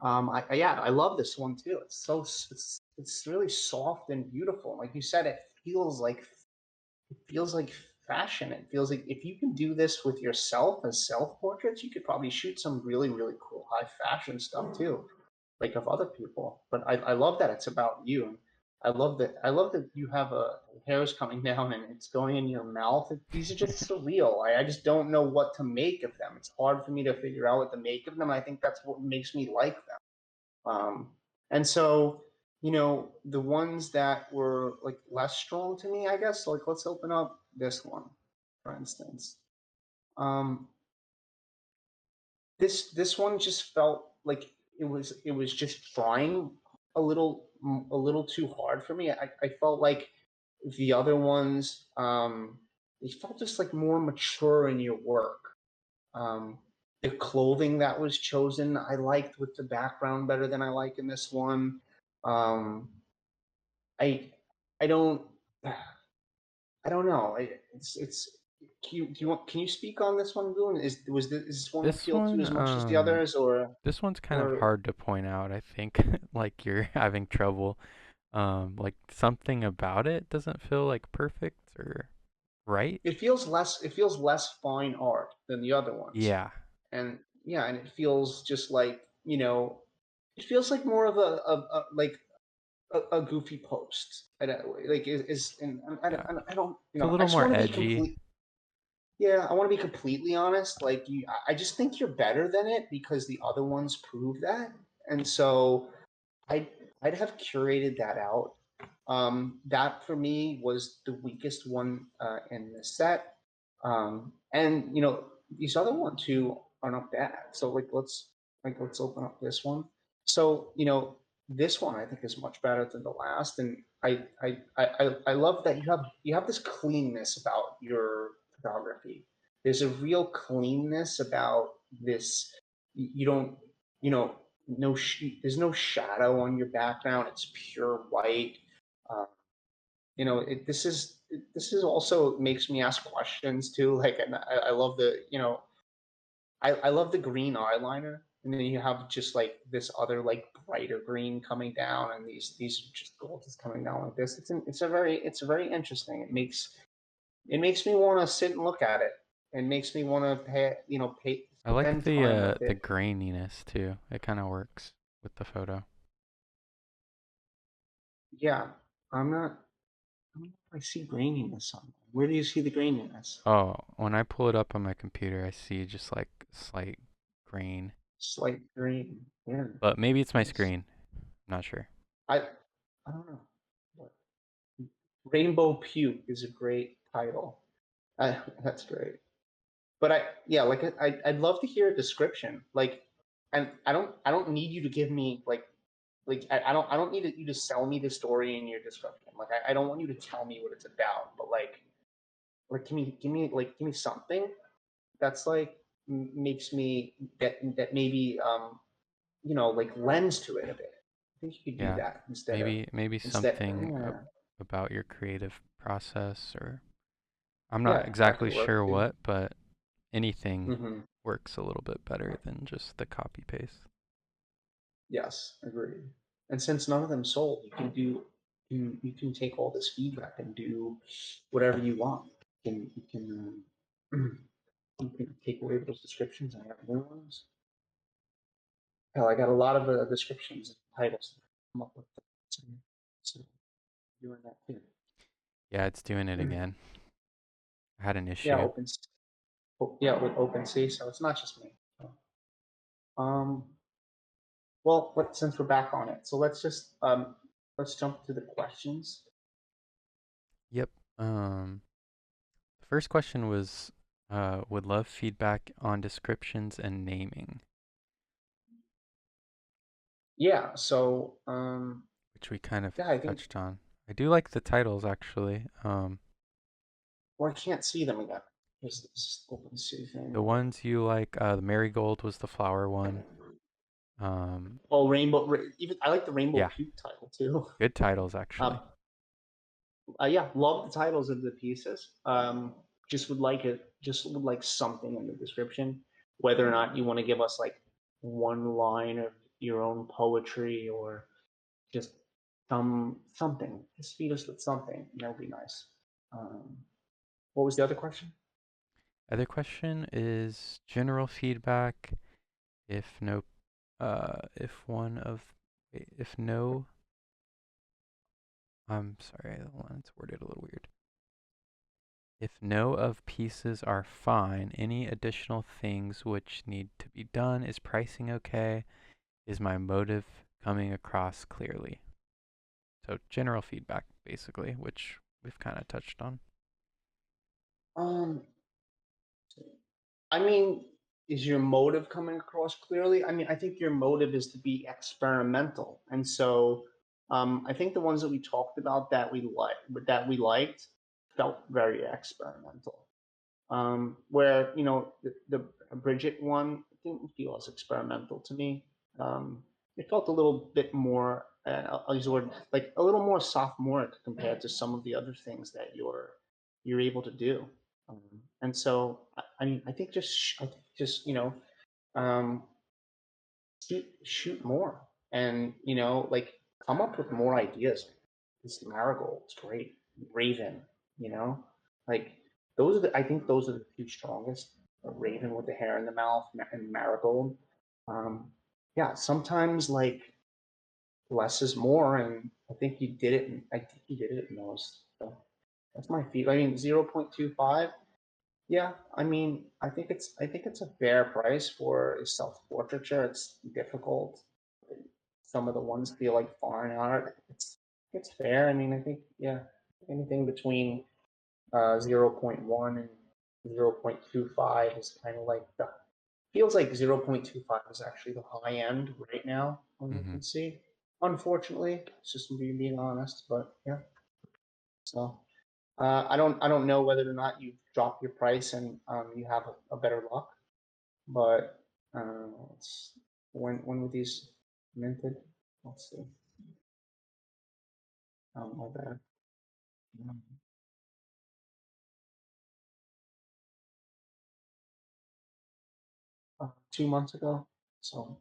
I love this one too. It's really soft and beautiful. Like you said, it feels like fashion. It feels like if you can do this with yourself as self portraits, you could probably shoot some really cool high fashion stuff too, like of other people. But I love that it's about you. I love that you have a hairs coming down and it's going in your mouth. These are just surreal. I just don't know what to make of them. It's hard for me to figure out what to make of them. I think that's what makes me like them. And so, the ones that were like less strong to me, I guess, like let's open up this one, for instance. Um, this one just felt like it was just trying a little too hard for me. I felt like the other ones, they felt just like more mature in your work. Um, the clothing that was chosen, I liked with the background better than I like in this one. Um, I I don't I don't know. It's can you speak on this one, Goon? Is this one This appeal to you one, as much as the others, this one's kind of or hard to point out. I think like you're having trouble. Like something about it doesn't feel like perfect or right? It feels less fine art than the other ones. Yeah. And yeah, and it feels just like, it feels like more of a goofy post. Like is and Yeah. I don't, It's a I little just more want to be edgy. complete. Yeah, I want to be completely honest. Like I just think you're better than it because the other ones prove that. And so I I'd have curated that out. That for me was the weakest one in the set. And these other one two are not bad. So let's open up this one. So this one I think is much better than the last, and I love that you have this cleanness about your photography. There's a real cleanness about this. You don't no there's no shadow on your background. It's pure white. Uh, this is also makes me ask questions too. Like, and I love I love the green eyeliner, and then you have just like this other like brighter green coming down, and these just gold is coming down like this. It's a very interesting. It makes me want to sit and look at it. It makes me want to I like spend time with the it. graininess too. It kind of works with the photo. Yeah, I'm not. I don't know if I see graininess on. Where do you see the graininess? Oh, when I pull it up on my computer, I see just like slight grain. Slight green. Yeah. But maybe it's my Nice. screen. I'm not sure. I don't know. But Rainbow Puke is a great title. That's great. But yeah, like I'd love to hear a description. Like, and I don't need you to give me I don't need you to sell me the story in your description. Like, I don't want you to tell me what it's about. But give me something that's like makes me that maybe like lends to it a bit. I think you could do Yeah. that instead of Maybe instead. something Yeah, about your creative process, or I'm not yeah, that exactly could work sure too. what, but anything Hmm. works a little bit better than just the copy paste. Yes, agreed. And since none of them sold, you can take all this feedback and do whatever you want. You can take away those descriptions and have new ones. Hell, I got a lot of descriptions and titles that I come up with. So doing that too. Yeah, it's doing it again. I had an Yeah, issue. yeah, with OpenC. So it's not just me. Um, well, since we're back on it, so let's jump to the questions. Yep. The first question was, would love feedback on descriptions and naming, Yeah. So which we kind of yeah, I think. touched on. I do like the titles actually. Well, I can't see them again. Here's this OpenC The thing. ones you like, the marigold was the flower one. Oh, even I like the Rainbow Yeah, Puke title too. good titles actually. Um, yeah, love the titles of the pieces. Just would like something in the description, whether or not you want to give us like one line of your own poetry or just something. Just feed us with something. That would be nice. Um, what was the other question? Other question is general feedback. If no, if one of, if no, I'm sorry, hold on, it's worded a little weird. If no of pieces are fine, any additional things which need to be done? Is pricing okay? Is my motive coming across clearly? So general feedback, basically, which we've kind of touched on. Um, I mean, is your motive coming across clearly? I mean, I think your motive is to be experimental, and so I think the ones that we talked about that we liked felt very experimental. Where the Bridget one didn't feel as experimental to me. It felt a little bit more. I'll use the word like a little more sophomoric compared to some of the other things that you're able to do. And so I mean, I think just um, shoot more, and like come up with more ideas. This marigold is great. Raven, you know, like I think those are the two strongest. A raven with the hair in the mouth and marigold. Yeah, sometimes like less is more, and I think you did it. I think you did it in those. So that's my feed. I mean, 0.25. Yeah, I mean, I think it's a fair price for a self-portraiture. It's difficult. Some of the ones feel like foreign art. It's fair. I mean, I think yeah, anything between 0.1 and 0.25 is kind of like the feels like 0.25 is actually the high end right now on OpenSea. Unfortunately, it's just me being honest, but yeah. So I don't know whether or not you drop your price and you have a better luck, but it's when were these minted? Let's see. Oh my bad. 2 months ago. So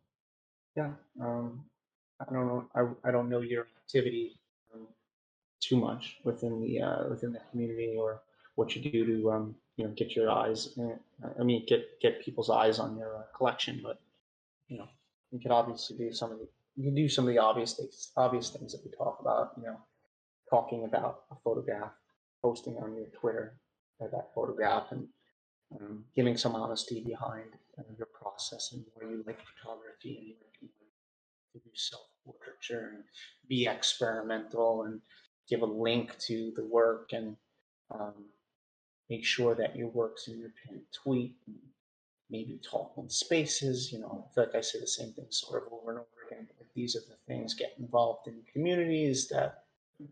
yeah, I don't know. I don't know your activity too much within the community or what you do to get your eyes. I mean, get people's eyes on your collection, but you know, you could obviously do some of the you can do some of the obvious things that we talk about. Talking about a photograph, posting on your Twitter that photograph, and giving some honesty behind your process and where you like photography and where you like to do self-portraiture and be experimental and give a link to the work and um, make sure that your work's in your pinned tweet and maybe talk in spaces. I feel like I say the same thing sort of over and over again. But these are the things, get involved in communities that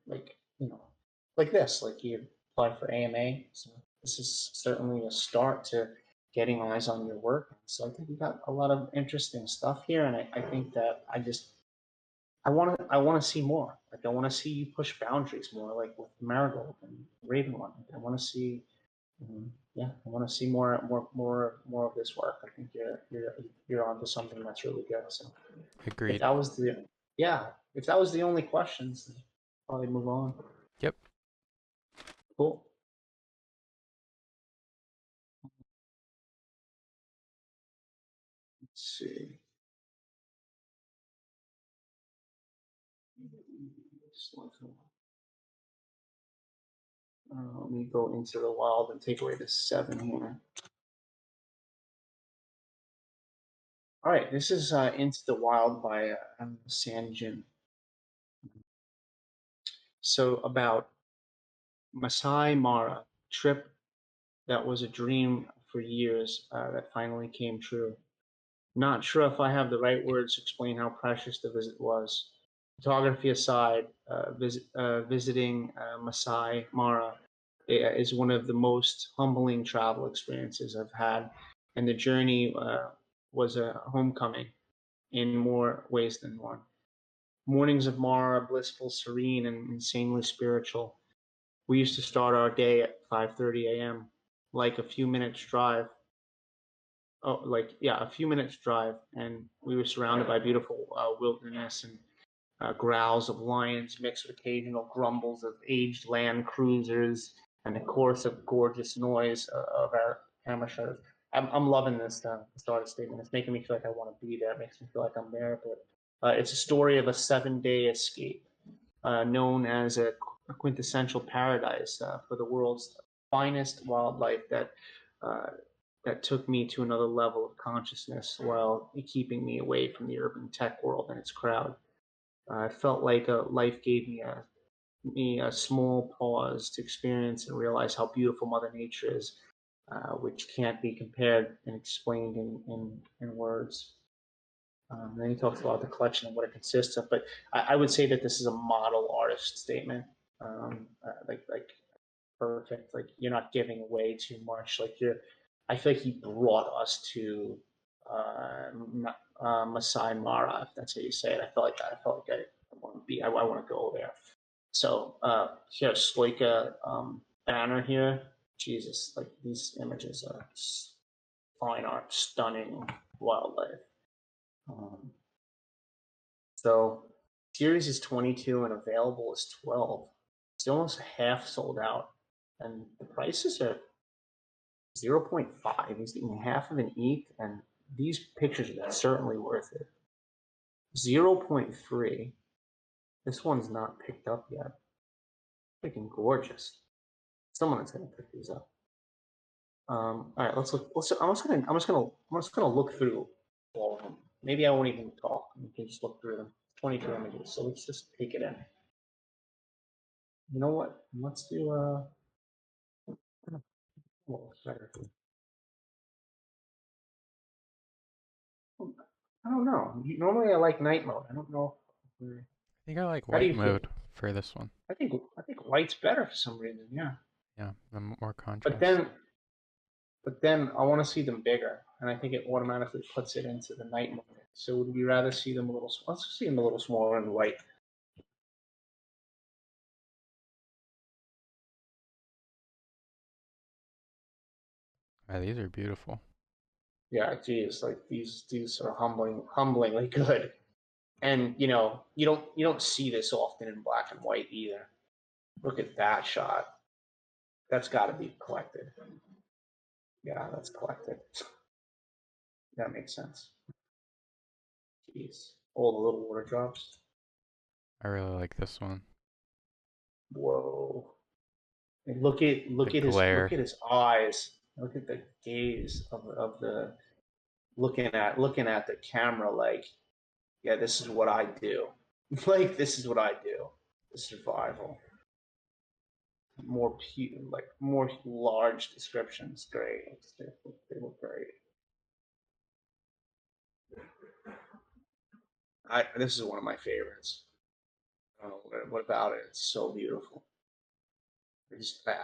like, like this, like you apply for AMA. So this is certainly a start to getting eyes on your work. So I think we got a lot of interesting stuff here. And I think that I want to see more. Like I want to see you push boundaries more, like with Marigold and Raven one. I want to see, yeah, I want to see more of this work. I think you're onto something that's really good. So Agreed. if that was the only questions, then probably move on. Yep. Cool. Let's see. Let me go into the wild and take away the 7 here. All right, this is Into the Wild by Sanjin. So about Masai Mara, trip that was a dream for years that finally came true. Not sure if I have the right words to explain how precious the visit was. Photography aside, visiting Masai Mara is one of the most humbling travel experiences I've had, and the journey was a homecoming in more ways than one. Mornings of Mara, blissful, serene, and insanely spiritual. We used to start our day at 5:30 a.m., like a few minutes drive. Oh, like yeah, a few minutes drive, and we were surrounded by beautiful wilderness and growls of lions mixed with occasional grumbles of aged land cruisers and the chorus of gorgeous noise of our camera shutters. I'm loving this starter statement. It's making me feel like I want to be there. It makes me feel like I'm there. But it's a story of a 7-day escape, known as a quintessential paradise for the world's finest wildlife that took me to another level of consciousness while keeping me away from the urban tech world and its crowd. I felt like life gave me a small pause to experience and realize how beautiful Mother Nature is, which can't be compared and explained in words. Then he talks about the collection and what it consists of, but I would say that this is a model artist statement, like perfect. Like you're not giving away too much. I feel like he brought us to Masai Mara, if that's how you say it. I felt like I want to be. I want to go there. So here's like a banner here. Jesus, like these images are fine art, stunning wildlife. So series is 22 and available is 12. It's almost half sold out, and the prices are 0.5. He's getting half of an ETH, and these pictures are certainly worth it. 0.3. This one's not picked up yet. Freaking gorgeous. Someone is gonna pick these up. All right, let's look. I'm just gonna look through all of them. Maybe I won't even talk. We can just look through them. 22 images. So let's just take it in. You know what? Let's do what was better? I don't know. Normally I like night mode. I don't know. I think I like How do white you feel? mode for this one. I think white's better for some reason. Yeah. Yeah, the more But contrast. then I want to see them bigger, and I think it automatically puts it into the night mode. So would we rather see them a little? Let's see them a little smaller in white. These are beautiful. Yeah, geez, like these are humblingly good. And you know, you don't see this often in black and white either. Look at that shot. That's got to be collected. Yeah, that's collected. That makes sense. Jeez, all the little water drops. I really like this one. Whoa! And look at glare. his eyes. Look at the gaze of the looking at the camera. Like, yeah, this is what I do. Like, this is what I do. The survival. More large descriptions. Great. They look great. This is one of my favorites. I don't know what about it. It's so beautiful.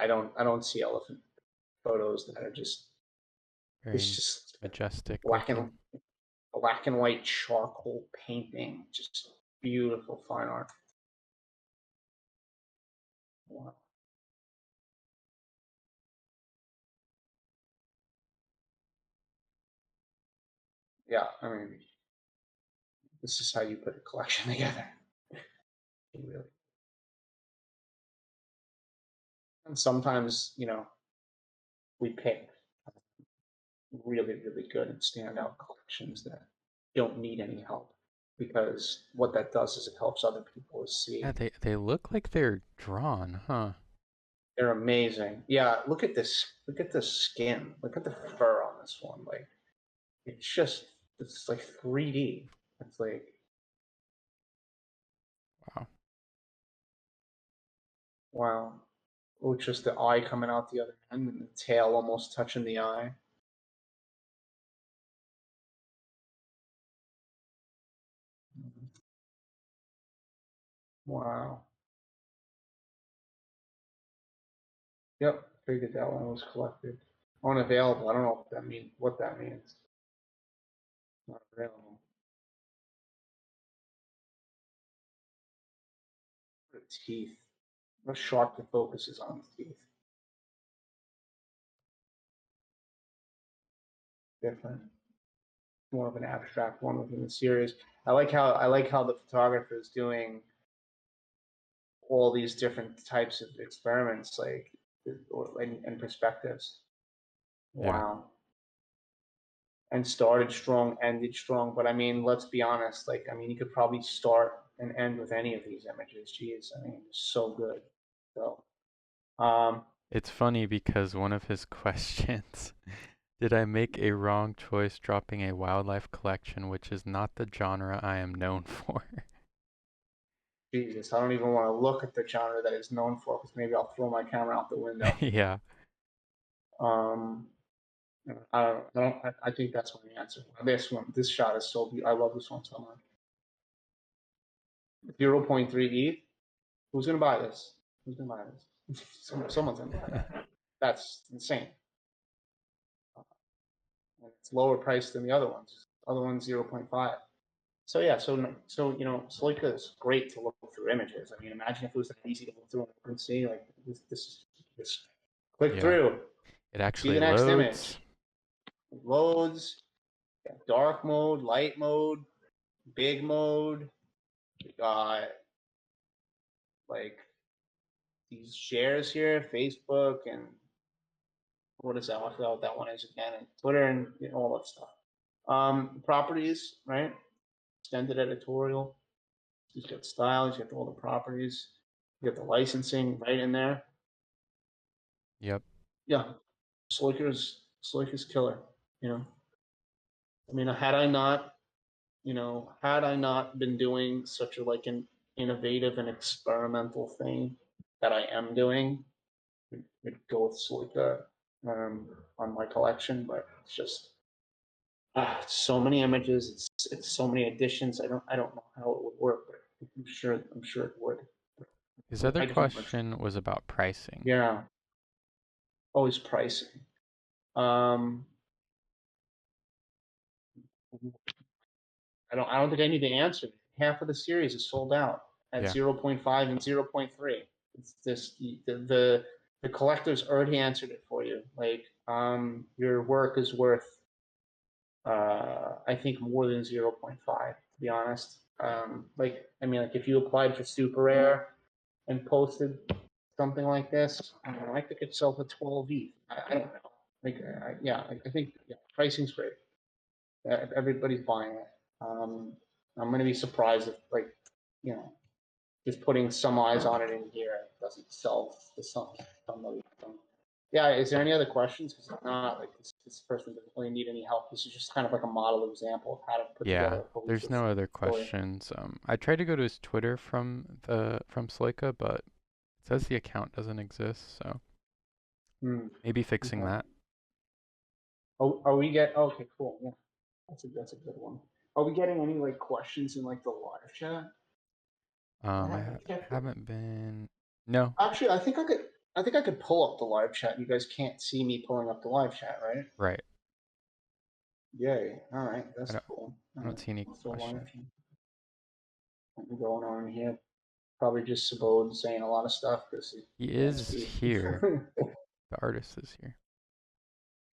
I don't see elephant photos that are just. Very It's just majestic black looking. and white charcoal painting. Just beautiful fine art. Wow. Yeah, I mean, this is how you put a collection together. Really. And sometimes, you know, we pick really, really good and standout collections that don't need any help, because what that does is it helps other people see. Yeah, they look like they're drawn, huh? They're amazing. Yeah, look at this. Look at the skin. Look at the fur on this one. Like, it's like 3D. It's like, Wow. wow. Oh, just the eye coming out the other end and the tail almost touching the eye. Wow. Yep, figured that one was collected. Unavailable. I don't know what that means. Not available. The teeth. How sharp the focus is on the teeth. Different. More of an abstract one within the series. I like how the photographer is doing all these different types of experiments, like and perspectives. Wow. And started strong, ended strong. But I mean, let's be honest. Like, I mean, you could probably start and end with any of these images. Geez, I mean, so good. So, It's funny because one of his questions, did I make a wrong choice dropping a wildlife collection, which is not the genre I am known for? Jesus, I don't even want to look at the genre that it's known for, because maybe I'll throw my camera out the window. Yeah. I think that's my answer. This shot is so beautiful. I love this one so much. 0.3 ETH. Who's gonna buy this? Who's gonna buy this? Someone's gonna buy that. That's insane. And it's lower priced than the other ones. Other ones 0.5. So yeah, so you know, Sloika is great to look through images. I mean, imagine if it was that easy to look through and see, like, this click Yeah. through. It See actually the next loads. image. It loads. Dark mode, light mode, big mode. We got like these shares here, Facebook and what is that? I forgot what that one is again. And Twitter and all that stuff. Properties, right? Extended editorial. He's got style. He's got all the properties. You got the licensing right in there. Yep. Yeah, Sloiker's killer. I mean, had I not been doing such an innovative and experimental thing that I am doing, I'd go with Sloika on my collection. But it's just so many images. It's so many additions. I don't know how it would work, but I'm sure it would. His other question was about pricing. Yeah. Always pricing. I don't think I need to answer. Half of the series is sold out at 0.5 and 0.3. It's just the collector's already answered it for you. Like, your work is worth, I think, more than 0.5, to be honest. Like if you applied for super rare and posted something like this, I think it'd sell for 12 ETH. I don't know. I think pricing's great. Everybody's buying it. I'm gonna be surprised if just putting some eyes on it in here doesn't sell to somebody. Yeah, is there any other questions? Because if not, this person doesn't really need any help. This is just kind of like a model example of how to put together a there's no other questions. I tried to go to his Twitter from Sloika, but it says the account doesn't exist, so maybe fixing that. Oh, okay, cool. Yeah, that's a good one. Are we getting any questions in the live chat? I haven't been. No. Actually, I think I could pull up the live chat. You guys can't see me pulling up the live chat, right? Right. Yay! All right, that's cool. I don't see any questions. Going on here. Probably just Sabode saying a lot of stuff because he is here. The artist is here.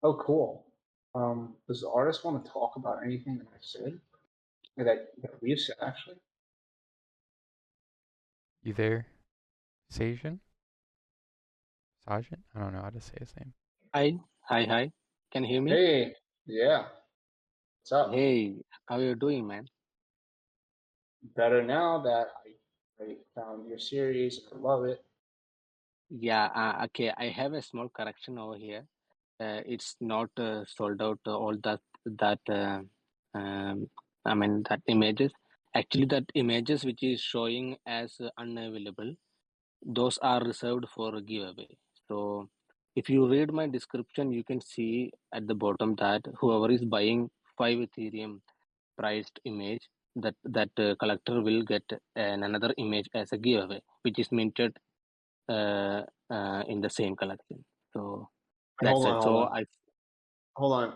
Oh, cool. Does the artist want to talk about anything that I said? That we've said, actually? You there, Sajan? Sajan? I don't know how to say his name. Hi. Can you hear me? Hey, yeah. What's up? Hey, how are you doing, man? Better now that I found your series. I love it. Yeah, okay. I have a small correction over here. It's not sold out all that that images. Actually, that images which is showing as unavailable, those are reserved for a giveaway. So if you read my description, you can see at the bottom that whoever is buying 5 Ethereum priced image, that collector will get another image as a giveaway, which is minted in the same collection. So that's it. So hold on.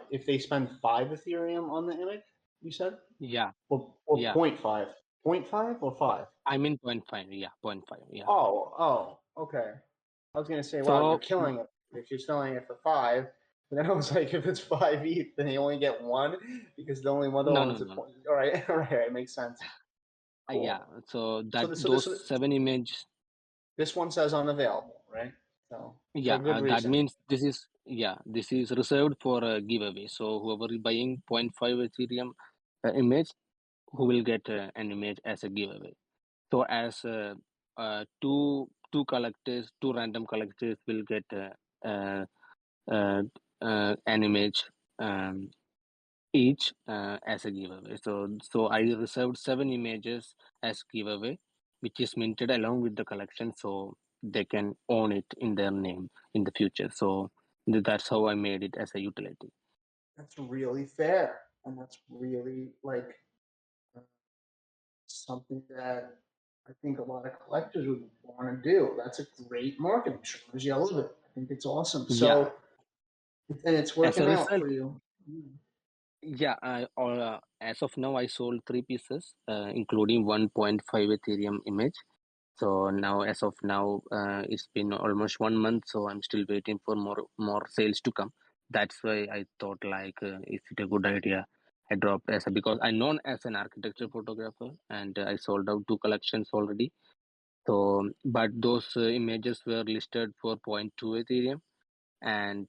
If they spend 5 Ethereum on the image, you said? Yeah. Or yeah. 0.5? 0.5 or 5? I mean 0.5. Yeah, 0.5. Yeah. Oh, okay. I was gonna say, wow, you're killing it if you're selling it for 5. And then I was like, if it's 5 ETH, then you only get 1 because the only other one's a point. All right, it makes sense. Cool. Yeah. So those 7 images. This one says unavailable, right? So yeah, that means this is reserved for a giveaway. So whoever is buying 0.5 Ethereum image, who will get an image as a giveaway. So as two random collectors will get an image each as a giveaway. So I reserved 7 images as giveaway, which is minted along with the collection, so they can own it in their name in the future. So that's how I made it as a utility. That's really fair, and that's really something that I think a lot of collectors would want to do. That's a great marketing strategy. I love it. I think it's awesome. So, and it's working out for you. Yeah, as of now, I sold 3 pieces, including 1.5 Ethereum image. So now, as of now, it's been almost 1 month, so I'm still waiting for more sales to come. That's why I thought is it a good idea? I dropped because I'm known as an architecture photographer, and I sold out 2 collections already. So, but those images were listed for 0.2 Ethereum. and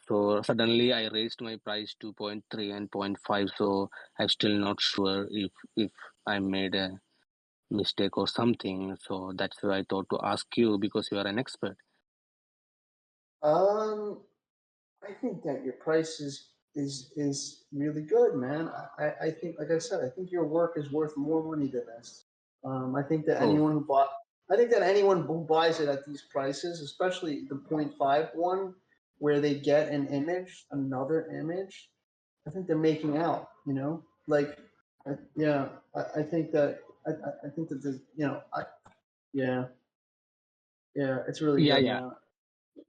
so suddenly I raised my price to 0.3 and 0.5. So I'm still not sure if I made a mistake or something. So that's why I thought to ask you because you are an expert. I think that your price is really good, man. I think, like I said, I think your work is worth more money than this. I think that Oh, anyone who buys it at these prices, especially the 0.5 one, where they get another image, I think they're making out. Like, I think that I think that there's, yeah, it's really yeah, good, yeah. man.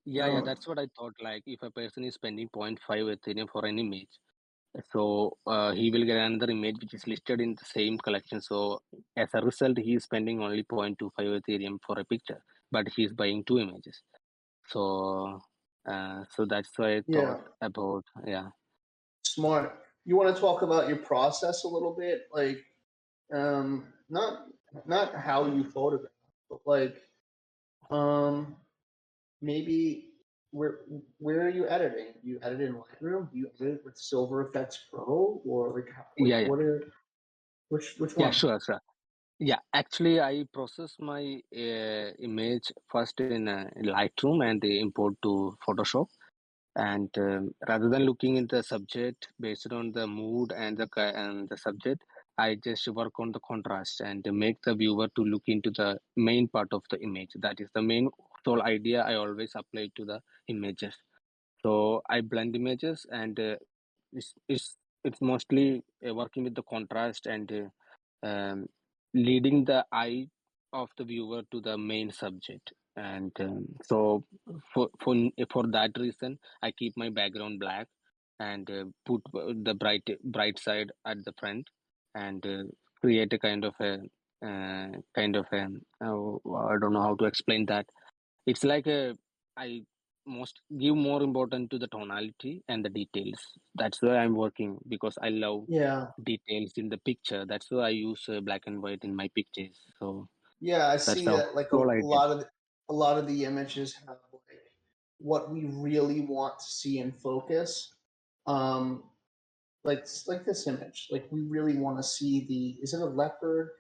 Yeah, that's what I thought. Like, if a person is spending 0.5 Ethereum for an image, so he will get another image which is listed in the same collection. So as a result, he is spending only 0.25 Ethereum for a picture, but he is buying two images. So, so that's why I Yeah. thought about, yeah. Smart. You want to talk about your process a little bit, like, not how you photograph, but like, maybe where are you editing? Do you edit in Lightroom? Do you edit with Silver Effects Pro, or like, Yeah, yeah. what are which Yeah, one? sure, sure. Yeah, actually, I process my image first in Lightroom and import to Photoshop. And rather than looking in the subject based on the mood and the subject, I just work on the contrast and make the viewer to look into the main part of the image. That is the main whole idea I always apply to the images. So I blend images, and it's mostly working with the contrast and leading the eye of the viewer to the main subject. And so for that reason, I keep my background black and put the bright side at the front, and create a kind of a I don't know how to explain that. It's like I most give more important to the tonality and the details. That's why I'm working, because I love Yeah, details in the picture. That's why I use black and white in my pictures. So yeah. I that's see the that, like, whole idea. a lot of the images have like what we really want to see in focus. Um, like this image, like we really want to see is it a leopard?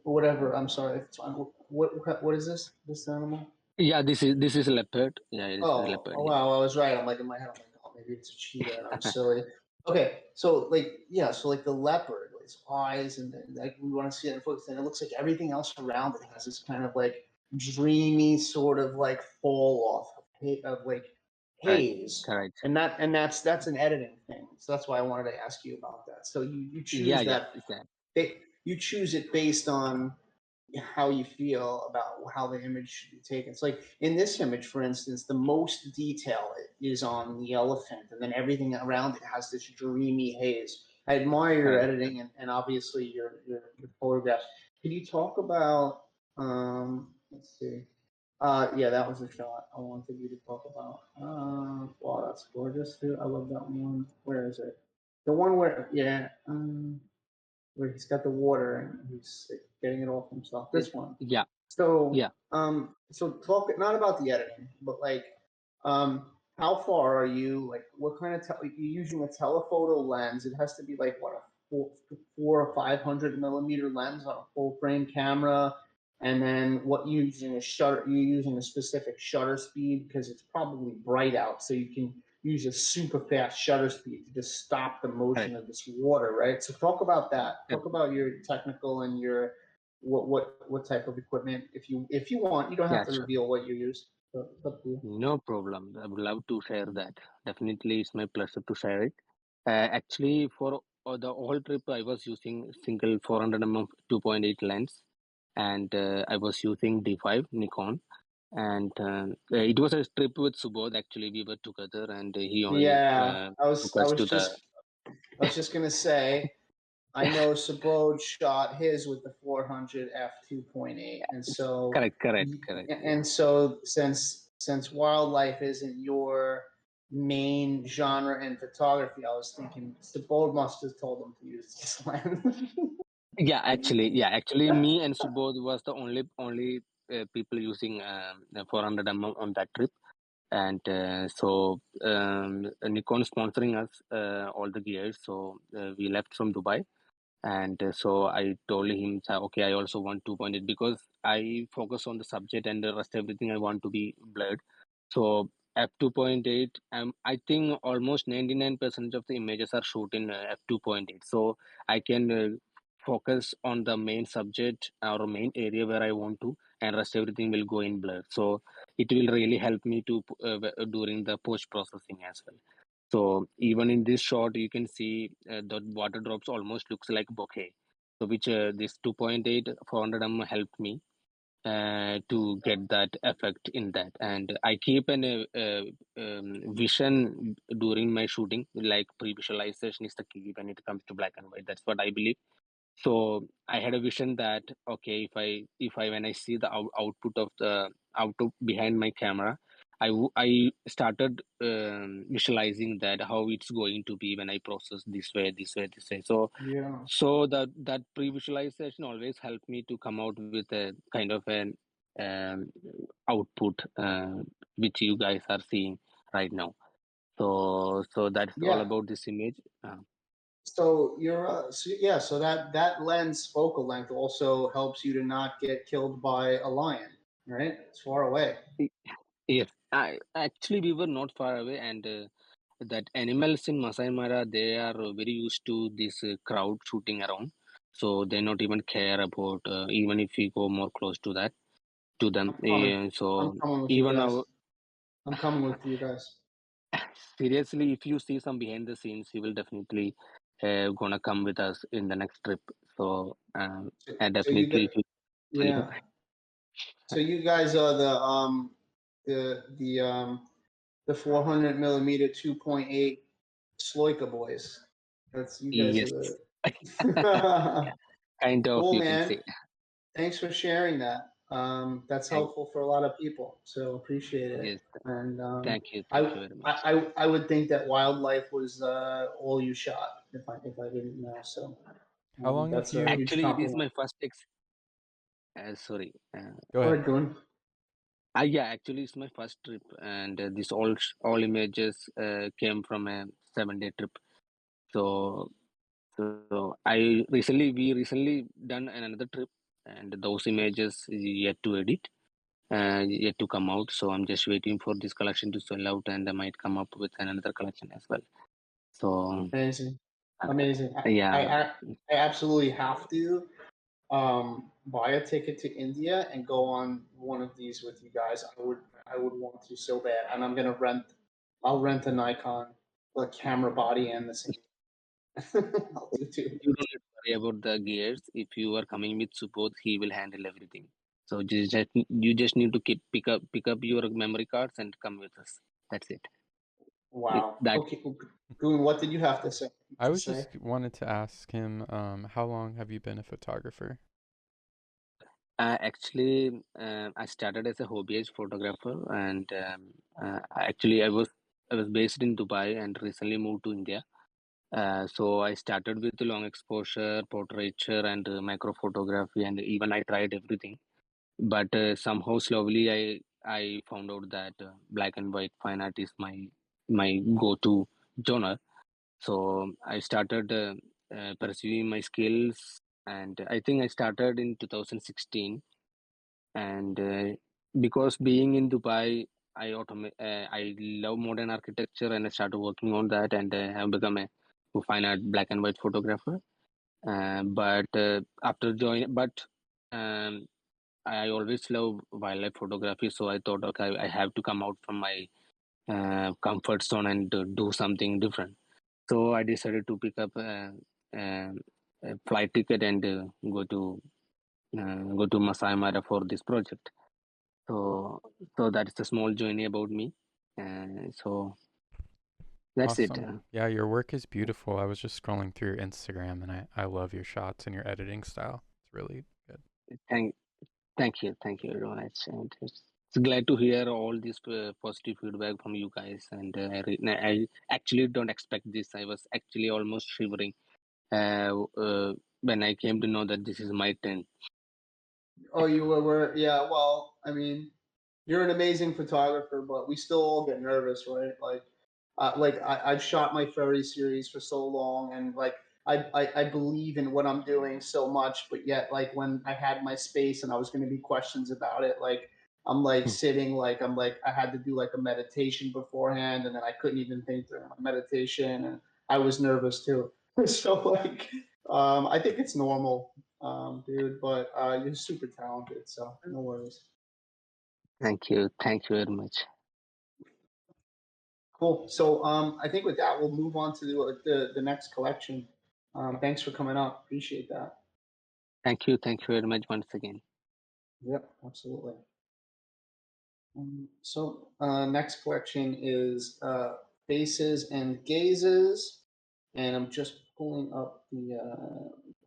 Whatever. I'm sorry if it's on. What is this animal? Yeah, this is a leopard. Yeah, it is a leopard. Oh Yeah, wow, I was right. I'm like, in my head, I'm like, oh, maybe it's a cheetah, and I'm silly. Okay, so like, yeah, so like the leopard, its eyes, and then, like, we want to see it in focus, and it looks like everything else around it has this kind of like dreamy sort of like fall off of like correct, haze, correct. and that's an editing thing. So that's why I wanted to ask you about that. So you Yeah, choose yeah, that, exactly. you choose it based on how you feel about how the image should be taken. It's like in this image, for instance, the most detail is on the elephant, and then everything around it has this dreamy haze. I admire your Correct. editing and obviously your photographs. Can you talk about, let's see. Yeah, that was the shot I wanted you to talk about. Wow, that's gorgeous too. I love that one. Where is it? The one where, yeah, where he's got the water and he's like, getting it all for himself. This one. Yeah, So, yeah, so talk not about the editing, but like, how far are you? Like, what kind of you using a telephoto lens? It has to be like what, a four or 500 millimeter lens on a full frame camera, and then what you using a shutter? You using a specific shutter speed because it's probably bright out, so you can use a super fast shutter speed to just stop the motion correct. of this water, right? So talk about that. Yep. Talk about your technical and your what type of equipment, if you want. You don't Yeah, have to sure. reveal what you use. But it's up to you. No problem. I would love to share that. Definitely, it's my pleasure to share it. Actually, for the whole trip, I was using single 400 mm 2.8 lens, and I was using D5 Nikon. And it was a trip with Subodh. Actually, we were together, and he only Yeah, took us to the. I was just gonna say, I know Sabode shot his with the 400 f 2.8, and so Correct, correct, correct. Yeah. since wildlife isn't your main genre in photography, I was thinking Sabode must have told him to use this lens. Yeah, actually, me and Subodh was the only people using 400 on that trip. And so Nikon sponsoring us all the gears. So we left from Dubai, and so I told him, okay, I also want 2.8 because I focus on the subject and the rest everything I want to be blurred. So f2.8, I think almost 99% of the images are shot in f2.8. So I can focus on the main subject or main area where I want to, and rest everything will go in blur. So it will really help me to during the post processing as well. So even in this shot, you can see the water drops almost looks like bokeh. So which this 2.8 400 helped me to get that effect in that. And I keep an vision during my shooting, like pre-visualization is the key when it comes to black and white. That's what I believe. So I had a vision that okay, if I when I see the output of the output behind my camera, I started visualizing that how it's going to be when I process this way, this way, this way. So Yeah. so that pre-visualization always helped me to come out with a kind of an output which you guys are seeing right now. So that's all Yeah. about this image. So you're so that lens focal length also helps you to not get killed by a lion, right? It's far away. Yes, actually we were not far away, and that animals in Masai Mara, they are very used to this crowd shooting around, so they not even care about even if we go more close to that to them. I'm coming. I'm So coming with you even guys. our I'm coming with you guys. seriously, if you see some behind the scenes, you will definitely gonna come with us in the next trip. So and So you definitely, got if you tell you. yeah. So you guys are the 400 millimeter 2.8 Sloika boys. That's you guys Yes, are the kind of cool, you can man. say. Thanks for sharing that. That's Thank, helpful for a lot of people, so appreciate it. yes, And thank you very much. I would think that wildlife was all you shot if I didn't know. So How long have that's a you? huge Actually, it is compliment. my first sorry. Go Go ahead. ahead, Goon. Yeah, actually, it's my first trip, and this all images came from a 7-day trip. So we recently done another trip, and those images yet to edit, yet to come out. So I'm just waiting for this collection to sell out, and I might come up with another collection as well. So Amazing, uh, amazing. yeah, I absolutely have to buy a ticket to India and go on one of these with you guys. I would want to so bad, and I'm gonna rent. I'll rent a Nikon, the camera body and the same. I'll do two. you don't need to worry about the gears. If you are coming with support, he will handle everything. So you just need to pick up your memory cards and come with us. That's it. Wow. That Okay, Goon, what did you have to say? I was just wanted to ask him, how long have you been a photographer? actually I started as a hobbyist photographer, and actually I was based in Dubai and recently moved to India. So I started with the long exposure, portraiture, and macro photography, and even I tried everything. But somehow slowly I found out that black and white fine art is my go-to genre. So I started pursuing my skills, and I think I started in 2016. And because being in Dubai, I love modern architecture, and I started working on that, and have become a fine art black and white photographer. But after joining, but um, I always love wildlife photography, so I thought, okay, I have to come out from my comfort zone and do something different. So I decided to pick up a flight ticket and go to Masai Mara for this project. So that is a small journey about me. So that's it. Awesome. Yeah, your work is beautiful. I was just scrolling through your Instagram and I love your shots and your editing style. It's really good. Thank thank you very much. And it's glad to hear all this positive feedback from you guys. And I actually don't expect this. I was actually almost shivering when I came to know that this is my turn. Oh, you were, yeah. Well, I mean, you're an amazing photographer, but we still all get nervous, right? Like I've shot my furry series for so long, and like I believe in what I'm doing so much, but yet like when I had my space and I was going to be questions about it, like I'm like sitting, like I'm like I had to do like a meditation beforehand, and then I couldn't even think during my meditation, and I was nervous too. So like, I think it's normal, dude, but you're super talented, so no worries. Thank you very much. Cool. So I think with that, we'll move on to the next collection. Thanks for coming up. Appreciate that. Thank you very much once again. Yep, absolutely. So next collection is Faces and Gazes, and I'm just pulling up the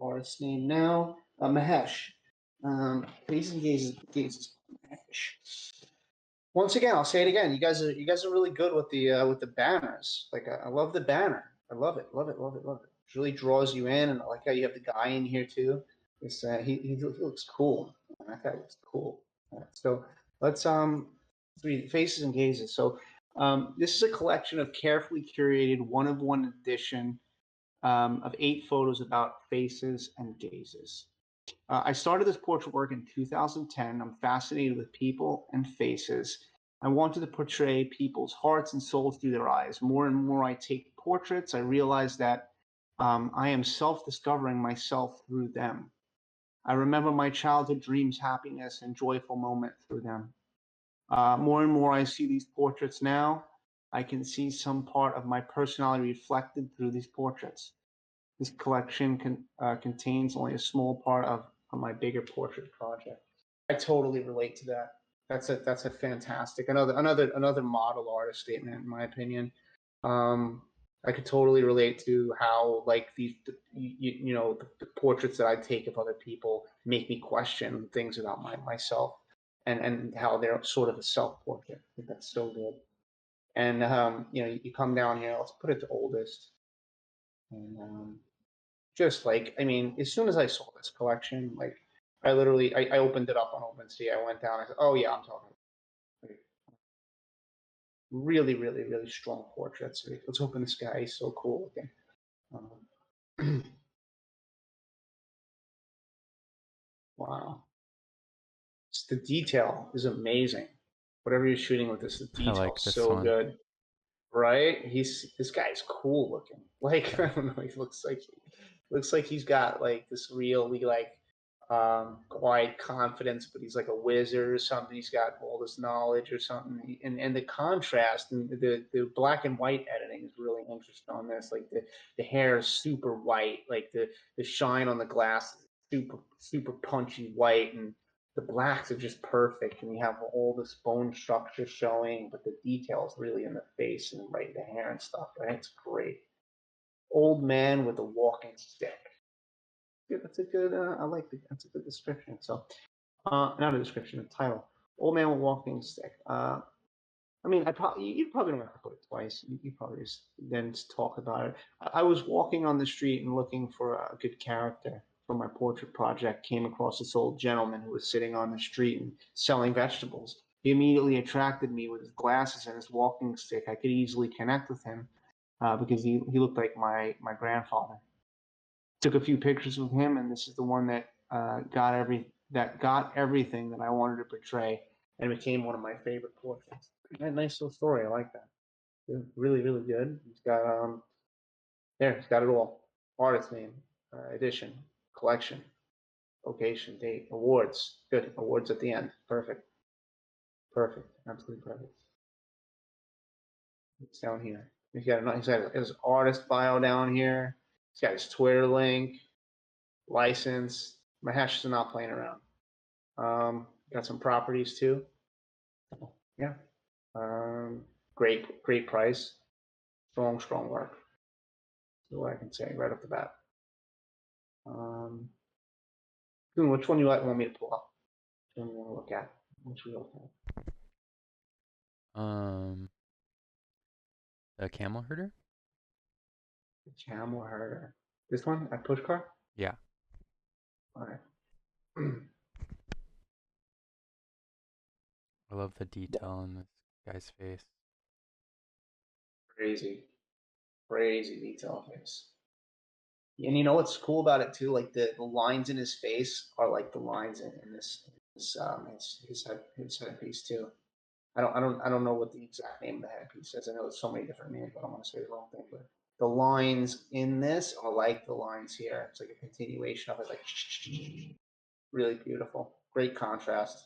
artist name now. Mahesh. Faces and Gazes. Mahesh. Once again, I'll say it again. You guys are really good with the banners. Like I love the banner. I love it. Love it. Love it. Love it. It really draws you in, and I like how you have the guy in here too. It's he looks cool. That guy looks cool. So let's read Faces and Gazes. So this is a collection of carefully curated one of one edition of 8 photos about faces and gazes. I started this portrait work in 2010. I'm fascinated with people and faces. I wanted to portray people's hearts and souls through their eyes. More and more I take portraits, I realize that I am self-discovering myself through them. I remember my childhood dreams, happiness, and joyful moment through them. More and more I see these portraits now. I can see some part of my personality reflected through these portraits. This collection contains only a small part of my bigger portrait project. I totally relate to that. That's a fantastic another model artist statement in my opinion. I could totally relate to how like these the portraits that I take of other people make me question things about myself, and how they're sort of a self portrait. I think that's so good. And you come down here. Let's put it to oldest. And just like, I mean, as soon as I saw this collection, like I literally I opened it up on OpenCV. I went down. I said, "Oh yeah, I'm talking." Like, really, really, really strong portraits. Let's open this guy. He's so cool looking. Wow, the detail is amazing. Whatever you're shooting with this, the I like detail's this so one. good. Right? This guy's cool looking. Like I don't know, he looks like he's got like this really like quiet confidence, but he's like a wizard or something. He's got all this knowledge or something. And the contrast and the black and white editing is really interesting on this. Like the hair is super white, like the shine on the glass is super punchy white, and the blacks are just perfect, and you have all this bone structure showing, but the details really in the face and right the hair and stuff. Right, it's great. Old man with a walking stick. Yeah, that's a good. I like that's a good description. So, not a description, a title. Old man with walking stick. I mean, you probably don't have to put it twice. You probably just then talk about it. I was walking on the street and looking for a good character for my portrait project. Came across this old gentleman who was sitting on the street and selling vegetables. He immediately attracted me with his glasses and his walking stick. I could easily connect with him because he looked like my grandfather. Took a few pictures with him, and this is the one that got everything that I wanted to portray, and it became one of my favorite portraits. Nice little story. I like that. Really, really good. He's got he's got it all. Artist name, edition, collection, location, date, awards. Good awards at the end. Perfect. Perfect. Absolutely perfect. It's down here. He's got his artist bio down here. He's got his Twitter link, license. Mahesh is not playing around. Got some properties too. Yeah. Great price. Strong work. That's what I can say right off the bat. Which one you want me to pull up? Which one you want to look at? Which we look at? The camel herder? The camel herder. This one at push car? Yeah. All right. I love the detail on this guy's face. Crazy detail face. And you know what's cool about it too? Like the lines in his face are like the lines in this his headpiece too. I don't know what the exact name of the headpiece is. I know there's so many different names, but I don't want to say the wrong thing. But the lines in this are like the lines here. It's like a continuation of it, like really beautiful. Great contrast.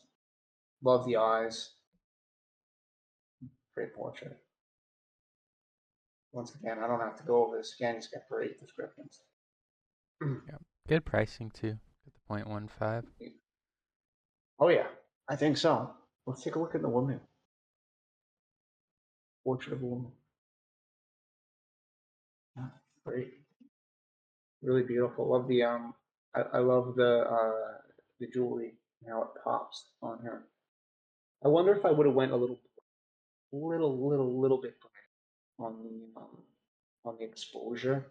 Love the eyes. Great portrait. Once again, I don't have to go over this again. He's got great descriptions. Yeah, good pricing too. At the 0.15. Oh yeah, I think so. Let's take a look at the woman. Portrait of a woman. Yeah, great. Really beautiful. Love the I love the jewelry and how it pops on her. I wonder if I would have went a little bit brighter on the exposure.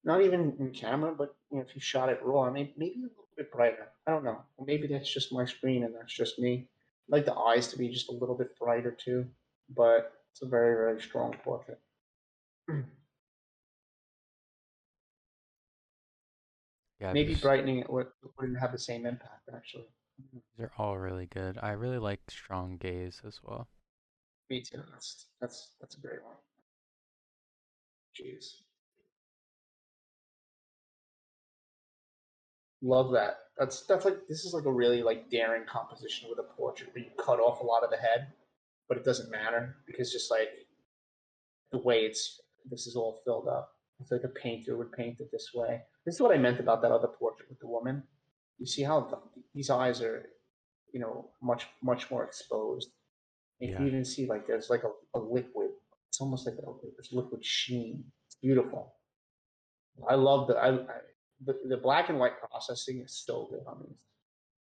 Not even in camera, but you know, if you shot it raw, maybe a little bit brighter. I don't know. Or maybe that's just my screen and that's just me. I'd like the eyes to be just a little bit brighter too, but it's a very, very strong portrait. Yeah, Maybe brightening it wouldn't have the same impact, actually. these are all really good. I really like strong gaze as well. Me too. That's a great one. Jeez. Love that. That's like, this is like a really like daring composition with a portrait where you cut off a lot of the head, but it doesn't matter because just like the way this is all filled up. It's like a painter would paint it this way. This is what I meant about that other portrait with the woman. You see how these eyes are, you know, much more exposed. You can even see like there's like a liquid. It's almost like this liquid sheen. It's beautiful. I love the black and white processing is so good on these.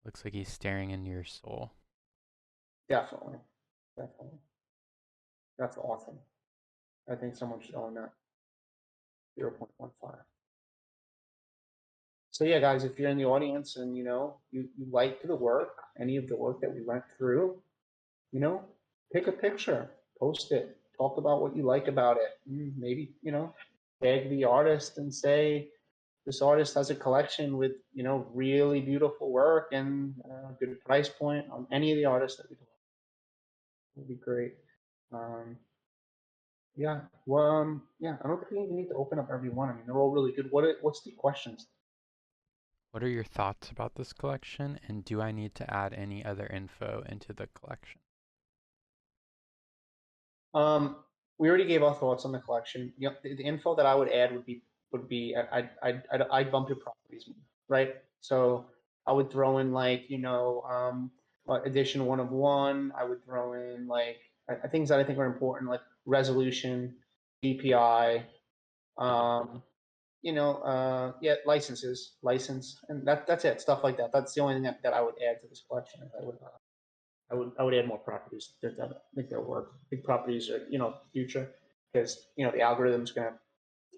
Looks like he's staring into your soul. Definitely. That's awesome. I think someone should own that. 0.15. So yeah, guys, if you're in the audience and you know you like the work, any of the work that we went through, you know, pick a picture, post it, talk about what you like about it. Maybe, you know, tag the artist and say this artist has a collection with, you know, really beautiful work and a good price point on any of the artists that we do. Would be great. Yeah. Well, yeah. I don't think we even need to open up every one. I mean, they're all really good. What's the questions? What are your thoughts about this collection, and do I need to add any other info into the collection? We already gave our thoughts on the collection. You know, the info that I would add would be I'd bump your properties, right? So I would throw in like, you know, edition 1 of 1. I would throw in like things that I think are important, like resolution, DPI, you know, yeah, license, and that's it, stuff like that. That's the only thing that I would add to this collection. I would add more properties that I think they'll work. Big properties are, you know, future, because, you know, the algorithm's going to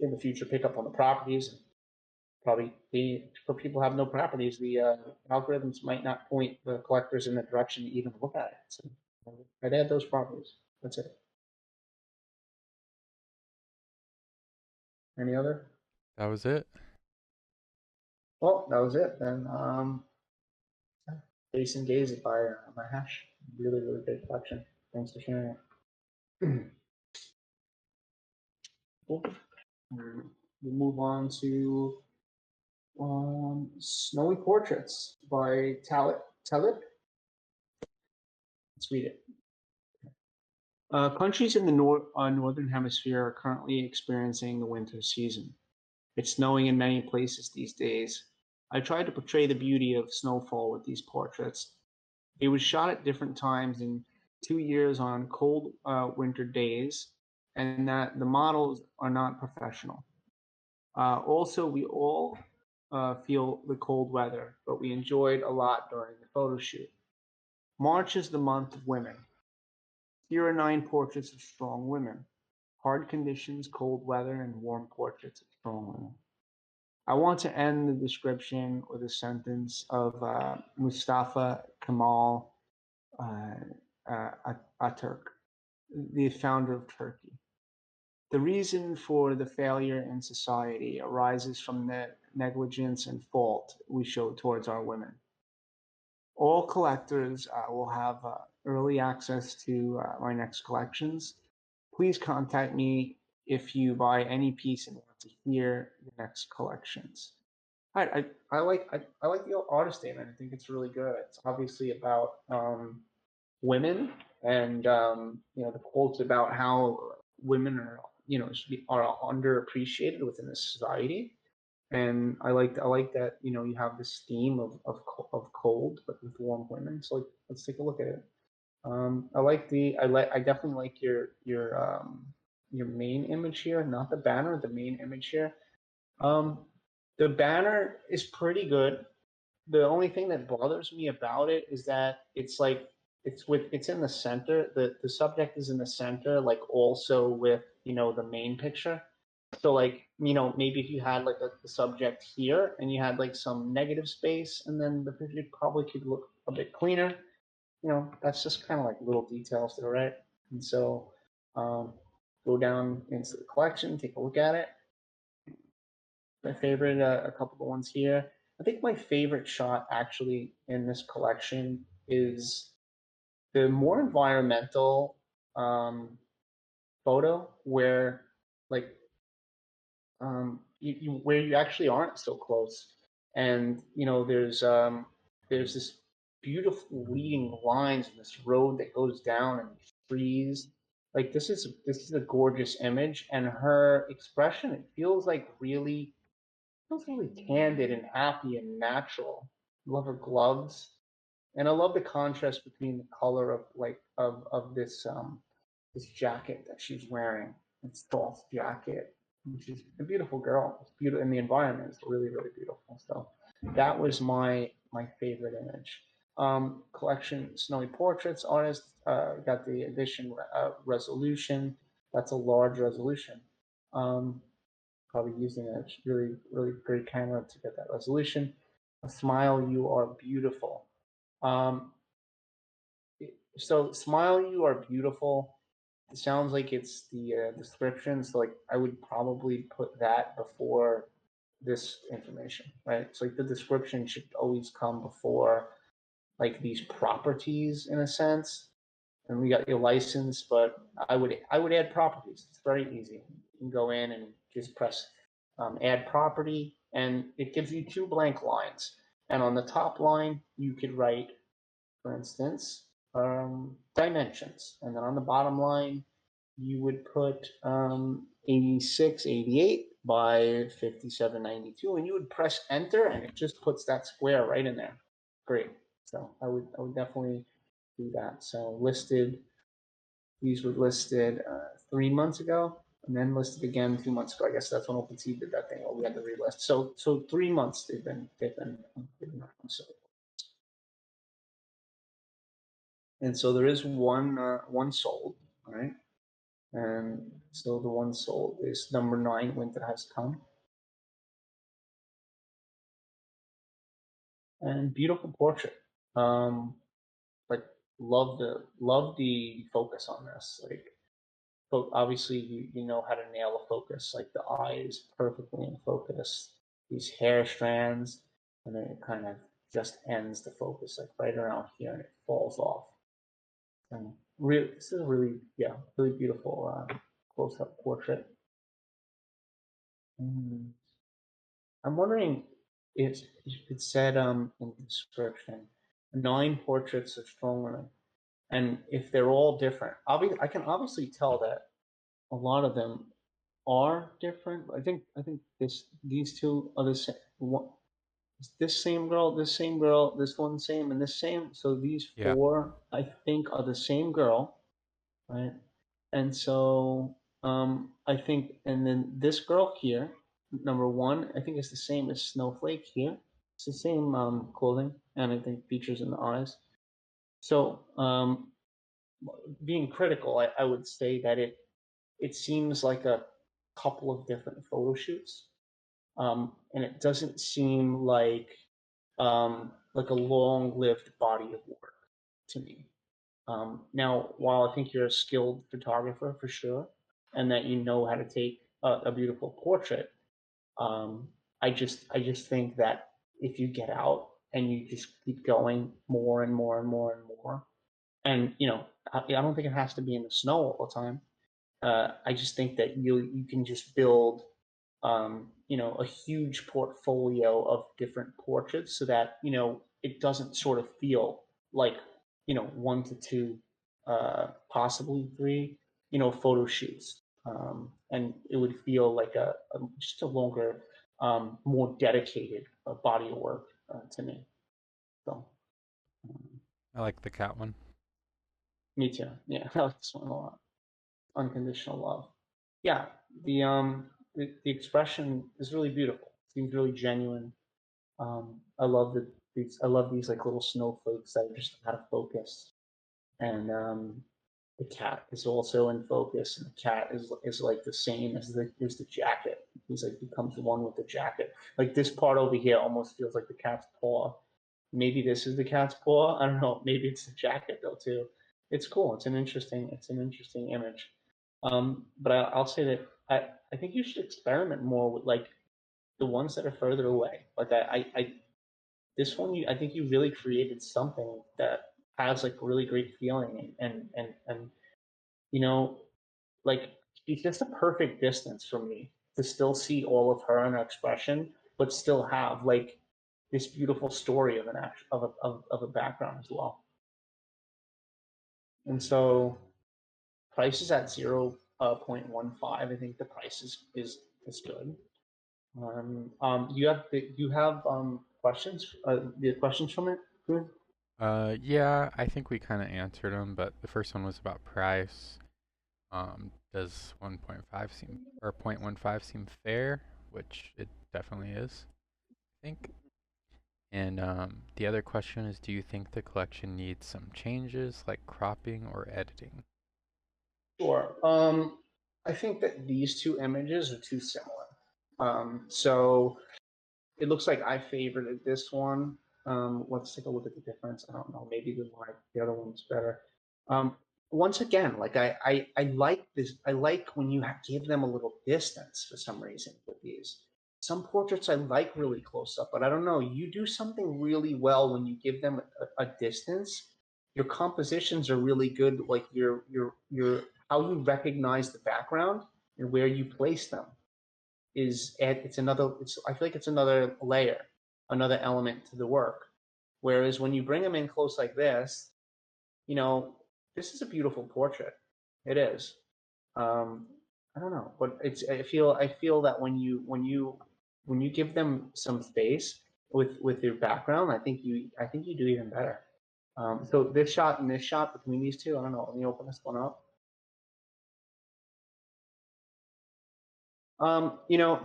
in the future pick up on the properties. And probably for people who have no properties, the algorithms might not point the collectors in the direction to even look at it. So I'd add those properties. That's it. Any other? That was it. Well, that was it then. Face and Gaze by Hash. Really, really great collection. Thanks for sharing it. Cool. We'll move on to Snowy Portraits by Talib. Let's read it. Countries in the northern hemisphere are currently experiencing the winter season. It's snowing in many places these days. I tried to portray the beauty of snowfall with these portraits. It was shot at different times in 2 years on cold winter days, and that the models are not professional. Also, we all feel the cold weather, but we enjoyed a lot during the photo shoot. March is the month of women. Here are 9 portraits of strong women. Hard conditions, cold weather, and warm portraits of strong women. I want to end the description with a sentence of Mustafa Kemal Atatürk, the founder of Turkey. The reason for the failure in society arises from the negligence and fault we show towards our women. All collectors will have early access to my next collections. Please contact me if you buy any piece and want to hear the next collections. I like the artist statement. I think it's really good. It's obviously about women, and the quotes about how women are are underappreciated within the society. And I like that you have this theme of cold but with warm women. So let's take a look at it. I definitely like your main image here, not the banner, the main image here. The banner is pretty good. The only thing that bothers me about it is that it's in the center. The subject is in the center, like also with the main picture. So maybe if you had like the subject here and you had like some negative space, and then the picture probably could look a bit cleaner. That's just kind of like little details there, right? And so go down into the collection, take a look at it. My favorite, a couple of ones here. I think my favorite shot actually in this collection is the more environmental photo where like where you actually aren't so close, and there's this beautiful leading lines in this road that goes down and trees. Like this is a gorgeous image, and her expression, it feels really candid and happy and natural. I love her gloves, and I love the contrast between the color of this jacket that she's wearing. It's Dolph's jacket. And she's a beautiful girl. It's beautiful, and the environment is really really beautiful. So that was my favorite image. Collection Snowy Portraits artist got the edition resolution. That's a large resolution. Probably using a really, really great camera to get that resolution. A Smile, You Are Beautiful. So Smile, You Are Beautiful. It sounds like it's the description. So I would probably put that before this information, right? So the description should always come before these properties in a sense. And we got your license, but I would add properties. It's very easy. You can go in and just press add property, and it gives you 2 blank lines. And on the top line, you could write, for instance, dimensions, and then on the bottom line, you would put 8688 by 5792, and you would press enter, and it just puts that square right in there. Great. So I would definitely do that. So these were listed 3 months ago, and then listed again 2 months ago. I guess that's when OpenCV did that thing where we had to relist. So 3 months they've been so. And so there is one sold, all right? And so the one sold is number 9, Winter Has Come. And beautiful portrait. Love the focus on this. But obviously you know how to nail a focus. Like the eye is perfectly in focus. These hair strands, and then it kind of just ends the focus right around here, and it falls off. And this is a really beautiful close-up portrait. I'm wondering if it said in the description 9 portraits of strong women, and if they're all different. I can obviously tell that a lot of them are different. I think these 2 are the same. This same girl, this one same, and this same. So these 4, I think, are the same girl, right? And so I think, and then this girl here, number 1, I think it's the same as Snowflake here. It's the same clothing, and I think features in the eyes. So being critical, I would say that it seems like a couple of different photo shoots, and it doesn't seem like a long-lived body of work to me. Now, while I think you're a skilled photographer for sure, and that you know how to take a beautiful portrait, um, I just think that if you get out and you just keep going more and more and more and more, and I don't think it has to be in the snow all the time. I just think that you can just build a huge portfolio of different portraits so that it doesn't sort of feel like one to two, possibly three, photo shoots, and it would feel like just a longer, more dedicated body of work to me. So I like the cat one. me too. Yeah, I like this one a lot. Unconditional love. Yeah, the expression is really beautiful. Seems really genuine. I love these like little snowflakes that are just out of focus, and the cat is also in focus, and the cat is like the same as the jacket. He's like becomes one with the jacket. Like this part over here almost feels like the cat's paw. Maybe this is the cat's paw. I don't know. Maybe it's the jacket though too. It's cool. It's an interesting image. But I'll say that I think you should experiment more with like the ones that are further away. Like this one, I think you really created something that has like a really great feeling, and you know, like she's just a perfect distance for me to still see all of her and her expression, but still have like this beautiful story of an act of a background as well. And so price is at 0.15. I think the price is good. You have questions? The questions from it? Yeah, I think we kind of answered them, but the first one was about price. Does 1.5 seem or 0.15 seem fair? Which it definitely is, I think. And the other question is, do you think the collection needs some changes like cropping or editing? Sure. I think that these two images are too similar. So it looks like I favorited this one. Let's take a look at the difference. I don't know. Maybe the other one's better. Um, Once again, like I like this. I like when you give them a little distance for some reason with these. Some portraits I like really close up, but I don't know. You do something really well when you give them a distance. Your compositions are really good. Like your how you recognize the background and where you place them it's I feel like it's another layer, another element to the work. Whereas when you bring them in close like this, you know, this is a beautiful portrait. It is. Um, I don't know, but I feel that when you give them some space with your background, I think you do even better. So this shot and this shot between these two, I don't know. Let me open this one up.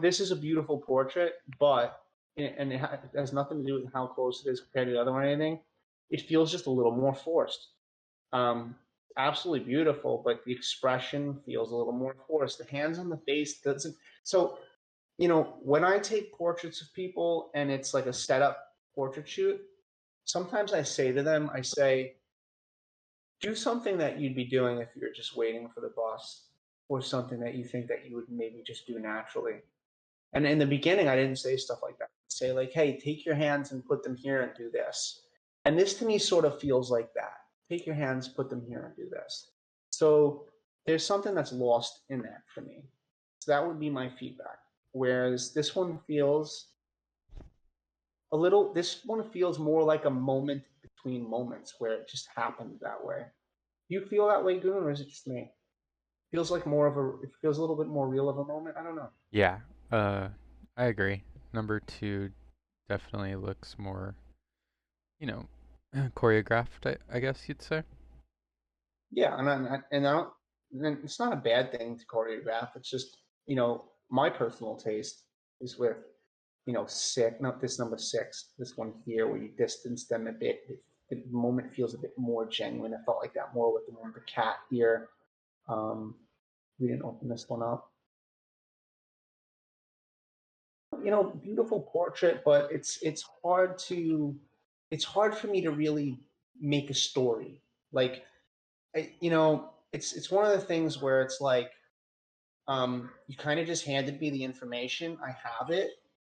This is a beautiful portrait, but and it has nothing to do with how close it is compared to the other one or anything. It feels just a little more forced. Absolutely beautiful, but the expression feels a little more forced. The hands on the face doesn't. So, when I take portraits of people and it's like a setup portrait shoot, sometimes I say to them, I say, do something that you'd be doing if you're just waiting for the bus, or something that you think that you would maybe just do naturally. And in the beginning, I didn't say stuff like that. I'd say like, hey, take your hands and put them here and do this. And this to me sort of feels like that. Take your hands, put them here and do this. So there's something that's lost in that for me. So that would be my feedback. Whereas this one feels more like a moment between moments where it just happened that way. Do you feel that way, Goon, or is it just me? It feels a little bit more real of a moment. I don't know. Yeah, I agree. Number two definitely looks more, you know, choreographed, I guess you'd say. Yeah, and it's not a bad thing to choreograph. It's just my personal taste is with six, not this number six, this one here where you distance them a bit. The moment feels a bit more genuine. I felt like that more with the one with the cat here. Um, we didn't open this one up. Beautiful portrait, but it's hard for me to really make a story. Like it's one of the things where it's like, you kind of just handed me the information. I have it.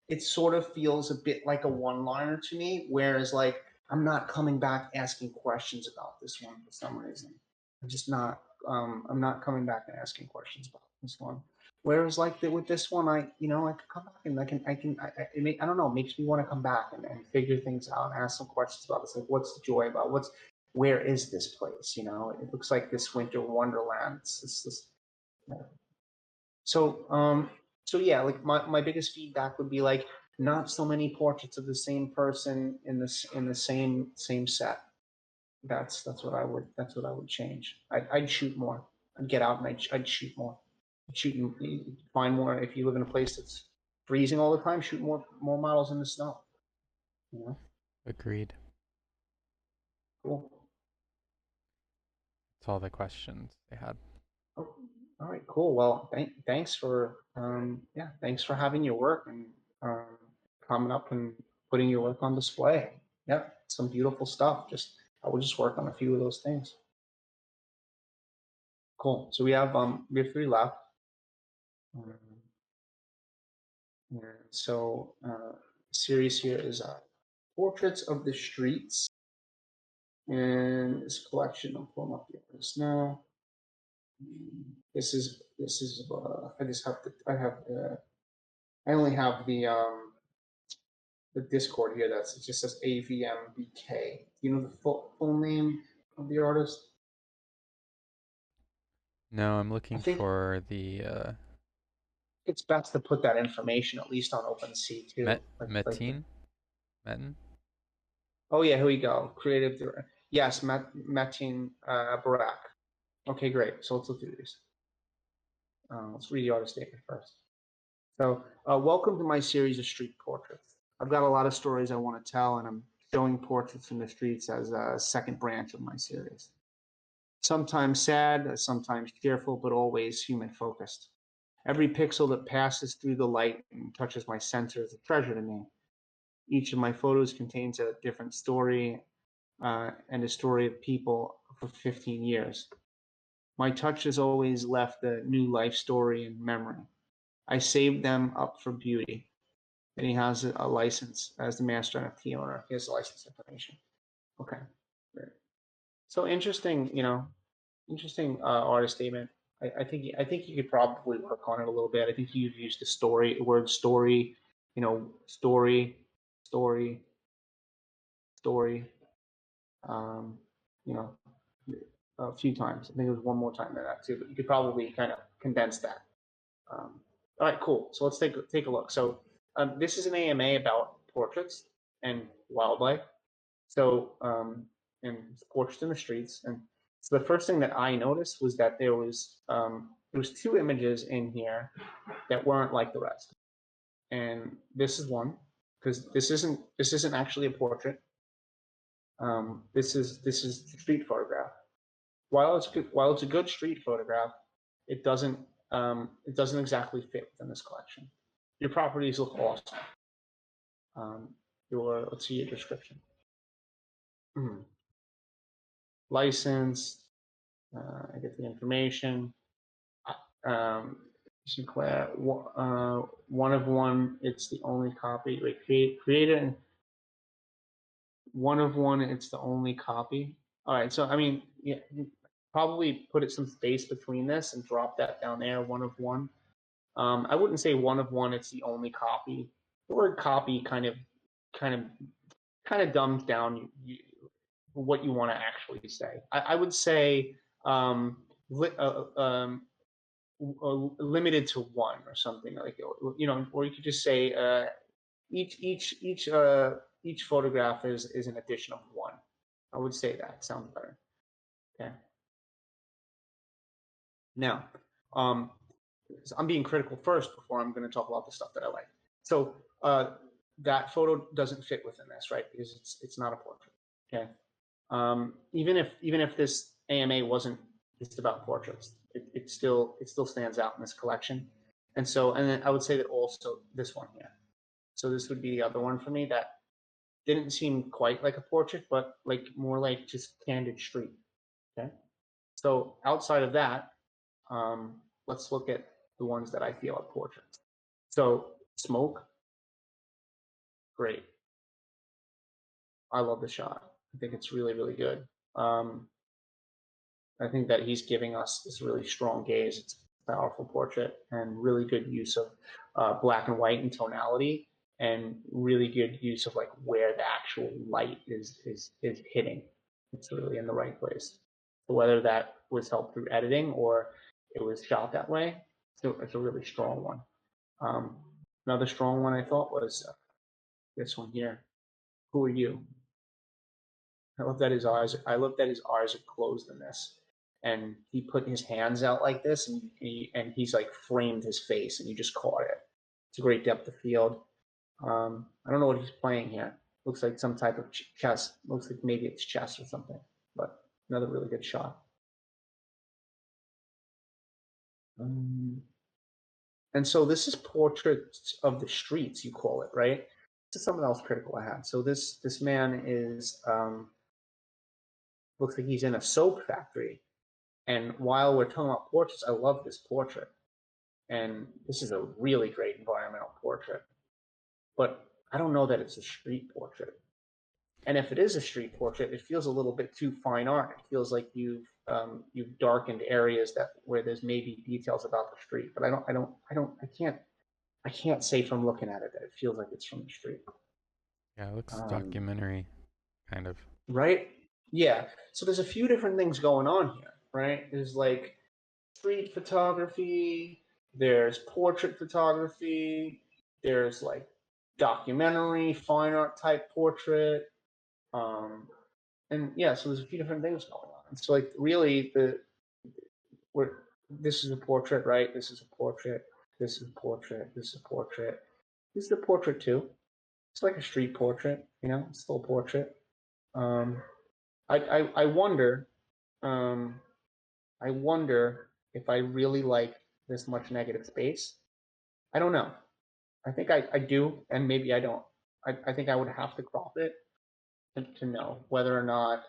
It sort of feels a bit like a one-liner to me, whereas like I'm not coming back asking questions about this one for some reason. I'm just not. I'm not coming back and asking questions about this one. Whereas like with this one, I could come back and I don't know, it makes me want to come back and figure things out and ask some questions about this. Like, what's the joy about? Where is this place? It looks like this winter wonderland. It's this. So yeah, like my biggest feedback would be like not so many portraits of the same person in the same set. That's what I would change. I'd shoot more. I'd get out and I'd shoot more. Shoot and find more. If you live in a place that's freezing all the time, shoot more models in the snow. Agreed. Cool. That's all the questions they had. Oh, all right, cool. Well, thanks for thanks for having your work and coming up and putting your work on display. Yep, some beautiful stuff. I will just work on a few of those things. Cool. So we have 3 left. So series here is portraits of the streets, and this collection. I'm pulling up the artist now. This is I only have the Discord here. It just says AVMBK. Do you know the full name of the artist? No, I'm looking think- for the It's best to put that information at least on OpenCV too. Metin. Oh yeah, here we go. Creative director. Yes, Metin Barak. Okay, great. So let's look through these. Let's read the artist statement first. So, welcome to my series of street portraits. I've got a lot of stories I want to tell, and I'm showing portraits from the streets as a second branch of my series. Sometimes sad, sometimes cheerful, but always human focused. Every pixel that passes through the light and touches my sensor is a treasure to me. Each of my photos contains a different story and a story of people for 15 years. My touch has always left a new life story and memory. I saved them up for beauty. And he has a license as the master NFT owner. He has the license information. Okay, great. So interesting, interesting artist statement. I think you could probably work on it a little bit. I think you've used the word story, story, a few times. I think it was one more time than that too. But you could probably kind of condense that. All right, cool. So let's take a look. So this is an AMA about portraits and wildlife. So and portraits in the streets. And so the first thing that I noticed was that there was 2 images in here that weren't like the rest. And this is one, because this isn't actually a portrait. This is a street photograph. While it's a good street photograph, it doesn't exactly fit within this collection. Your properties look awesome. Let's see your description. License. I get the information. Sinclair, one of one. It's the only copy. Wait, created. One of one. It's the only copy. All right. So I mean, yeah, probably put some space between this and drop that down there. One of one. I wouldn't say one of one. It's the only copy. The word copy kind of dumbs down what you want to actually say. I would say limited to one or something like, or you could just say each photograph is an addition of one. I would say that sounds better. Okay. Now, I'm being critical first before I'm going to talk about the stuff that I like. So that photo doesn't fit within this, right? Because it's not a portrait. Okay. Even if this AMA wasn't just about portraits, it still stands out in this collection. And then I would say that also this one here. So this would be the other one for me that didn't seem quite like a portrait, but like more like just candid street. Okay. So outside of that, let's look at the ones that I feel are portraits. So smoke, great. I love the shot. I think it's really, really good. I think that he's giving us this really strong gaze. It's a powerful portrait and really good use of black and white and tonality, and really good use of like where the actual light is hitting. It's really in the right place. So whether that was helped through editing or it was shot that way, it's a really strong one. Another strong one I thought was this one here. Who are you? I love that his eyes. I love that his eyes are closed in this, and he put his hands out like this, and he's like framed his face, and you just caught it. It's a great depth of field. I don't know what he's playing here. Looks like some type of chess. Looks like maybe it's chess or something. But another really good shot. And so this is portraits of the streets, you call it, right? This is something else critical I had. So this man is looks like he's in a soap factory. And while we're talking about portraits, I love this portrait. And this is a really great environmental portrait. But I don't know that it's a street portrait. And if it is a street portrait, it feels a little bit too fine art. It feels like you've darkened areas where there's maybe details about the street. But I can't say from looking at it that it feels like it's from the street. Yeah, it looks documentary, kind of. Right? Yeah. So there's a few different things going on here, right? There's like street photography, there's portrait photography, there's like documentary, fine art type portrait. And yeah, so there's a few different things going on. So like really this is a portrait, right? This is a portrait, this is a portrait, this is a portrait. This is a portrait too. It's like a street portrait, it's still a portrait. I wonder if I really like this much negative space. I don't know. I think I do, and maybe I don't. I think I would have to crop it to know whether or not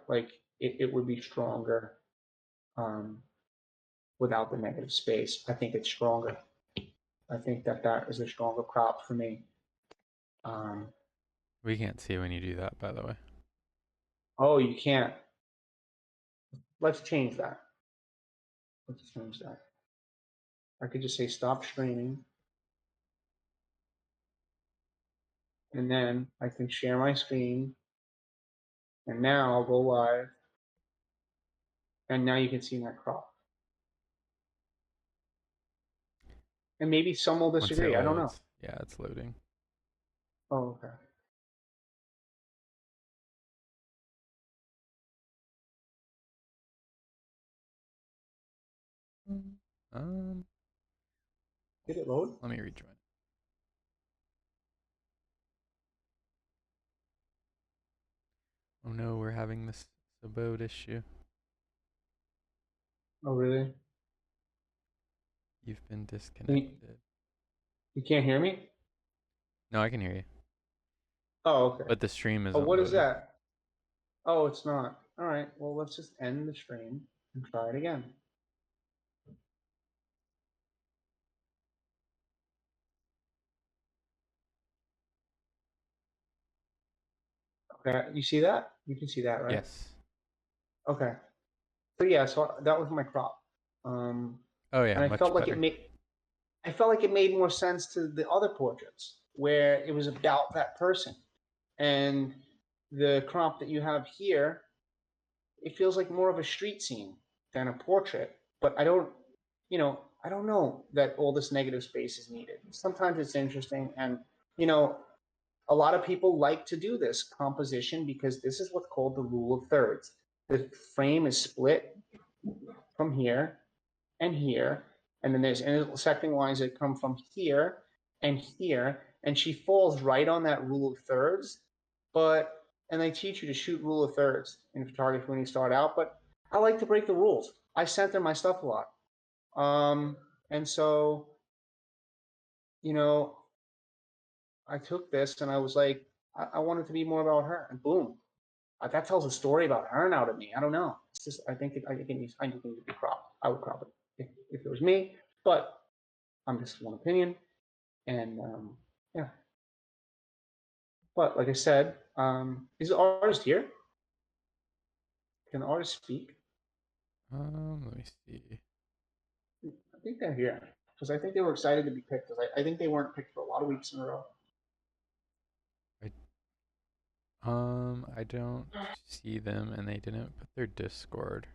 like it would be stronger without the negative space. I think it's stronger. I think that is a stronger crop for me. We can't see when you do that, by the way. Oh, you can't. Let's change that. I could just say stop streaming. And then I can share my screen. And now I'll go live. And now you can see my crop. And maybe some will disagree. I don't know. Yeah, it's loading. Oh, okay. Did it load? Let me rejoin. Oh no, we're having this abode issue. Oh, really? You've been disconnected. You can't hear me? No, I can hear you. Oh, okay. But the stream is. Oh, what is that? Oh, it's not. All right. Well, let's just end the stream and try it again. Okay, you see that? You can see that, right? Yes. Okay. So yeah, so that was my crop. Oh yeah, and I felt like it made more sense to the other portraits where it was about that person. And the crop that you have here, it feels like more of a street scene than a portrait. But I don't know that all this negative space is needed. Sometimes it's interesting, and a lot of people like to do this composition because this is what's called the rule of thirds. The frame is split from here, and then there's intersecting lines that come from here, and she falls right on that rule of thirds. And they teach you to shoot rule of thirds in photography when you start out, but I like to break the rules. I center my stuff a lot. And so, I took this and I was like, I want it to be more about her, and boom, that tells a story about her now to me. I don't know. It's just I think it needs to be cropped. I would crop it if it was me, but I'm just one opinion, and yeah. But like I said, is the artist here? Can the artist speak? Let me see. I think they're here because I think they were excited to be picked. Because I think they weren't picked for a lot of weeks in a row. I don't see them, and they didn't put their Discord.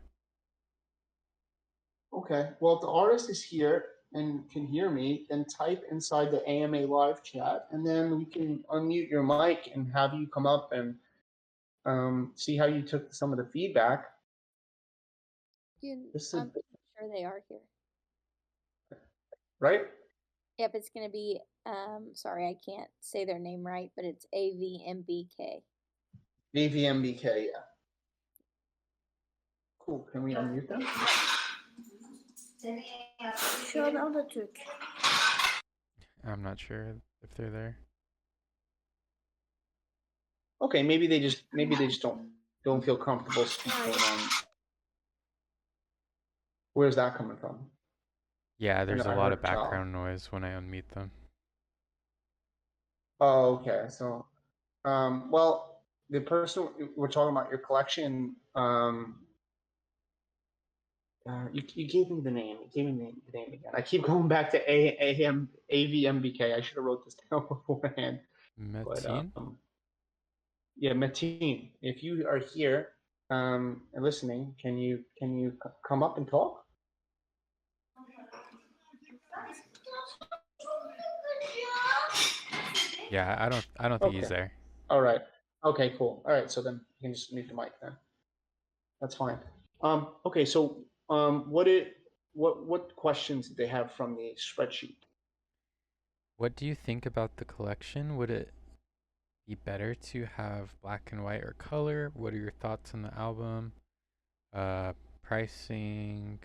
Okay. Well, if the artist is here and can hear me, then type inside the AMA live chat, and then we can unmute your mic and have you come up and see how you took some of the feedback. I'm sure they are here. Right? Yep, it's going to be, sorry, I can't say their name right, but it's AVMBK. AVMBK, yeah. Cool. Can we unmute them? Şu an o da Türk. I'm not sure if they're there. Okay, maybe they just don't feel comfortable speaking. Where's that coming from? Yeah, there's a lot of background noise when I unmute them. Oh, okay. So, well, the person we're talking about, your collection, you gave me the name. You gave me the name again. I keep going back to AVMBK. I should have wrote this down beforehand. Metin? Yeah, Metin. If you are here and listening, can you come up and talk? Yeah, I don't think he's there. All right. Okay, cool. All right, so then you can just mute the mic then. That's fine. Okay, so what questions did they have from the spreadsheet? What do you think about the collection? Would it be better to have black and white or color? What are your thoughts on the album? Pricing?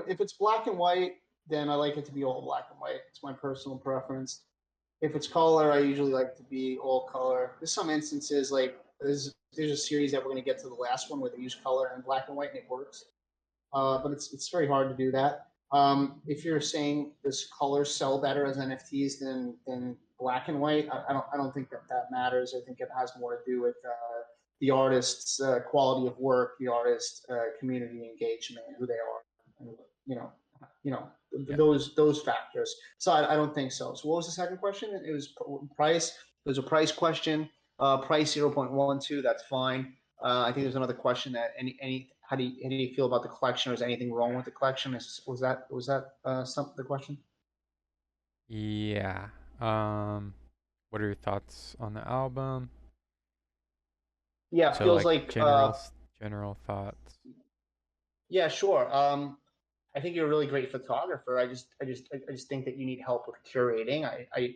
If it's black and white, then I like it to be all black and white. It's my personal preference. If it's color, I usually like it to be all color. There's some instances like there's a series that we're going to get to the last one where they use color and black and white and it works. But it's very hard to do that. If you're saying this colors sell better as NFTs than black and white, I don't think that matters. I think it has more to do with the artist's quality of work, the artist's community engagement, who they are, and, those factors. So I don't think so. So what was the second question? It was price. It was a price question. Price 0.12. That's fine. I think there's another question that how do you feel about the collection, or is anything wrong with the collection? Was that the question? Yeah. What are your thoughts on the album? Yeah, so feels like general thoughts. Yeah, sure. I think you're a really great photographer. I just think that you need help with curating. I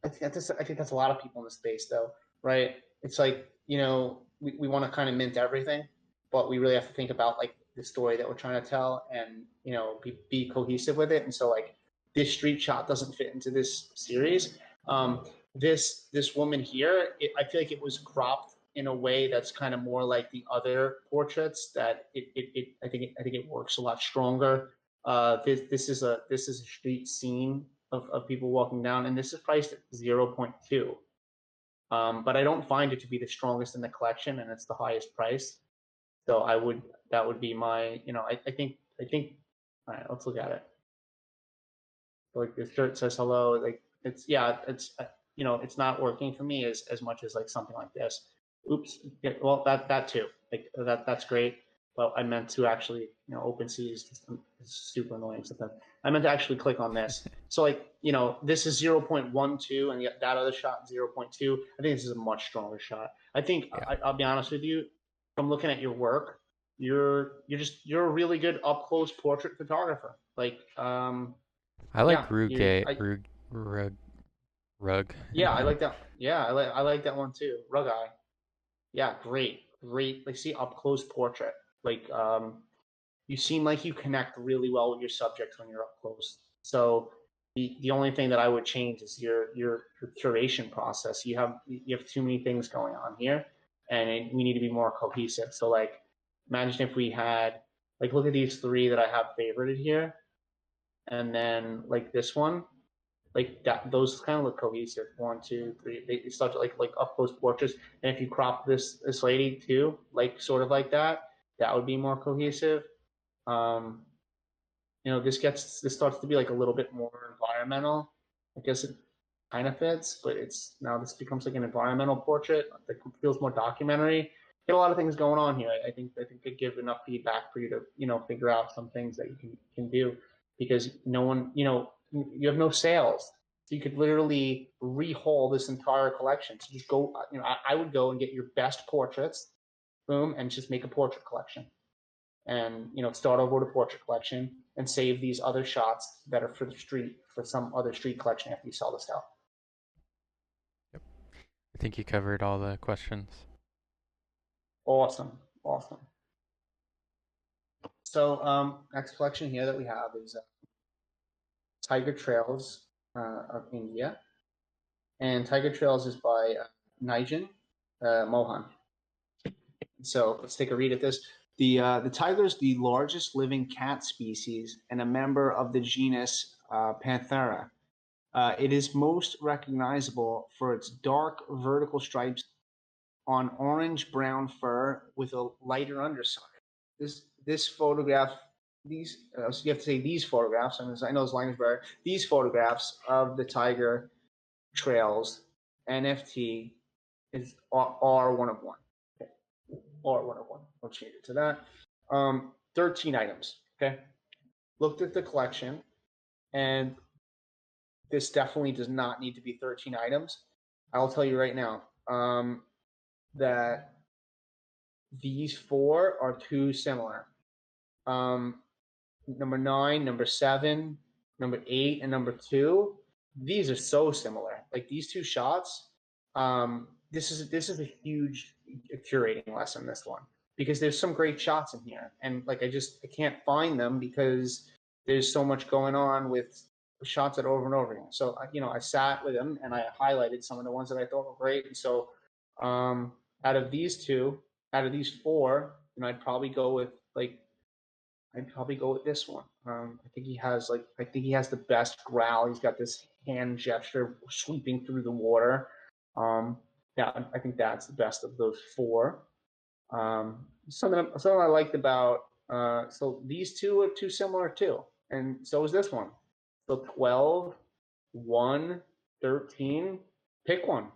think that's a lot of people in the space though, right? It's like, we want to kind of mint everything, but we really have to think about like the story that we're trying to tell and, be cohesive with it. And so like this street shot doesn't fit into this series. This woman here, I feel like it was cropped in a way that's kind of more like the other portraits that I think it works a lot stronger. This is a street scene of people walking down, and this is priced at 0.2. But I don't find it to be the strongest in the collection, and it's the highest price. So that would be my, I think, all right, let's look at it. Like this shirt says hello, like it's not working for me as much as like something like this. Oops. Yeah, well, that too. Like that's great. But I meant to actually, OpenCV is super annoying sometimes. I meant to actually click on this. So like, this is 0.12 and that other shot 0.2. I think this is a much stronger shot. I think I'll be honest with you, from looking at your work, you're a really good up close portrait photographer. Like I like Rug. Yeah, I like that. Yeah, I like that one too. Rug Eye. Yeah, great. Like, see up close portrait. Like, you seem like you connect really well with your subjects when you're up close. So, The only thing that I would change is your curation process. You have too many things going on here, and we need to be more cohesive. So like, imagine if we had like, look at these three that I have favorited here, and then like this one, like that. Those kind of look cohesive. 1, 2, 3. They start to like up close portraits. And if you crop this lady too, like sort of like that, that would be more cohesive. This starts to be like a little bit more environmental. I guess it kind of fits, but this becomes like an environmental portrait that feels more documentary. Get a lot of things going on here. I think could give enough feedback for you to figure out some things that you can do, because no one you have no sales, so you could literally rehaul this entire collection. So just go, I would go and get your best portraits, boom, and just make a portrait collection, and start over with a portrait collection and save these other shots that are for the street, for some other street collection after you sell this out. Yep. I think you covered all the questions. Awesome. So next collection here that we have is Tiger Trails of India, and Tiger Trails is by Nijan Mohan. So let's take a read at this. The tiger is the largest living cat species and a member of the genus Panthera. It is most recognizable for its dark vertical stripes on orange-brown fur with a lighter underside. This photograph, you have to say these photographs. I know this language better. These photographs of the Tiger Trails NFT are one of one. Or 101. I'll change it to that. 13 items. Okay. Looked at the collection, and this definitely does not need to be 13 items. I'll tell you right now that these 4 are too similar. Number 9, number 7, number 8, and number 2. These are so similar. Like these 2 shots. This is a huge curating lesson, this one, because there's some great shots in here, and like I can't find them because there's so much going on with shots that are over and over again. So I sat with them and I highlighted some of the ones that I thought were great. And so out of these 4, I'd probably go with this one. I think he has the best growl. He's got this hand gesture sweeping through the water. I think that's the best of those 4. Something I liked about so these 2 are too similar too, and so is this one. So 12, 1, 13, pick one.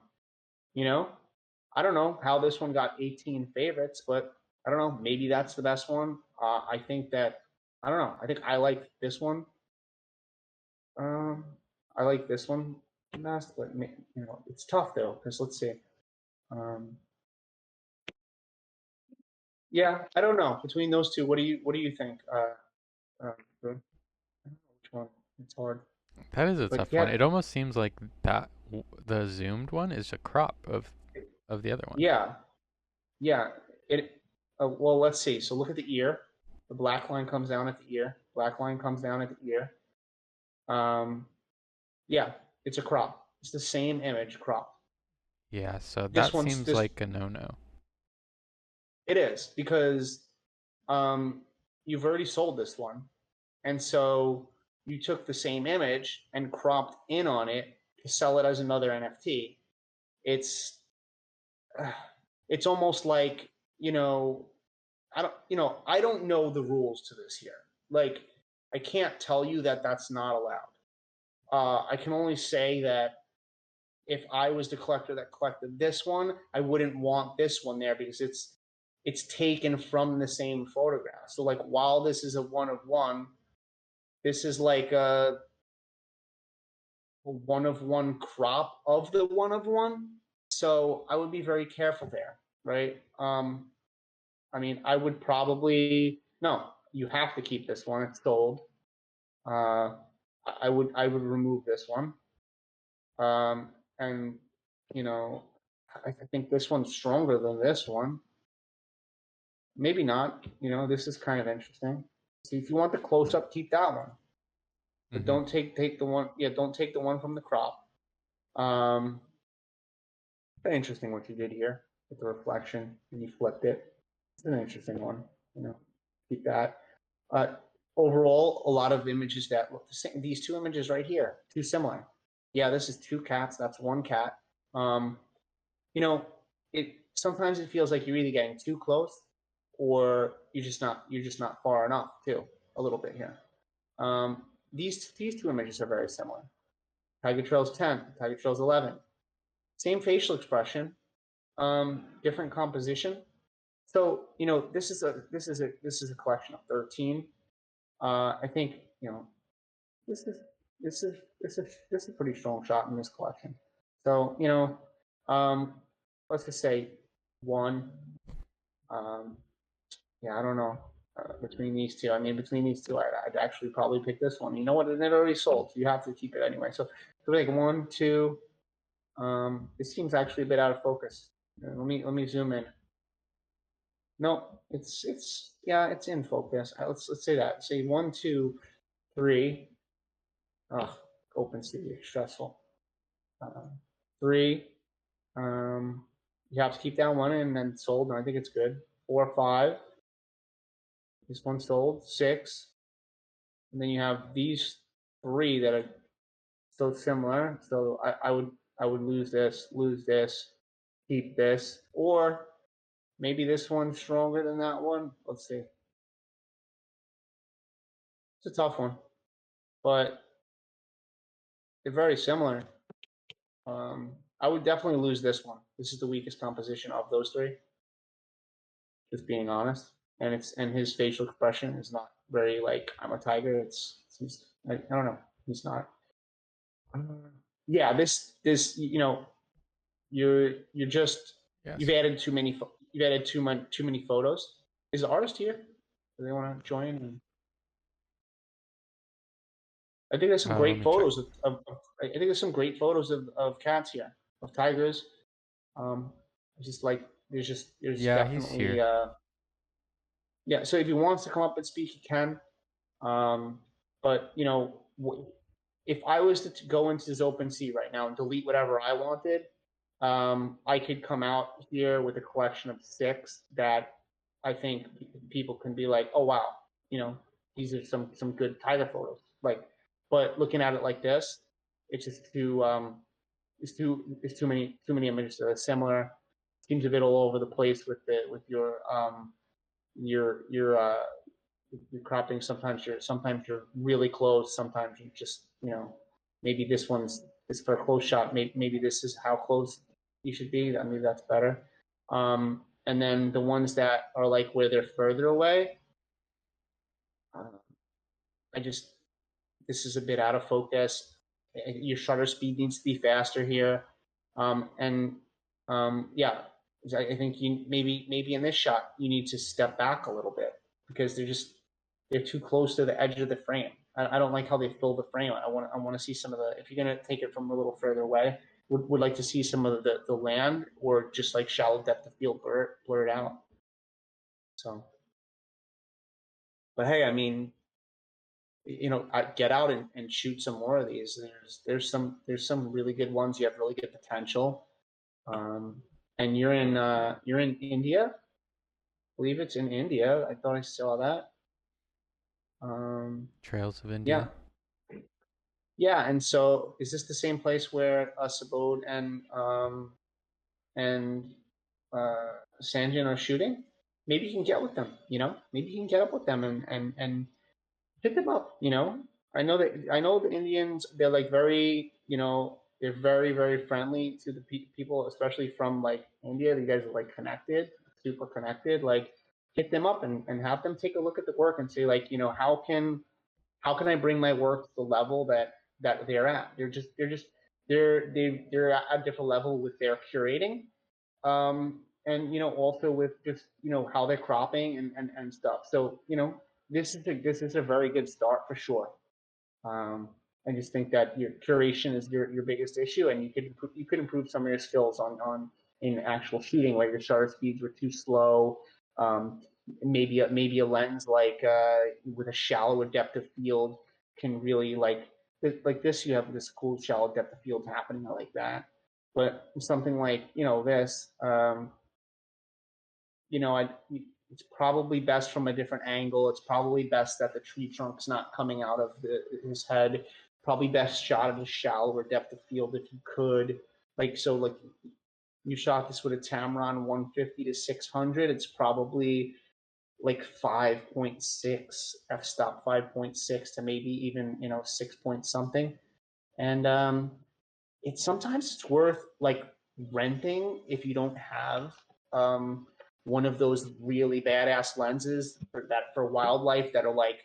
I don't know how this one got 18 favorites, but I don't know. Maybe that's the best one. I think I like this one. I like this one best, but it's tough though, because let's see. Yeah, I don't know. Between those 2, what do you think? I don't know which one. It's hard. That is a tough one. It almost seems like that the zoomed one is a crop of the other one. Yeah. Well, let's see. So look at the ear. The black line comes down at the ear. Black line comes down at the ear. Yeah, it's a crop. It's the same image crop. Yeah, so that seems like a no-no. It is, because you've already sold this one, and so you took the same image and cropped in on it to sell it as another NFT. It's almost like I don't know the rules to this here. Like, I can't tell you that that's not allowed. I can only say that if I was the collector that collected this one, I wouldn't want this one there, because it's taken from the same photograph. So like, while this is a one of one, this is like a one of one crop of the one of one. So I would be very careful there, right? I would probably you have to keep this one. It's sold. I would remove this one. And I think this one's stronger than this one. Maybe not. This is kind of interesting. So if you want the close up, keep that one. but Mhm. don't take the one. Yeah, don't take the one from the crop. Very interesting what you did here with the reflection, and you flipped it. It's an interesting one. Keep that. Overall, a lot of images that look the same. These two images right here, too similar. Yeah, this is two cats. That's one cat. It sometimes it feels like you're either getting too close, or you're just not far enough too. A little bit here. These two images are very similar. Tiger Trail's 10, Tiger Trail's 11. Same facial expression, different composition. So this is a collection of 13. I think this is a pretty strong shot in this collection. So let's just say one. Yeah, I don't know. Between these two, between these two, I'd actually probably pick this one. You know what? It already sold, so you have to keep it anyway. So like 1, 2. This seems actually a bit out of focus. Let me zoom in. No, it's in focus. Let's say that. Say 1, 2, 3. OpenCV, stressful. 3. You have to keep that one and then sold, and I think it's good. 4, 5. This one sold. 6. And then you have these 3 that are so similar. So I would lose this, keep this, or maybe this one's stronger than that one. Let's see. It's a tough one, but they're very similar. I would definitely lose this one. This is the weakest composition of those 3. Just being honest, and his facial expression is not very like I'm a tiger. I don't know. He's not. Yeah, this you're just Yes. you've added too many photos. Is the artist here? Do they want to join? I think there's some Let great me photos check. I think there's some great photos of cats here, of tigers. Just like there's Yeah, he's definitely here. yeah. So if he wants to come up and speak, he can. But if I was to go into this OpenSea right now and delete whatever I wanted, I could come out here with a collection of 6 that I think people can be like, oh wow, these are some good tiger photos. But looking at it like this, it's just it's too many images that are similar. Seems a bit all over the place with your cropping. Sometimes you're really close. Sometimes you just maybe this one's is for a close shot. Maybe this is how close you should be. Maybe that's better. And then the ones that are like where they're further away, this is a bit out of focus. Your shutter speed needs to be faster here. Yeah, I think you maybe in this shot you need to step back a little bit because they're too close to the edge of the frame. I don't like how they fill the frame. I want to see some of the, if you're gonna take it from a little further away, would like to see some of the land or just like shallow depth of field blur it out. So, but hey, get out and shoot some more of these. There's some really good ones. You have really good potential. And you're in India. I believe it's in India. I thought I saw that. Trails of India. Yeah. And so, is this the same place where Sabod and Sanjan are shooting? Maybe you can get with them. Maybe you can get up with them and hit them up. I know the Indians. They're like very. They're very very friendly to the people, especially from like India. You guys are like connected, super connected. Like hit them up and have them take a look at the work and say like how can I bring my work to the level that they're at. They're at a different level with their curating, and also with just how they're cropping and stuff. So this is a very good start for sure. I just think that your curation is your biggest issue, and you could improve some of your skills on in actual shooting where your shutter speeds were too slow. Maybe a lens like with a shallower depth of field can really like this. You have this cool shallow depth of field happening. I like that. But something like this, it's probably best from a different angle. It's probably best that the tree trunk's not coming out of his head. Probably best shot at a shallower depth of field if you could. Like you shot this with a Tamron 150 to 600. It's probably like 5.6 f-stop 5.6 to maybe even 6 point something. And sometimes it's worth like renting if you don't have one of those really badass lenses for wildlife that are like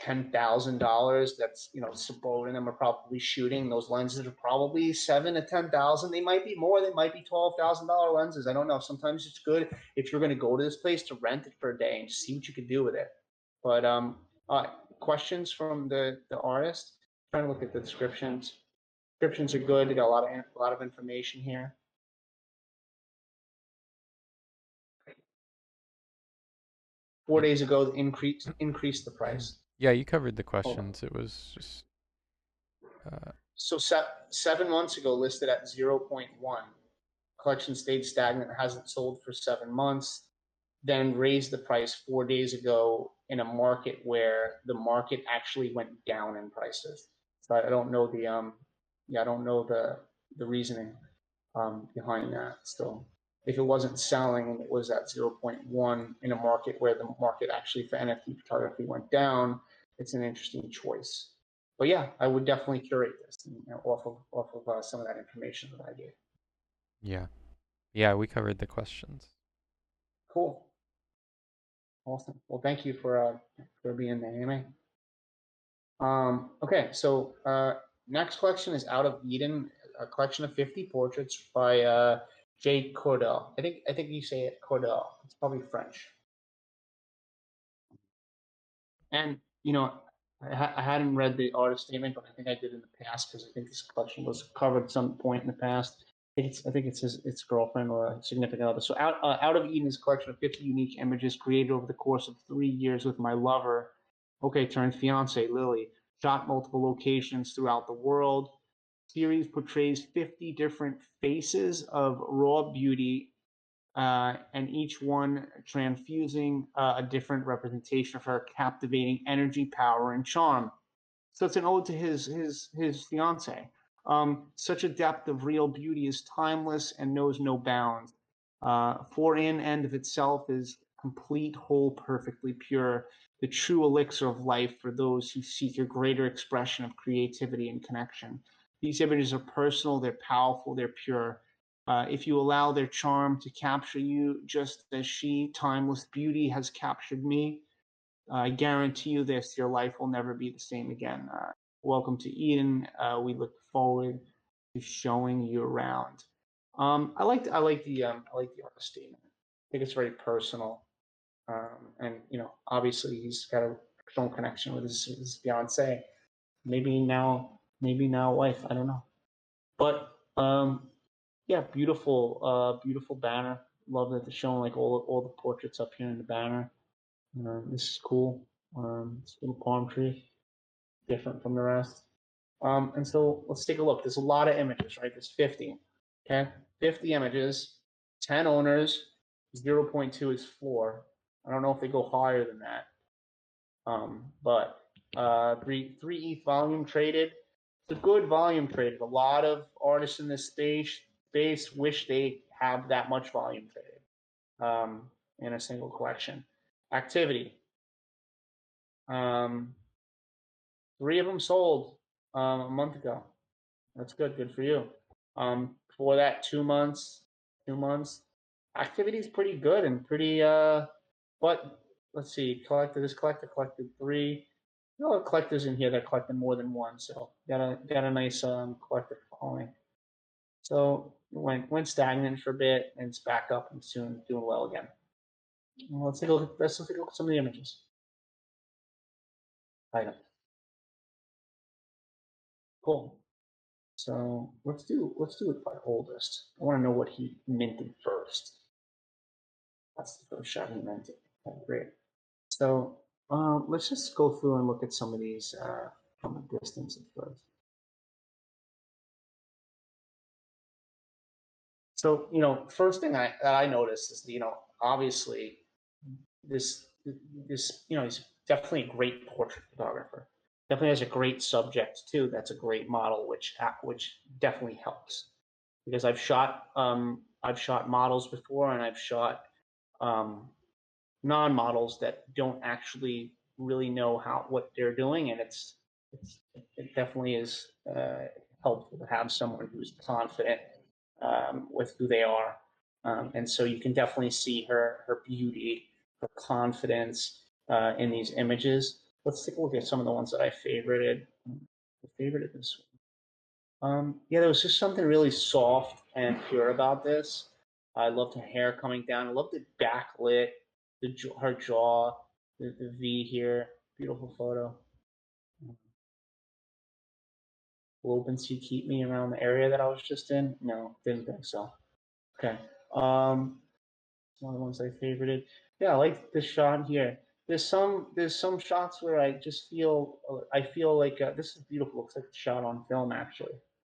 $10,000. That's both of them are probably shooting. Those lenses are probably $7,000 to $10,000. They might be more. They might be $12,000 lenses. I don't know. Sometimes it's good if you're going to go to this place to rent it for a day and just see what you can do with it. But questions from the artist? I'm trying to look at the descriptions. Descriptions are good. They got a lot of information here. Four days ago, increased the price. Yeah, you covered the questions. It was just. So 7 months ago, listed at 0.1. Collection stayed stagnant, hasn't sold for 7 months. Then raised the price 4 days ago in a market where the market actually went down in prices. So I don't know the reasoning behind that. Still, if it wasn't selling and it was at 0.1 in a market where the market actually for NFT photography went down, it's an interesting choice. But yeah, I would definitely curate this off of some of that information that I gave. Yeah, we covered the questions. Cool. Awesome. Well, thank you for being the AMA. Okay, so next collection is Out of Eden, a collection of 50 portraits by Jay Cordell. I think you say it Cordell. It's probably French. And I hadn't read the artist statement, but I think I did in the past because I think this collection was covered at some point in the past. I think it's his girlfriend or a significant other. So Out of Eden is a collection of 50 unique images created over the course of 3 years with my lover, turned fiance, Lily. Shot multiple locations throughout the world. Series portrays 50 different faces of raw beauty, and each one transfusing a different representation of her captivating energy, power, and charm. So it's an ode to his fiance. Such a depth of real beauty is timeless and knows no bounds. For in and of itself is complete, whole, perfectly pure, the true elixir of life for those who seek a greater expression of creativity and connection. These images are personal, they're powerful, they're pure. If you allow their charm to capture you, just as she, timeless beauty, has captured me, I guarantee you this: your life will never be the same again. Welcome to Eden. We look forward to showing you around. I like the artist statement. I think it's very personal, and obviously he's got a strong connection with his fiance. Maybe now wife. I don't know, but yeah, beautiful banner. Love that they're showing like all the portraits up here in the banner. This is cool. This little palm tree, different from the rest. And so let's take a look. There's a lot of images, right? There's 50. Okay, 50 images, 10 owners, 0.2 is floor. I don't know if they go higher than that. But 3 ETH volume traded. It's a good volume traded. A lot of artists in this space wish they have that much volume traded in a single collection. Activity. 3 of them sold a month ago. That's good. Good for you. For that 2 months. Activity is pretty good and pretty. But let's see. This collector collected 3. There are collectors in here that collected more than one, so got a nice collector following. So went stagnant for a bit, and it's back up and soon doing well again. Well, let's take a look at some of the images. Item. Cool. So let's do it by oldest. I want to know what he minted first. That's the first shot he minted. Okay, great. So let's just go through and look at some of these from a distance at first. So, first thing that I noticed is, obviously this, he's definitely a great portrait photographer. Definitely has a great subject too. That's a great model, which definitely helps, because I've shot models before, and I've shot non-models that don't actually really know what they're doing, and it definitely is helpful to have someone who's confident with who they are, and so you can definitely see her beauty, her confidence in these images. Let's take a look at some of the ones that I favorited. I favorited this one. Yeah, there was just something really soft and pure about this. I loved her hair coming down. I loved the backlit, her jaw, the V here. Beautiful photo. Will OpenCV keep me around the area that I was just in? No, didn't think so. Okay. One of the ones I favorited. Yeah, I like this shot here. There's some shots where I just feel like this is beautiful. Looks like a shot on film, actually.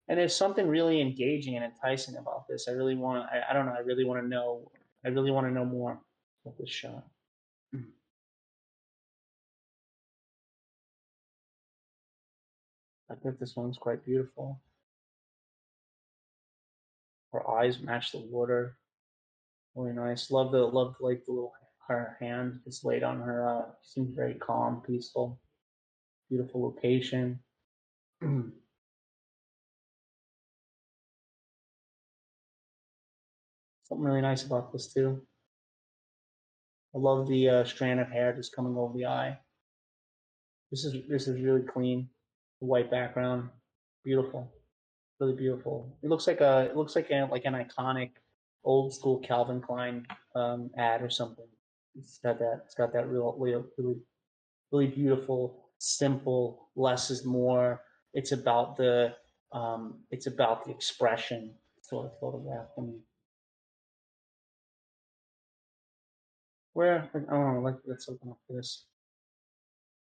And there's something really engaging and enticing about this. I don't know. I really want to know. I really want to know more about this shot. I think this one's quite beautiful. Her eyes match the water. Really nice. Love the little her hand is laid on her. Seems very calm, peaceful. Beautiful location. Something really nice about this too. I love the strand of hair just coming over the eye. This is really clean. The white background, beautiful, really beautiful. It looks like an iconic old school Calvin Klein ad or something. It's got that really beautiful, simple. Less is more. It's about the expression sort of photograph for me. Where, oh, let's open up this.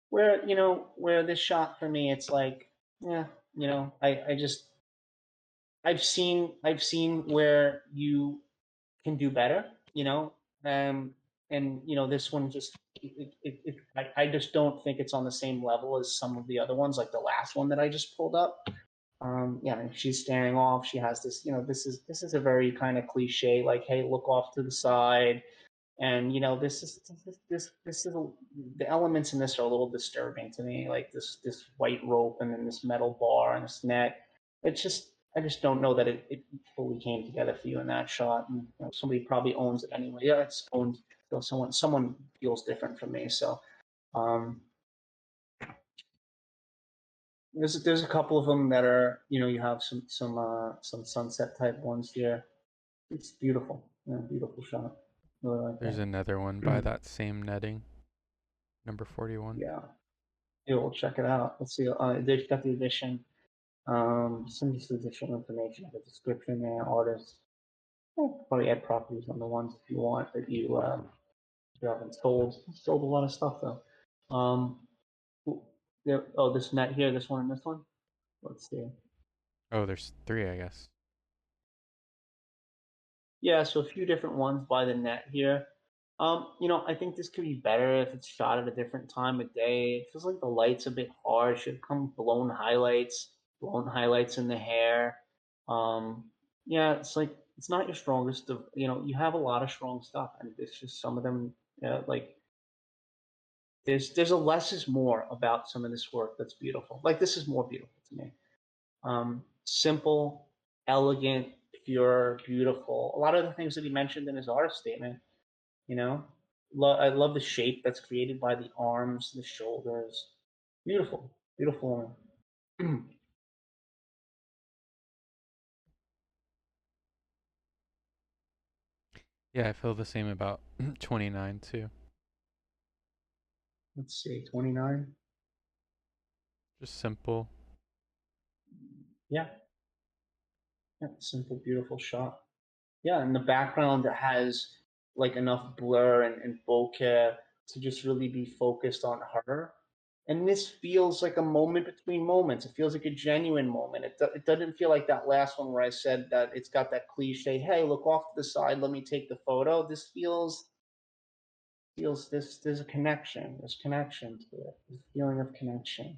Where this shot for me, it's like, yeah, I've seen where you can do better, and this one just, I just don't think it's on the same level as some of the other ones, like the last one that I just pulled up. Yeah, she's staring off. She has this, this is a very kind of cliche, like, hey, look off to the side. And the elements in this are a little disturbing to me, like this white rope and then this metal bar and this net. I just don't know that it fully came together for you in that shot. And somebody probably owns it anyway. Yeah, it's owned. So someone feels different from me. So there's a couple of them that are, you have some sunset type ones here. It's beautiful. Yeah, beautiful shot. Really like There's that. another one by that same netting, number 41. Yeah. Yeah, we'll check it out. Let's see. They've got the edition. Some just additional information, the description there, artists. Probably add properties on the ones if you want that you haven't sold. Sold a lot of stuff though. This net here, this one, and this one. Let's see. Oh, there's 3, I guess. Yeah, so a few different ones by the net here. I think this could be better if it's shot at a different time of day. It feels like the light's a bit harsh. Should come blown highlights in the hair. Yeah, it's like it's not your strongest of. You have a lot of strong stuff, and it's just some of them. Like there's a less is more about some of this work that's beautiful. Like this is more beautiful to me. Simple, elegant, pure, beautiful. A lot of the things that he mentioned in his artist statement. I love the shape that's created by the arms, the shoulders. Beautiful, beautiful. Yeah, I feel the same about 29 too. Let's see, 29. Just simple. Yeah. Yeah, simple, beautiful shot. Yeah, and the background that has like enough blur and bokeh to just really be focused on her. And this feels like a moment between moments. It feels like a genuine moment. It doesn't feel like that last one where I said that it's got that cliche, hey, look off to the side, let me take the photo. This feels this, there's a connection. There's connection to it. There's a feeling of connection.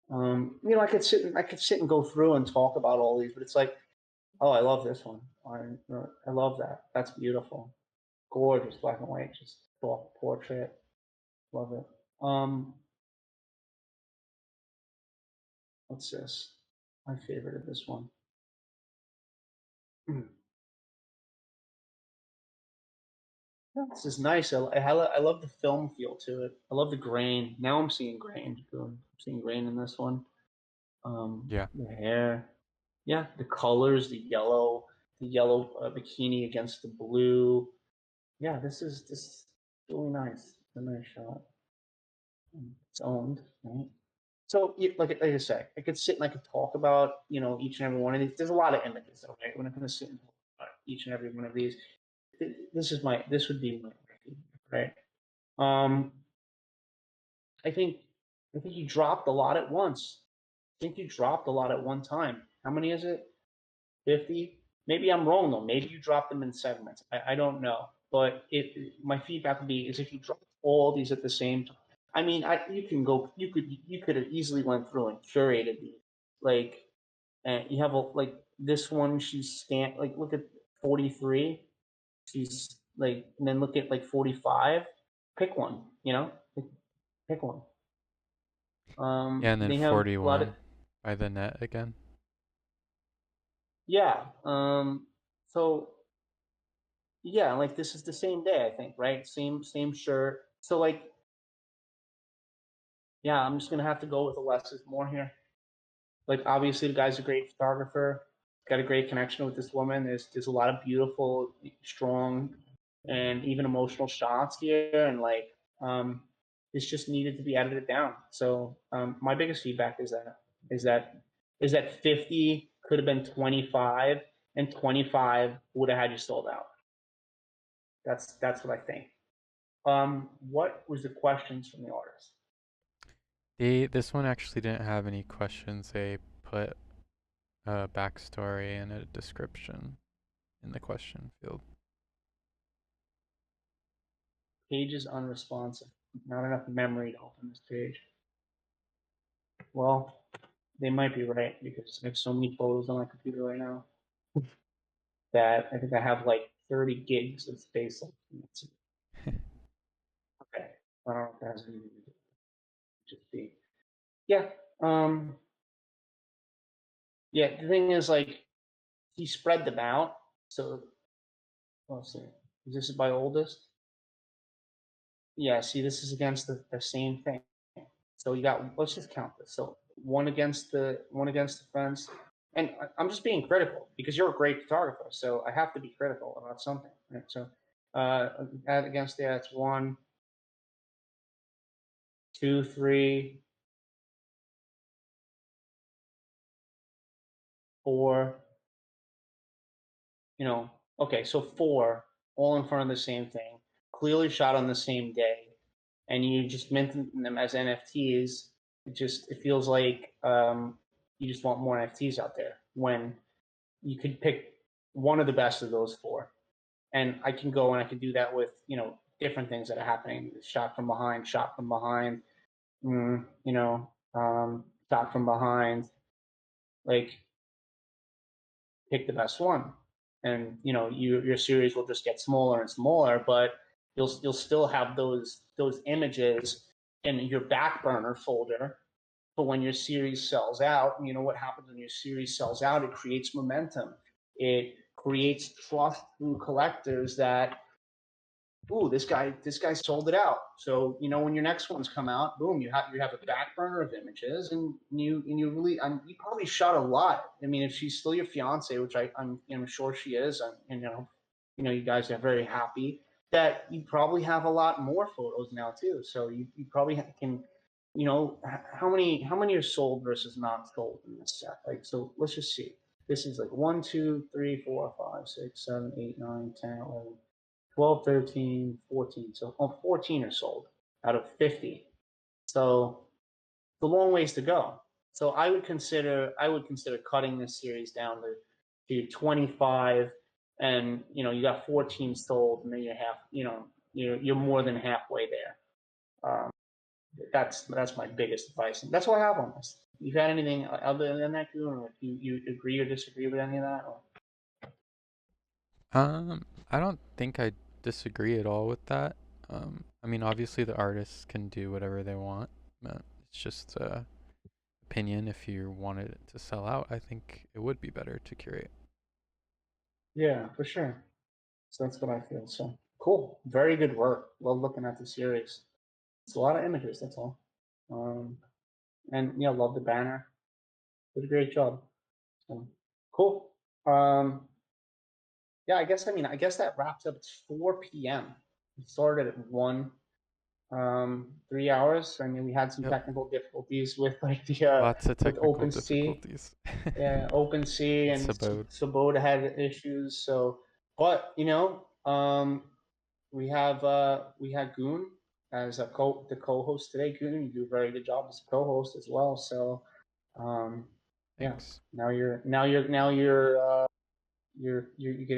I could sit and go through and talk about all these, but it's like, oh, I love this one. I love that. That's beautiful. Gorgeous black and white, just portrait. Love it. What's this? My favorite of this one. This is nice. I love the film feel to it. I love the grain. Now I'm seeing grain. I'm seeing grain in this one. Yeah. The hair. Yeah, the colors, the yellow bikini against the blue. Yeah, this is really nice. It's a nice shot. It's owned, right? So, like I said, I could sit and I could talk about each and every one of these. There's a lot of images, though, right? We're not going to sit and talk about each and every one of these. This would be my favorite, right? I think you dropped a lot at once. I think you dropped a lot at one time. How many is it? 50? Maybe I'm wrong though. Maybe you dropped them in segments. I don't know. But my feedback would be is if you drop all these at the same time. I mean, you could have easily went through and curated these. Like, you have like this one. Look at 43. She's like, and then look at like 45. Pick one. Pick one. Yeah, and then They have a lot of 41 by the net again. yeah. So yeah, like this is the same day, I think, right? Same shirt. So like, yeah, I'm just gonna have to go with the less is more here. Like obviously the guy's a great photographer, got a great connection with this woman. There's a lot of beautiful, strong, and even emotional shots here, and like this just needed to be edited down. So my biggest feedback is that 50 could have been 25, and 25 would have had you sold out. That's what I think. What was the questions from the artist? This one actually didn't have any questions. They put a backstory and a description in the question field. Page is unresponsive. Not enough memory to open this page. Well, they might be right because I have so many photos on my computer right now that I think I have like 30 gigs of space. Okay. I don't know if that has anything to do with just be. Yeah. Yeah, the thing is like he spread them out. So let's see. Is this by oldest? Yeah, see, this is against the same thing. So you got, let's just count this. So one against the fence. And I'm just being critical because you're a great photographer. So I have to be critical about something. Right? So add against that, it's 1, 2, 3, 4. Okay, so 4 all in front of the same thing, clearly shot on the same day, and you just minted them as NFTs. It feels like you just want more NFTs out there when you could pick one of the best of those 4. And I can go and I can do that with different things that are happening. Shot from behind, shot from behind, shot from behind. Like, pick the best one, and your series will just get smaller and smaller, but you'll still have those images in your back burner folder. But when your series sells out, what happens when your series sells out? It creates momentum. It creates trust through collectors that, ooh, this guy sold it out. So when your next ones come out, boom, you have a back burner of images, and you really, you probably shot a lot. I mean, if she's still your fiance, which I'm sure she is, and you guys are very happy that you probably have a lot more photos now too. So you probably can, how many are sold versus not sold in this set? Like, so let's just see. This is like 1, 2, 3, 4, 5, 6, 7, 8, 9, 10, 11. 12, 13, 14. So 14 are sold out of 50. So it's a long ways to go. So I would consider cutting this series down to 25, and you got 14 sold, and then you're more than halfway there. That's my biggest advice, and that's what I have on this. You got anything other than that, Goon, or you agree or disagree with any of that? Or? I don't think I disagree at all with that. I mean, obviously the artists can do whatever they want. It's just opinion. If you wanted it to sell out, I think it would be better to curate. Yeah, for sure. So that's what I feel. So cool, very good work. Love looking at the series. It's a lot of images. That's all. And love the banner. Did a great job. So cool. Yeah, I guess that wraps up. It's 4 p.m. We started at 1. 3 hours. I mean, we had some technical difficulties with Lots of with technical OpenCV. difficulties. Yeah, OpenCV and Sabota had issues. So, but we had Goon as the co-host today. Goon, you do a very good job as a co-host as well. So, Thanks. now you can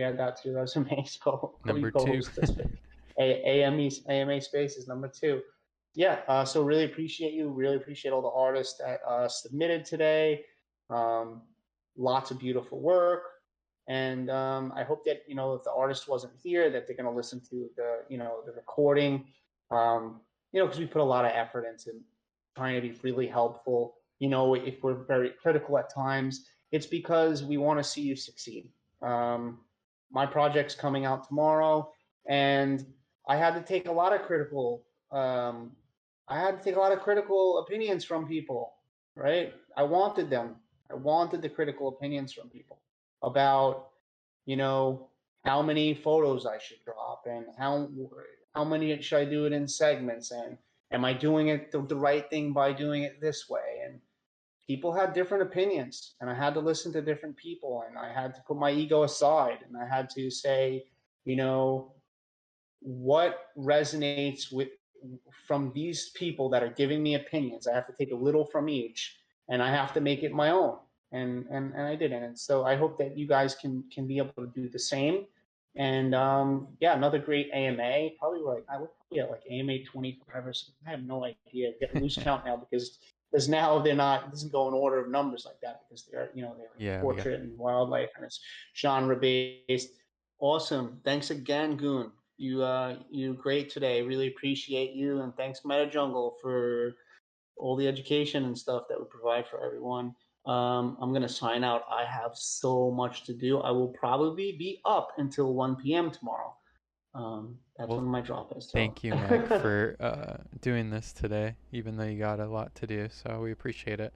add that to your resume. So Number co-host 2. this AMA Space is number 2. Yeah. So really appreciate you. Really appreciate all the artists that submitted today. Lots of beautiful work. And I hope that if the artist wasn't here, that they're going to listen to the recording. Because we put a lot of effort into trying to be really helpful. If we're very critical at times, it's because we want to see you succeed. My project's coming out tomorrow, and I had to take a lot of critical. Opinions from people. Right? I wanted them. I wanted the critical opinions from people about how many photos I should drop, and how many should I do it in segments, and am I doing it the right thing by doing it this way? And people had different opinions, and I had to listen to different people, and I had to put my ego aside, and I had to say, what resonates from these people that are giving me opinions. I have to take a little from each, and I have to make it my own. And I didn't. And so I hope that you guys can be able to do the same. And another great AMA. Probably I would probably at like AMA 25 or something. I have no idea. Get a loose count now because now it doesn't go in order of numbers like that, because they're portrait and wildlife, and it's genre based. Awesome. Thanks again, Goon. You great today. Really appreciate you, and thanks MetaJungle for all the education and stuff that we provide for everyone. I'm gonna sign out. I have so much to do. I will probably be up until 1 p.m. tomorrow. That's when my drop is. So. Thank you, Meg, for doing this today, even though you got a lot to do. So we appreciate it.